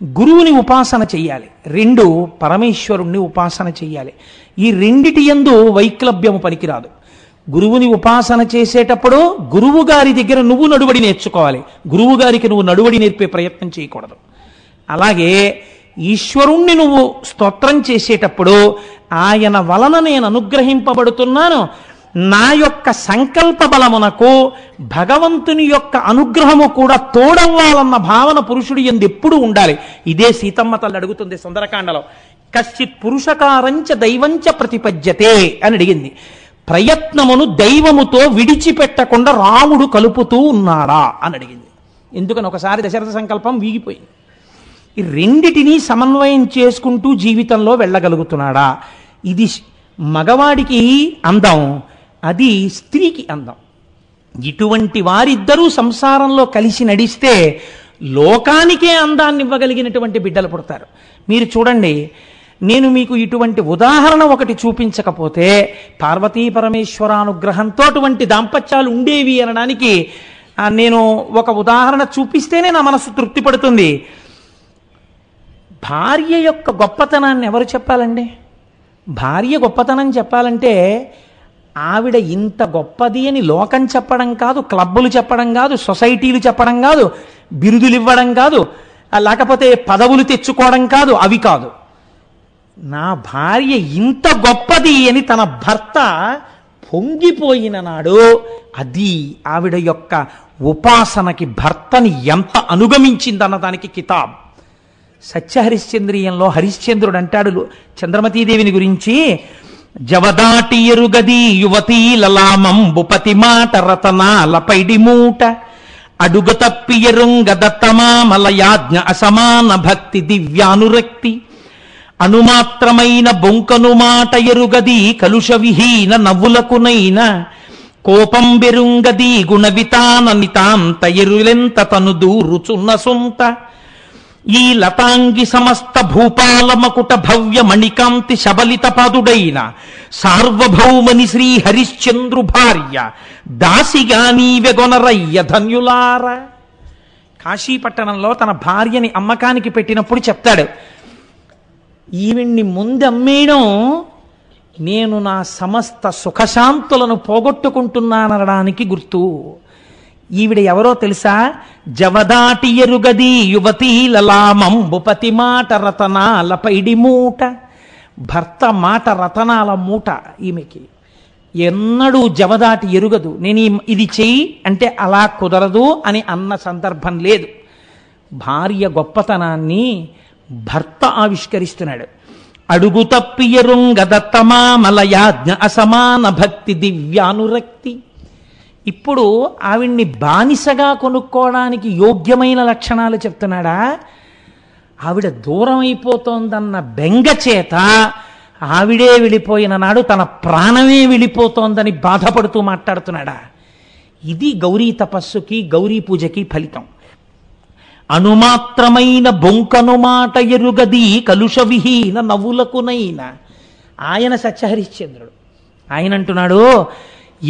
గురువుని ఉపాసన చెయ్యాలి, రెండు పరమేశ్వరుణ్ణి ఉపాసన చెయ్యాలి. ఈ రెండిటి యందు వైక్లభ్యము పనికిరాదు. గురువుని ఉపాసన చేసేటప్పుడు గురువు గారి దగ్గర నువ్వు నడువడి నేర్చుకోవాలి, గురువు గారికి నువ్వు నడువడి నేర్పే ప్రయత్నం చేయకూడదు. అలాగే ఈశ్వరుణ్ణి నువ్వు స్తోత్రం చేసేటప్పుడు ఆయన వలన నేను అనుగ్రహింపబడుతున్నాను, నా యొక్క సంకల్ప బలమునకు భగవంతుని యొక్క అనుగ్రహము కూడా తోడవ్వాలన్న భావన పురుషుడి యందు ఎప్పుడూ ఉండాలి. ఇదే సీతమ్మ తల్లి అడుగుతుంది సుందరకాండలో, కశ్చిత్ పురుషకారంచ దైవంచ ప్రతిపద్యతే అని అడిగింది. ప్రయత్నమును దైవముతో విడిచిపెట్టకుండా రాముడు కలుపుతూ ఉన్నాడా అని అడిగింది. ఎందుకని ఒకసారి దశరథ సంకల్పం వీగిపోయింది. ఈ రెండిటినీ సమన్వయం చేసుకుంటూ జీవితంలో వెళ్ళగలుగుతున్నాడా? ఇది మగవాడికి అందం, అది స్త్రీకి అందం. ఇటువంటి వారిద్దరూ సంసారంలో కలిసి నడిస్తే లోకానికే అందాన్ని ఇవ్వగలిగినటువంటి బిడ్డలు పుడతారు. మీరు చూడండి, నేను మీకు ఇటువంటి ఉదాహరణ ఒకటి చూపించకపోతే పార్వతీ పరమేశ్వరానుగ్రహంతో అటువంటి దాంపత్యాలు ఉండేవి అనడానికి నేను ఒక ఉదాహరణ చూపిస్తేనే నా మనసు తృప్తి పడుతుంది. భార్య యొక్క గొప్పతనాన్ని ఎవరు చెప్పాలండి? భార్య గొప్పతనం చెప్పాలంటే ఆవిడ ఇంత గొప్పది అని లోకం చెప్పడం కాదు, క్లబ్బులు చెప్పడం కాదు, సొసైటీలు చెప్పడం కాదు, బిరుదులు ఇవ్వడం కాదు, లేకపోతే పదవులు తెచ్చుకోవడం కాదు, అవి కాదు. నా భార్య ఇంత గొప్పది అని తన భర్త పొంగిపోయిన నాడు అది ఆవిడ యొక్క ఉపాసనకి భర్తని ఎంత అనుగమించిందన్న దానికి కితాబ్. సత్యహరిశ్చంద్రీయంలో హరిశ్చంద్రుడు అంటాడు చంద్రమతీదేవిని గురించి, జవదాటి ఎరుగది యువతీ లలామంబుపతి మాట రతనాల పైడి మూట అడుగు తప్పి ఎరుంగదత్తమా మలయాజ్ఞ అసమాన భక్తి దివ్యానురక్తి అణుమాత్రమైన బొంకను మాట ఎరుగది కలుష విహీన నవ్వులకునైన కోపం బెరుంగది గుణవితాన నితాంత ఎరులెంత తను దూరుచున్న సొంత ఈ లతాంగి సమస్త భూపాలమకుట భవ్య మణికాంతి శబలిత పాదుడైన సార్వభౌమని శ్రీ హరిశ్చంద్రు భార్య దాసిగా నీవెగొనరయ్య ధన్యులార. కాశీపట్టణంలో తన భార్యని అమ్మకానికి పెట్టినప్పుడు చెప్తాడు, ఈవిడ్ని ముందమ్మేయడం నేను నా సమస్త సుఖశాంతులను పోగొట్టుకుంటున్నాననడానికి గుర్తు. ఈవిడ ఎవరో తెలుసా? జవదాటి ఎరుగది యువతీ లలామంబుపతి మాట రతనాల పైడి మూట. భర్త మాట రతనాల మూట ఈమెకి. ఎన్నడూ జవదాటి ఎరుగదు. నేను ఇది చెయ్యి అంటే అలా కుదరదు అని అన్న సందర్భం లేదు. భార్య గొప్పతనాన్ని భర్త ఆవిష్కరిస్తున్నాడు. అడుగు తప్పి ఎరుంగదత్తమా మలయాజ్ఞ అసమాన భక్తి దివ్యానురక్తి. ఇప్పుడు ఆవిడ్ని బానిసగా కొనుక్కోవడానికి యోగ్యమైన లక్షణాలు చెప్తున్నాడా? ఆవిడ దూరం అయిపోతోందన్న బెంగ చేత ఆవిడే వెళ్ళిపోయిన నాడు తన ప్రాణమే వెళ్ళిపోతోందని బాధపడుతూ మాట్లాడుతున్నాడా? ఇది గౌరీ తపస్సుకి గౌరీ పూజకి ఫలితం. అణుమాత్రమైన బొంకను మాట ఎరుగది కలుష విహీన నవ్వులకునైన. ఆయన సత్యహరిశ్చంద్రుడు. ఆయన అంటున్నాడు,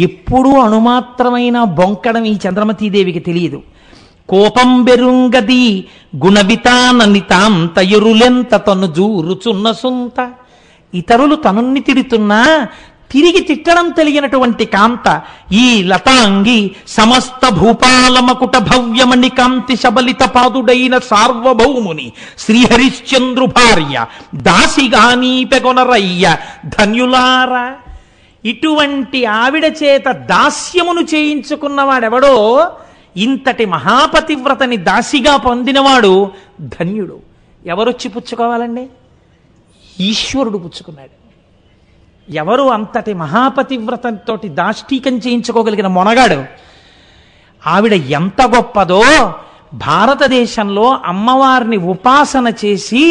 ఎప్పుడూ అణుమాత్రమైన బొంకడం ఈ చంద్రమతీదేవికి తెలియదు. కోపం బెరుంగది గుణవితాననితాంత ఎరులెంత తను జూరుచున్న సొంత. ఇతరులు తనున్ని తిడుతున్నా తిరిగి తిట్టడం తెలియనటువంటి కాంత ఈ లతాంగి సమస్త భూపాలమకుట భవ్యమణి కాంతి శబలిత పాదుడైన సార్వభౌముని శ్రీహరిశ్చంద్రు భార్య దాసిగానీ పెగొనరయ్య ధన్యులారా. ఇటువంటి ఆవిడ చేత దాస్యమును చేయించుకున్నవాడెవడో, ఇంతటి మహాపతివ్రతని దాసిగా పొందినవాడు ధన్యుడు. ఎవరొచ్చి పుచ్చుకోవాలండి? ఈశ్వరుడు పుచ్చుకున్నాడు. ఎవరు అంతటి మహాపతివ్రతంతో దాష్టీకం చేయించుకోగలిగిన మొనగాడు? ఆవిడ ఎంత గొప్పదో, భారతదేశంలో అమ్మవారిని ఉపాసన చేసి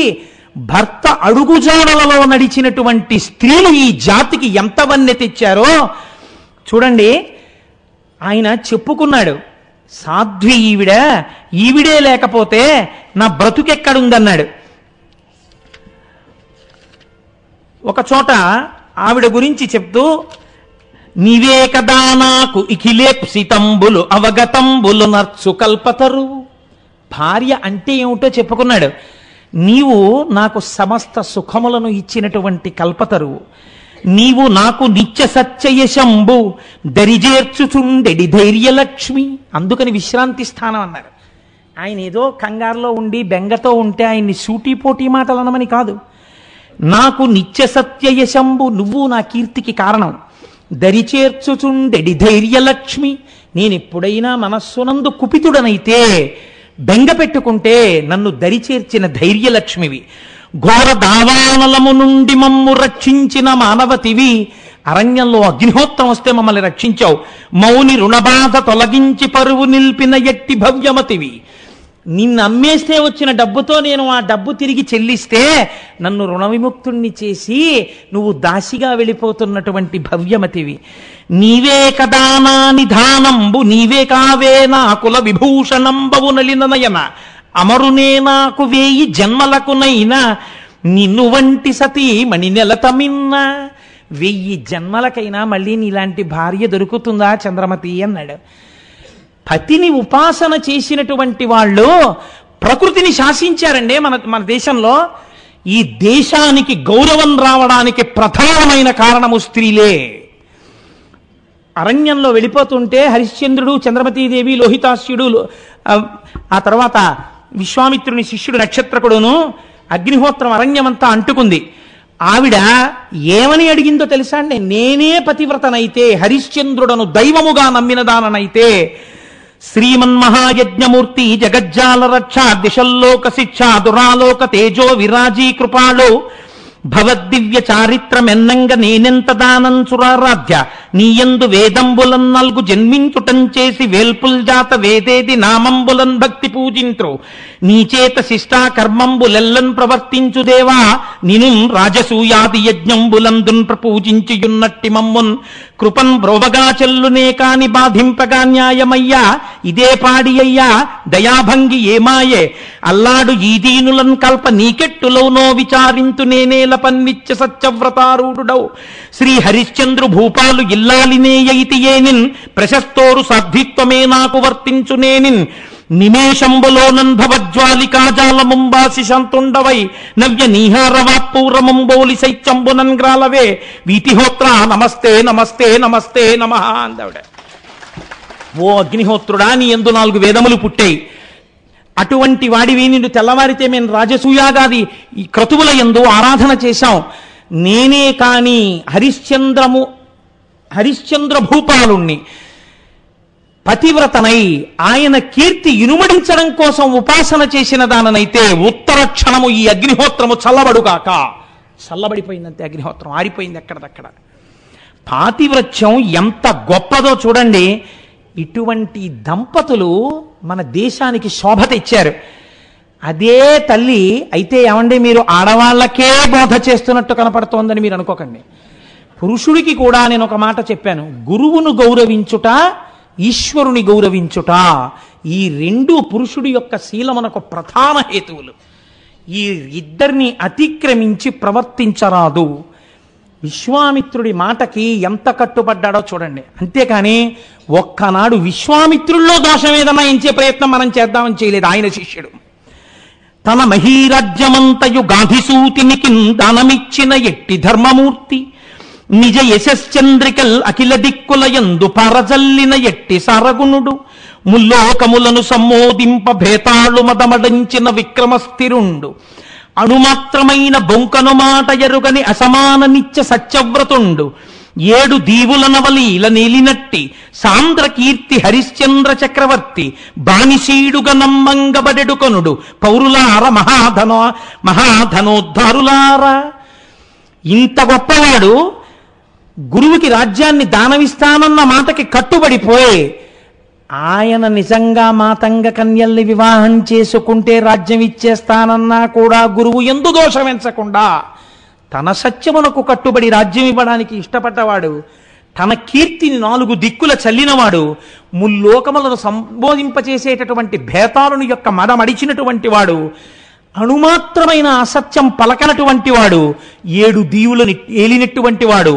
భర్త అడుగుజాడలలో నడిచినటువంటి స్త్రీలు ఈ జాతికి ఎంత వన్నె తెచ్చారో చూడండి. ఆయన చెప్పుకున్నాడు, సాధ్వి ఈవిడే లేకపోతే నా బ్రతుకెక్కడుందన్నాడు. ఒక చోట ఆవిడ గురించి చెప్తూ, నీవే కదా నాకు ఇఖిలేప్సితంబులు అవగతంబులు నర్చు కల్పతరు. భార్య అంటే ఏమిటో చెప్పుకున్నాడు. నీవు నాకు సమస్త సుఖములను ఇచ్చినటువంటి కల్పతరువు. నీవు నాకు నిత్య సత్యయశంబు దరిజేర్చుచుండెడి ధైర్యలక్ష్మి. అందుకని విశ్రాంతి స్థానం అన్నారు. ఆయన ఏదో కంగారులో ఉండి బెంగతో ఉంటే ఆయన్ని సూటిపోటీ మాటలు అనమని కాదు. నాకు నిత్య సత్యయశంబు, నువ్వు నా కీర్తికి కారణం. దరిచేర్చుచుండెడి ధైర్యలక్ష్మి, నేనెప్పుడైనా మనస్సునందు కుపితుడనైతే బెంగ పెట్టుకుంటే నన్ను దరిచేర్చిన ధైర్యలక్ష్మివి. ఘోర దావానలము నుండి మమ్ము రక్షించిన మానవతివి. అరణ్యంలో అగ్నిహోత్రం వస్తే మమ్మల్ని రక్షించావు. మౌని రుణబాధ తొలగించి పరువు నిల్పిన ఎట్టి భవ్యమతివి. నిన్ను అమ్మేస్తే వచ్చిన డబ్బుతో నేను ఆ డబ్బు తిరిగి చెల్లిస్తే నన్ను రుణ విముక్తుణ్ణి చేసి నువ్వు దాసిగా వెళ్ళిపోతున్నటువంటి భవ్యమతివి. నీవే కదా నా నిధానంబు, నీవే కావే నా కుల విభూషణంబవు నలిన నయన. అమరునే నాకు వేయి జన్మలకునైనా నిన్ను వంటి సతీ మణి నెలతమిన్న. 1000 జన్మలకైనా మళ్ళీ నీలాంటి భార్య దొరుకుతుందా చంద్రమతి అన్నాడు. పతిని ఉపాసన చేసినటువంటి వాళ్ళు ప్రకృతిని శాసించారండి. మన దేశంలో ఈ దేశానికి గౌరవం రావడానికి ప్రధానమైన కారణము స్త్రీలే. అరణ్యంలో వెళ్ళిపోతుంటే హరిశ్చంద్రుడు, చంద్రమతీదేవి, లోహితాస్యుడు, ఆ తర్వాత విశ్వామిత్రుని శిష్యుడు నక్షత్రకుడును అగ్నిహోత్రం అరణ్యమంతా అంటుకుంది. ఆవిడ ఏమని అడిగిందో తెలుసా అండి? నేనే పతివ్రతనైతే, హరిశ్చంద్రుడను దైవముగా నమ్మినదాననైతే, శ్రీమన్మహాయజ్ఞమూర్తి జగజ్జాల రక్ష దిశల్లోక శిక్ష దురాలోక తేజో విరాజీ కృపాళో భవద్దివ్య చారిత్రమెన్నంగ నేనెంత దానం చురారాధ్య. నీయందు వేదంబులన్ నల్గు జన్మించుటం చేసి వేల్పుల్ జాత వేదేది నామంబులన్ భక్తి పూజింత్రు. నీచేత శిష్టా కర్మంబులెల్లన్ ప్రవర్తించు దేవా. నిను రాజసూయాది యజ్ఞంబులందున్ ప్రపూజించియున్నట్టి మమ్మున్ కృపన్ బ్రోవగా చెల్లునే కాని బాధింపగా న్యాయమయ్యా. ఇదే పాడి అయ్యా దయాభంగి ఏమాయే. అల్లాడు ఈ దీనులన్ కల్ప నీకెట్టులోనో విచారింతు నేనేల పన్నిత్య సత్యవ్రతారూఢుడవు. శ్రీ హరిశ్చంద్రు భూపాలు ఇల్లాలినేయైతియేనిన్ ప్రశస్తోరు సాధ్విత్వమే నాకు వర్తించునేనిన్. నిమేషంబులోనన్ భవజ్వాలికాజాలముంబాసి శాంతుండవై నవ్య నీహారవాపూరముంబోలి శైత్యంబునన్ గ్రాలవే. వీతిహోత్ర నమస్తే నమస్తే నమస్తే నమః అందావిడ. ఓ అగ్నిహోత్రుడా, నీ యందు 4 వేదములు పుట్టాయి. అటువంటి వాడివి నిన్ను తెల్లవారితే మేము రాజసూయాగాది ఈ క్రతువుల యందు ఆరాధన చేశాం. నేనే కాని హరిశ్చంద్ర భూపాలుణ్ణి పతివ్రతనై ఆయన కీర్తి ఇనుమడించడం కోసం ఉపాసన చేసిన దాననైతే ఉత్తర క్షణము ఈ అగ్నిహోత్రము చల్లబడుగాక. చల్లబడిపోయిందంతే, అగ్నిహోత్రం ఆరిపోయింది ఎక్కడదక్కడ. పాతివ్రత్యం ఎంత గొప్పదో చూడండి. ఇటువంటి దంపతులు మన దేశానికి శోభ తెచ్చారు. అదే తల్లి అయితే ఏమండి మీరు ఆడవాళ్ళకే బోధ చేస్తున్నట్టు కనపడుతోందని మీరు అనుకోకండి. పురుషుడికి కూడా నేను ఒక మాట చెప్పాను, గురువును గౌరవించుట, ఈశ్వరుని గౌరవించుట, ఈ రెండు పురుషుడి యొక్క శీలమునకు ప్రధాన హేతువులు. ఈ ఇద్దరిని అతిక్రమించి ప్రవర్తించరాదు. విశ్వామిత్రుడి మాటకి ఎంత కట్టుబడ్డాడో చూడండి. అంతేకాని ఒక్కనాడు విశ్వామిత్రుల్లో దోషం ఏదన్నా ఎంచే ప్రయత్నం మనం చేద్దామని చేయలేదు ఆయన శిష్యుడు. తన మహీరాజ్యమంతయు గాధిసూతినికి దానమిచ్చిన ఎట్టి ధర్మమూర్తి, నిజ యశశ్చంద్రికల్ అఖిల దిక్కుల యందు పారజల్లిన ఎట్టి సారగుణుడు, ముల్లోకములను సమ్మోదింప భేతాళు మదమడంచిన విక్రమస్థిరుండు, అణుమాత్రమైన బొంకను మాట ఎరుగని అసమాన నిత్య సత్యవ్రతుండు, ఏడు దీవుల నవలీల నీలినట్టి సాంద్ర కీర్తి హరిశ్చంద్ర చక్రవర్తి, బానిసీడుగా నమ్మంగబడెడుకొనుడు పౌరులార మహాధనోద్ధారులారా. ఇంత గొప్పవాడు గురువుకి రాజ్యాన్ని దానమిస్తానన్న మాటకి కట్టుబడిపోయి ఆయన నిజంగా మాతంగ కన్యల్ని వివాహం చేసుకుంటే రాజ్యం ఇచ్చేస్తానన్నా కూడా గురువు ఎందు దోషమెంచకుండా తన సత్యమునకు కట్టుబడి రాజ్యం ఇవ్వడానికి ఇష్టపడ్డవాడు, తన కీర్తిని 4 దిక్కుల చల్లినవాడు, ముల్లోకములను సంబోధింపచేసేటటువంటి భేతాలను యొక్క మడమడిచినటువంటి వాడు, అణుమాత్రమైన అసత్యం పలకనటువంటి వాడు, 7 దీవులను ఏలినటువంటి వాడు,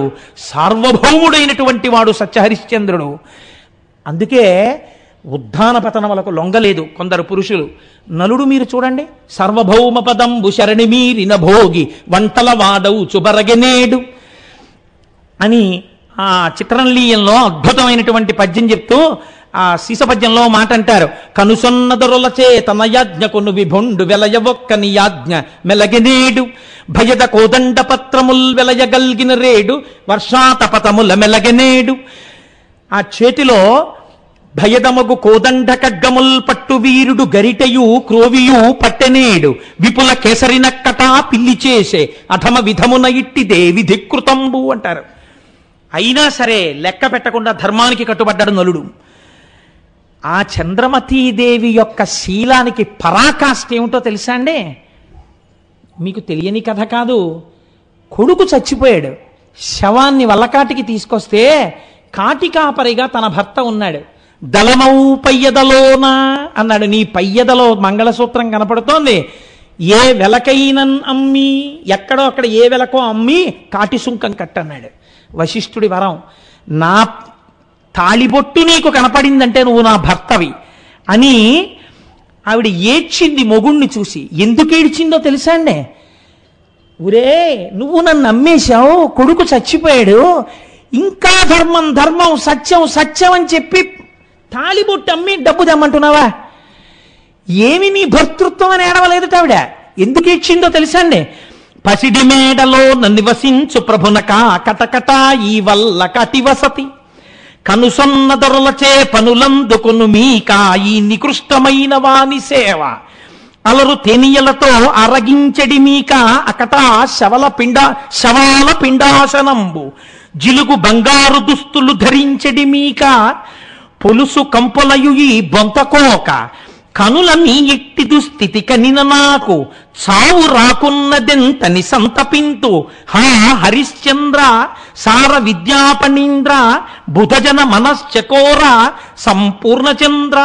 సార్వభౌముడైనటువంటి వాడు సత్యహరిశ్చంద్రుడు. అందుకే ఉద్ధాన పతనములకు లొంగలేదు కొందరు పురుషులు. నలుడు మీరు చూడండి, సర్వభౌమ పదంబు శరణి మీరిన భోగి వంటల వాడవు చుబరగనేడు అని ఆ చిత్రలీయంలో అద్భుతమైనటువంటి పద్యం చెప్తూ ఆ సీసపద్యంలో మాట అంటారు. కనుసొన్నదొరలచే తన యాజ్ఞకును విభుండు వెలయవొక్కని యాజ్ఞ మెలగనేడు, భయద కోదండ పత్రముల్ వెలయగల్గిన రేడు వర్షాతపతముల మెలగనేడు. ఆ చేతిలో భయదమగు కోదండ ఖడ్గముల్ పట్టు వీరుడు గరిటయు క్రోవియు పట్టెనేడు, విపుల కేసరినక్కటా పిల్లి చేసే అధమ విధమున ఇట్టిదే విధికృతంబు అంటారు. అయినా సరే లెక్క పెట్టకుండా ధర్మానికి కట్టుబడ్డాడు నలుడు. ఆ చంద్రమతీదేవి యొక్క శీలానికి పరాకాష్ఠ ఏమిటో తెలుసా అండి? మీకు తెలియని కథ కాదు. కొడుకు చచ్చిపోయాడు, శవాన్ని వల్లకాటికి తీసుకొస్తే కాటికాపరిగా తన భర్త ఉన్నాడు. దళమౌ పయ్యదలోనా అన్నాడు. నీ పయ్యదలో మంగళసూత్రం కనపడుతోంది, ఏ వెలకైనన్ అమ్మి, ఎక్కడో అక్కడ ఏ వెలకో అమ్మి కాటి సుంకం కట్టన్నాడు. వశిష్ఠుడి వరం, నా తాళిబొట్టు నీకు కనపడిందంటే నువ్వు నా భర్తవి అని ఆవిడ ఏడ్చింది మొగుణ్ణి చూసి. ఎందుకు ఏడ్చిందో తెలుసా అండి? ఊరే నువ్వు నన్ను నమ్మేశావు, కొడుకు చచ్చిపోయాడు, ఇంకా ధర్మం ధర్మం సత్యం సత్యం అని చెప్పి తాళిబొట్టు అమ్మి డబ్బు తెమ్మంటున్నావా? ఏమి నీ భర్తృత్వం అని ఏడవలేదు ఆవిడ. ఎందుకు ఇచ్చిందో తెలుసా అండి? పసిడి మేడలో నివసించు ప్రభునక కటకట ఈ వల్ల కటి వసతి, కనుసొన్న దొరలచే పనులందుకును మీక ఈ నికృష్టమైన వాని సేవ, అలరు తెనియలతో అరగించడి మీక అకట శవాల పిండాసనంబు, జిలుగు బంగారు దుస్తులు ధరించడి మీక పొలుసు కంపులయు ఈ బొంతకోక, కనుల మీ ఎట్టి దుస్థితి కనిన నాకు చావు రాకున్నదెంతని సంతపింతు, హా హరిశ్చంద్ర సార విద్యాపణీంద్ర బుధజన మనశ్చకోర సంపూర్ణచంద్ర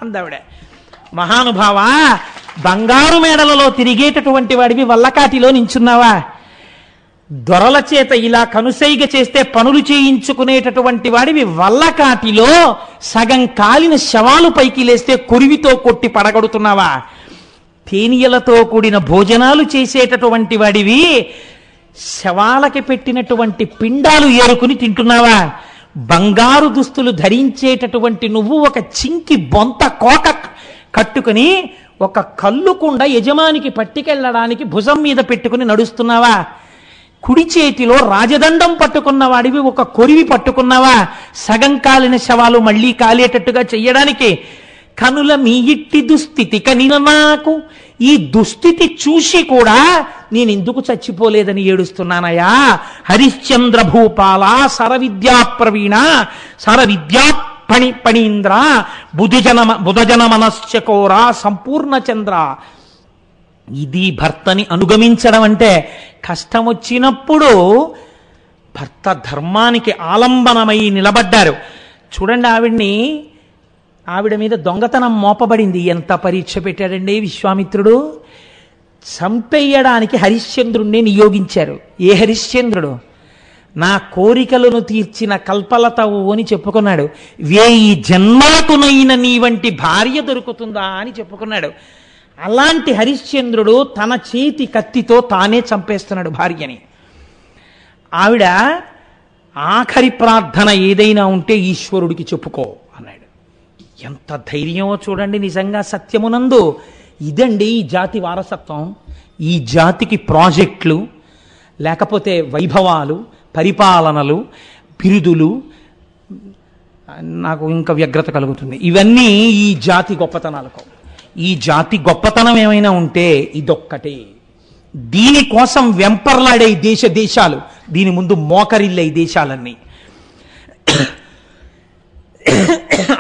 అందావిడ. మహానుభావ, బంగారు మేడలలో తిరిగేటటువంటి వాడివి వల్లకాటిలో నించున్నావా? దొరల చేత ఇలా కనుసైగ చేస్తే పనులు చేయించుకునేటటువంటి వాడివి వల్లకాటిలో సగం కాలిన శవాలు పైకి లేస్తే కురివితో కొట్టి పడగొడుతున్నావా? తేనియలతో కూడిన భోజనాలు చేసేటటువంటి వాడివి శవాలకి పెట్టినటువంటి పిండాలు ఏరుకుని తింటున్నావా? బంగారు దుస్తులు ధరించేటటువంటి నువ్వు ఒక చింకి బొంత కోక కట్టుకుని ఒక కల్లుకుండా యజమానికి పట్టుకెళ్ళడానికి భుజం మీద పెట్టుకుని నడుస్తున్నావా? కుడి చేతిలో రాజదండం పట్టుకున్న వాడివి ఒక కొరివి పట్టుకున్నావా? సగం కాలిన శవాలు మళ్ళీ కాలేటట్టుగా చెయ్యడానికి. కనుల మీ ఇట్టి దుస్థితి కనిన నాకు, ఈ దుస్థితి చూసి కూడా నేను ఎందుకు చచ్చిపోలేదని ఏడుస్తున్నానయా. హరిశ్చంద్ర భూపాల సరవిద్యా ప్రవీణ సరవిద్యా పణీంద్ర బుధజన మనశ్చకోర సంపూర్ణ చంద్ర. ఇది భర్తని అనుగమించడం అంటే. కష్టం వచ్చినప్పుడు భర్త ధర్మానికి ఆలంబనమై నిలబడ్డారు. చూడండి, ఆవిడ మీద దొంగతనం మోపబడింది. ఎంత పరీక్ష పెట్టాడండి విశ్వామిత్రుడు. చంపేయడానికి హరిశ్చంద్రుణ్ణి నియోగించారు. ఏ హరిశ్చంద్రుడు? నా కోరికలను తీర్చిన కల్పలతవు అని చెప్పుకున్నాడు. 1000 జన్మలకునైన నీ వంటి భార్య దొరుకుతుందా అని చెప్పుకున్నాడు. అలాంటి హరిశ్చంద్రుడు తన చేతి కత్తితో తానే చంపేస్తున్నాడు భార్యని. ఆవిడ ఆఖరి ప్రార్థన ఏదైనా ఉంటే ఈశ్వరుడికి చెప్పుకో అన్నాడు. ఎంత ధైర్యమో చూడండి. నిజంగా సత్యమునందు ఇదండి ఈ జాతి వారసత్వం. ఈ జాతికి ప్రాజెక్టులు, లేకపోతే వైభవాలు, పరిపాలనలు, బిరుదులు, నాకు ఇంకా వ్యగ్రత కలుగుతుంది. ఇవన్నీ ఈ జాతి గొప్పతనాలకు. ఈ జాతి గొప్పతనం ఏమైనా ఉంటే ఇదొక్కటే. దీనికోసం వెంపర్లాడే దేశాలు, దీని ముందు మోకరిల్లే దేశాలన్నీ.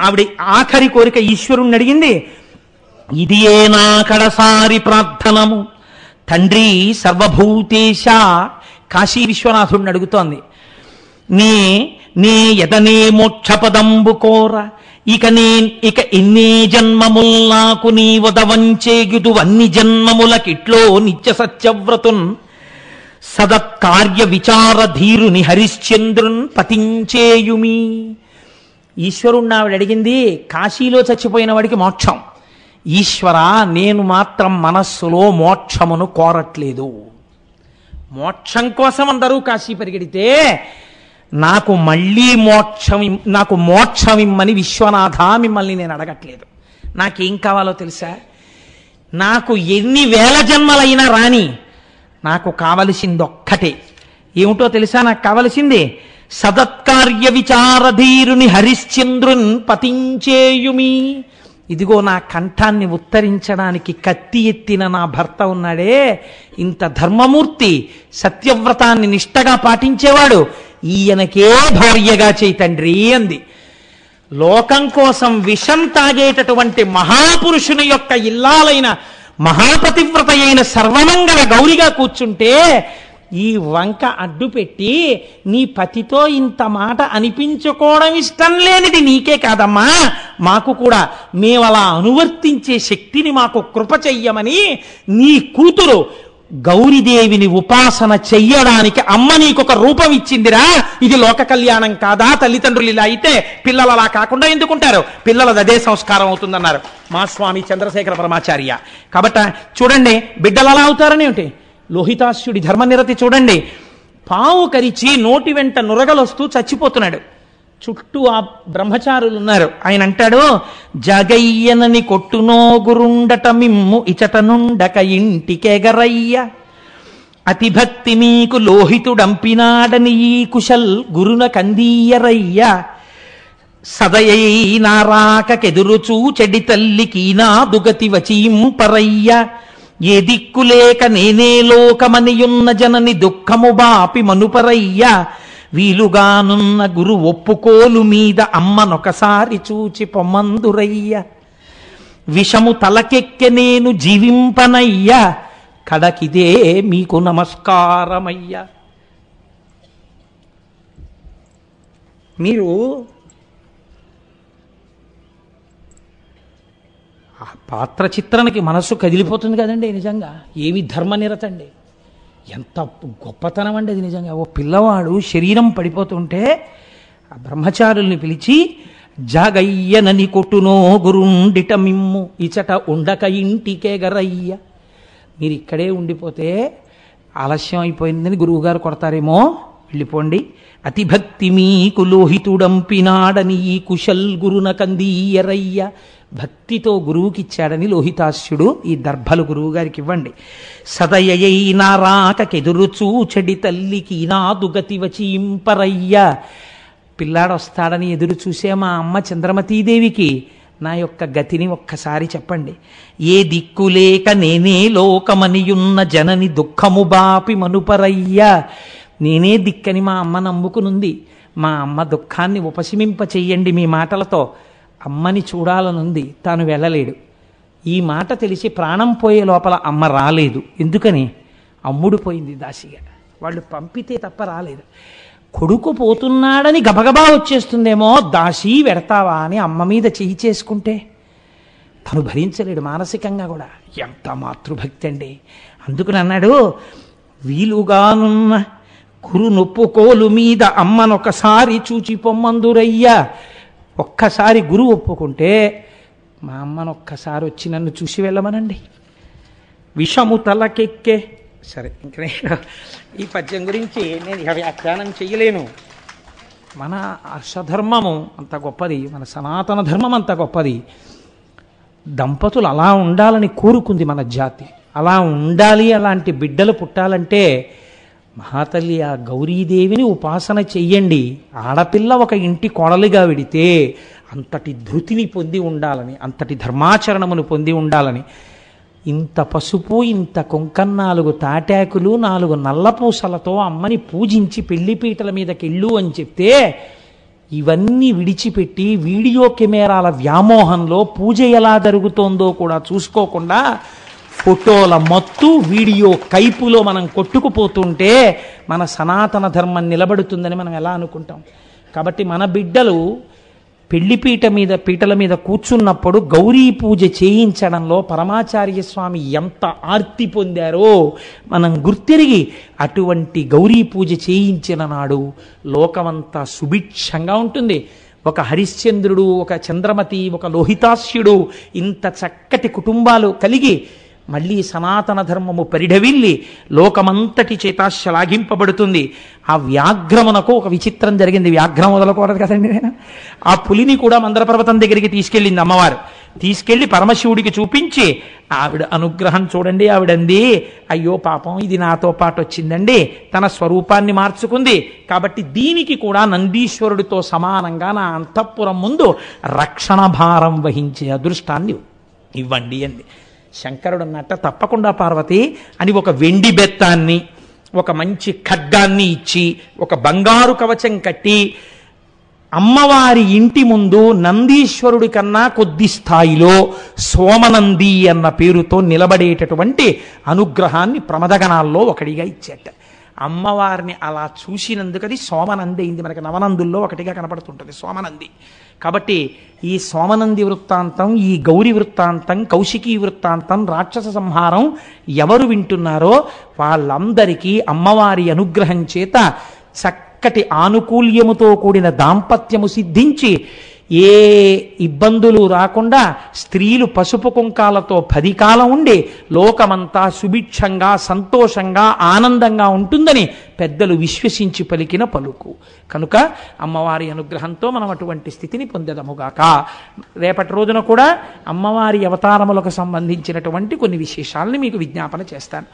ఆవిడ ఆఖరి కోరిక ఈశ్వరుణ్ణి అడిగింది. ఇది ఏ నా కడసారి ప్రార్థనము తండ్రి సర్వభూతేశ. కాశీ విశ్వనాథుడిని అడుగుతోంది. నే ఎదనే మోక్షపదంబు కోర ఇక ఎన్నే జన్మముల్ నాకు నీ వదవంచేయుదు అన్ని జన్మములకిట్లో నిత్య సత్యవ్రతున్ సదత్కార్య విచార ధీరుని హరిశ్చంద్రున్ పతించేయుమి. ఈశ్వరుణ్ణి ఆవిడ అడిగింది. కాశీలో చచ్చిపోయిన వాడికి మోక్షం. ఈశ్వర, నేను మాత్రం మనస్సులో మోక్షమును కోరట్లేదు. మోక్షం కోసం అందరూ కాశీ పరిగెడితే నాకు మోక్షమిమ్మని విశ్వనాథ మిమ్మల్ని నేను అడగట్లేదు. నాకేం కావాలో తెలుసా? నాకు ఎన్ని వేల జన్మలైనా రాని, నాకు కావలసింది ఒక్కటే. ఏమిటో తెలుసా నాకు కావలసింది? సదత్కార్య విచారధీరుని హరిశ్చంద్రున్ పతించేయుమి. ఇదిగో నా కంఠాన్ని ఉత్తరించడానికి కత్తి ఎత్తిన నా భర్త ఉన్నాడే, ఇంత ధర్మమూర్తి, సత్యవ్రతాన్ని నిష్టగా పాటించేవాడు, ఈయనకే భార్యగా చేయి తండ్రి అంది. లోకం కోసం విషం తాగేటటువంటి మహాపురుషుని యొక్క ఇల్లాలైన మహాపతివ్రత అయిన సర్వమంగళ గౌరిగా కూర్చుంటే ఈ వంక అడ్డు పెట్టి నీ పతితో ఇంత మాట అనిపించుకోవడం ఇష్టం లేనిది నీకే కాదమ్మా, మాకు కూడా, మేమలా అనువర్తించే శక్తిని మాకు కృప చెయ్యమని నీ కూతురు గౌరీదేవిని ఉపాసన చెయ్యడానికి అమ్మ నీకొక రూపం ఇచ్చిందిరా. ఇది లోక కళ్యాణం కాదా? తల్లిదండ్రులు ఇలా అయితే పిల్లలు అలా కాకుండా ఎందుకుంటారు? పిల్లలది అదే సంస్కారం అవుతుందన్నారు మా స్వామి చంద్రశేఖర పరమాచార్య. కాబట్టి చూడండి, బిడ్డలు అలా అవుతారని ఏమిటి? లోహితాస్యుడి ధర్మనిరతి చూడండి. పావు కరిచి నోటి వెంట నురగలొస్తూ చచ్చిపోతున్నాడు. చుట్టూ ఆ బ్రహ్మచారులు ఉన్నారు. ఆయన అంటాడు, జగయ్యనని కొట్టునో గురుండట మిమ్ము ఇచటనుండక ఇంటికెగరయ్య అతిభక్తి మీకు లోహితుడంపినాడని ఈ కుశల్ గురున కందీయరయ్య సదయై నారాకెదురుచూ చెడి తల్లికి నా దుగతి వచీంపరయ్య ఏ దిక్కులేక నేనే లోకమనియున్న జనని దుఃఖము బాపి మనుపరయ్య వీలుగానున్న గురు ఒప్పుకోలు మీద అమ్మనొకసారి చూచి పొమ్మందురయ్య విషము తలకెక్కె నేను జీవింపనయ్య కడకిదే మీకు నమస్కారమయ్య. మీరు ఆ పాత్ర చిత్రానికి మనస్సు కదిలిపోతుంది కదండి. నిజంగా ఏమి ధర్మనిరతండి, ఎంత గొప్పతనం అండి అది. నిజంగా ఓ పిల్లవాడు శరీరం పడిపోతుంటే ఆ బ్రహ్మచారుల్ని పిలిచి జాగయ్యనని కొట్టునో గురుండిట మిమ్ము ఇచట ఉండక ఇంటికెగరయ్య. మీరు ఇక్కడే ఉండిపోతే ఆలస్యం అయిపోయిందని గురువుగారు కొడతారేమో, వెళ్ళిపోండి. అతిభక్తి మీకు లోహితుడంపినాడని ఈ కుశల్ గురున కందీయరయ్య. భక్తితో గురువుకిచ్చాడని లోహితాస్యుడు ఈ దర్భలు గురువు గారికి ఇవ్వండి. సదయై నారాకెదురు చూచెడి తల్లికి నాదు గతి వచీంపరయ్య. పిల్లాడొస్తాడని ఎదురు చూసే మా అమ్మ చంద్రమతీదేవికి నా యొక్క గతిని ఒక్కసారి చెప్పండి. ఏ దిక్కులేక నేనే లోకమనియున్న జనని దుఃఖము బాపి మనుపరయ్య. నేనే దిక్కని మా అమ్మ నమ్ముకునుంది. మా అమ్మ దుఃఖాన్ని ఉపశమింప చెయ్యండి మీ మాటలతో. అమ్మని చూడాలనుంది, తాను వెళ్ళలేడు. ఈ మాట తెలిసి ప్రాణం పోయే లోపల అమ్మ రాలేదు. ఎందుకని? అమ్ముడు పోయింది దాసిగా. వాళ్ళు పంపితే తప్ప రాలేదు. కొడుకు పోతున్నాడని గబగబా వచ్చేస్తుందేమో, దాసి వెడతావా అని అమ్మ మీద చెయ్యి చేసుకుంటే తను భరించలేడు మానసికంగా కూడా. ఎంత మాతృభక్తి అండి! అందుకని అన్నాడు, వీలుగానున్న కురు నొప్పుకోలు మీద అమ్మనొకసారి చూచి పొమ్మందురయ్యా. ఒక్కసారి గురువు ఒప్పుకుంటే మా అమ్మనొక్కసారి వచ్చి నన్ను చూసి వెళ్ళమనండి. విషము తలకెక్కే. సరే, ఇంక నేను ఈ పద్యం గురించి నేను ఇక వ్యాఖ్యానం చెయ్యలేను. మన హర్షధర్మము అంత గొప్పది, మన సనాతన ధర్మం అంత గొప్పది. దంపతులు అలా ఉండాలని కోరుకుంది మన జాతి. అలా ఉండాలి, అలాంటి బిడ్డలు పుట్టాలంటే మహాతల్లి ఆ గౌరీదేవిని ఉపాసన చెయ్యండి. ఆడపిల్ల ఒక ఇంటి కోడలిగా విడితే అంతటి ధృతిని పొంది ఉండాలని, అంతటి ధర్మాచరణమును పొంది ఉండాలని. ఇంత పసుపు, ఇంత కుంకం, 4 తాటాకులు, 4 నల్లపూసలతో అమ్మని పూజించి పెళ్లిపీటల మీదకెళ్ళు అని చెప్తే ఇవన్నీ విడిచిపెట్టి వీడియో కెమెరాల వ్యామోహంలో పూజ ఎలా జరుగుతోందో కూడా చూసుకోకుండా ఫోటోల మత్తు, వీడియో కైపులో మనం కొట్టుకుపోతుంటే మన సనాతన ధర్మం నిలబడుతుందని మనం ఎలా అనుకుంటాం? కాబట్టి మన బిడ్డలు పీటల మీద కూర్చున్నప్పుడు గౌరీ పూజ చేయించడంలో పరమాచార్య స్వామి ఎంత ఆర్తి పొందారో మనం గుర్తిరిగి అటువంటి గౌరీ పూజ చేయించిన నాడు లోకమంతా సుభిక్షంగా ఉంటుంది. ఒక హరిశ్చంద్రుడు, ఒక చంద్రమతి, ఒక లోహితాస్యుడు, ఇంత చక్కటి కుటుంబాలు కలిగి మళ్ళీ సనాతన ధర్మము పరిఢవిల్లి లోకమంతటి చేత శ్లాఘింపబడుతుంది. ఆ వ్యాఘ్రమునకు ఒక విచిత్రం జరిగింది. వ్యాఘ్రం వదలకూడదు కదండి నేను. ఆ పులిని కూడా మందర పర్వతం దగ్గరికి తీసుకెళ్ళింది అమ్మవారు. తీసుకెళ్లి పరమశివుడికి చూపించి, ఆవిడ అనుగ్రహం చూడండి. ఆవిడంది, అయ్యో పాపం ఇది నాతో పాటు వచ్చిందండి, తన స్వరూపాన్ని మార్చుకుంది, కాబట్టి దీనికి కూడా నందీశ్వరుడితో సమానంగా నా అంతఃపురం ముందు రక్షణ భారం వహించే అదృష్టాన్ని ఇవ్వండి అంది. శంకరుడు అన్నట్ట, తప్పకుండా పార్వతి అని ఒక వెండి బెత్తాన్ని, ఒక మంచి ఖడ్గాన్ని ఇచ్చి, ఒక బంగారు కవచం కట్టి అమ్మవారి ఇంటి ముందు నందీశ్వరుడి కన్నా కొద్ది స్థాయిలో సోమనంది అన్న పేరుతో నిలబడేటటువంటి అనుగ్రహాన్ని ప్రమదగణాల్లో ఒకటిగా ఇచ్చేట. అమ్మవారిని అలా చూసినందుకు అది సోమనంది అయింది. మనకి నవనందుల్లో ఒకటిగా కనపడుతుంటుంది సోమనంది. కాబట్టి ఈ సోమనంది వృత్తాంతం, ఈ గౌరి వృత్తాంతం, కౌశికీ వృత్తాంతం, రాక్షస సంహారం ఎవరు వింటున్నారో వాళ్ళందరికీ అమ్మవారి అనుగ్రహం చేత చక్కటి ఆనుకూల్యముతో కూడిన దాంపత్యము సిద్ధించి ఏ ఇబ్బందులు రాకుండా స్త్రీలు పసుపు కుంకాలతో 10 కాలం ఉండి లోకమంతా సుభిక్షంగా, సంతోషంగా, ఆనందంగా ఉంటుందని పెద్దలు విశ్వసించి పలికిన పలుకు. కనుక అమ్మవారి అనుగ్రహంతో మనం అటువంటి స్థితిని పొందదముగాక. రేపటి రోజున కూడా అమ్మవారి అవతారములకు సంబంధించినటువంటి కొన్ని విశేషాలని మీకు విజ్ఞాపన చేస్తాను.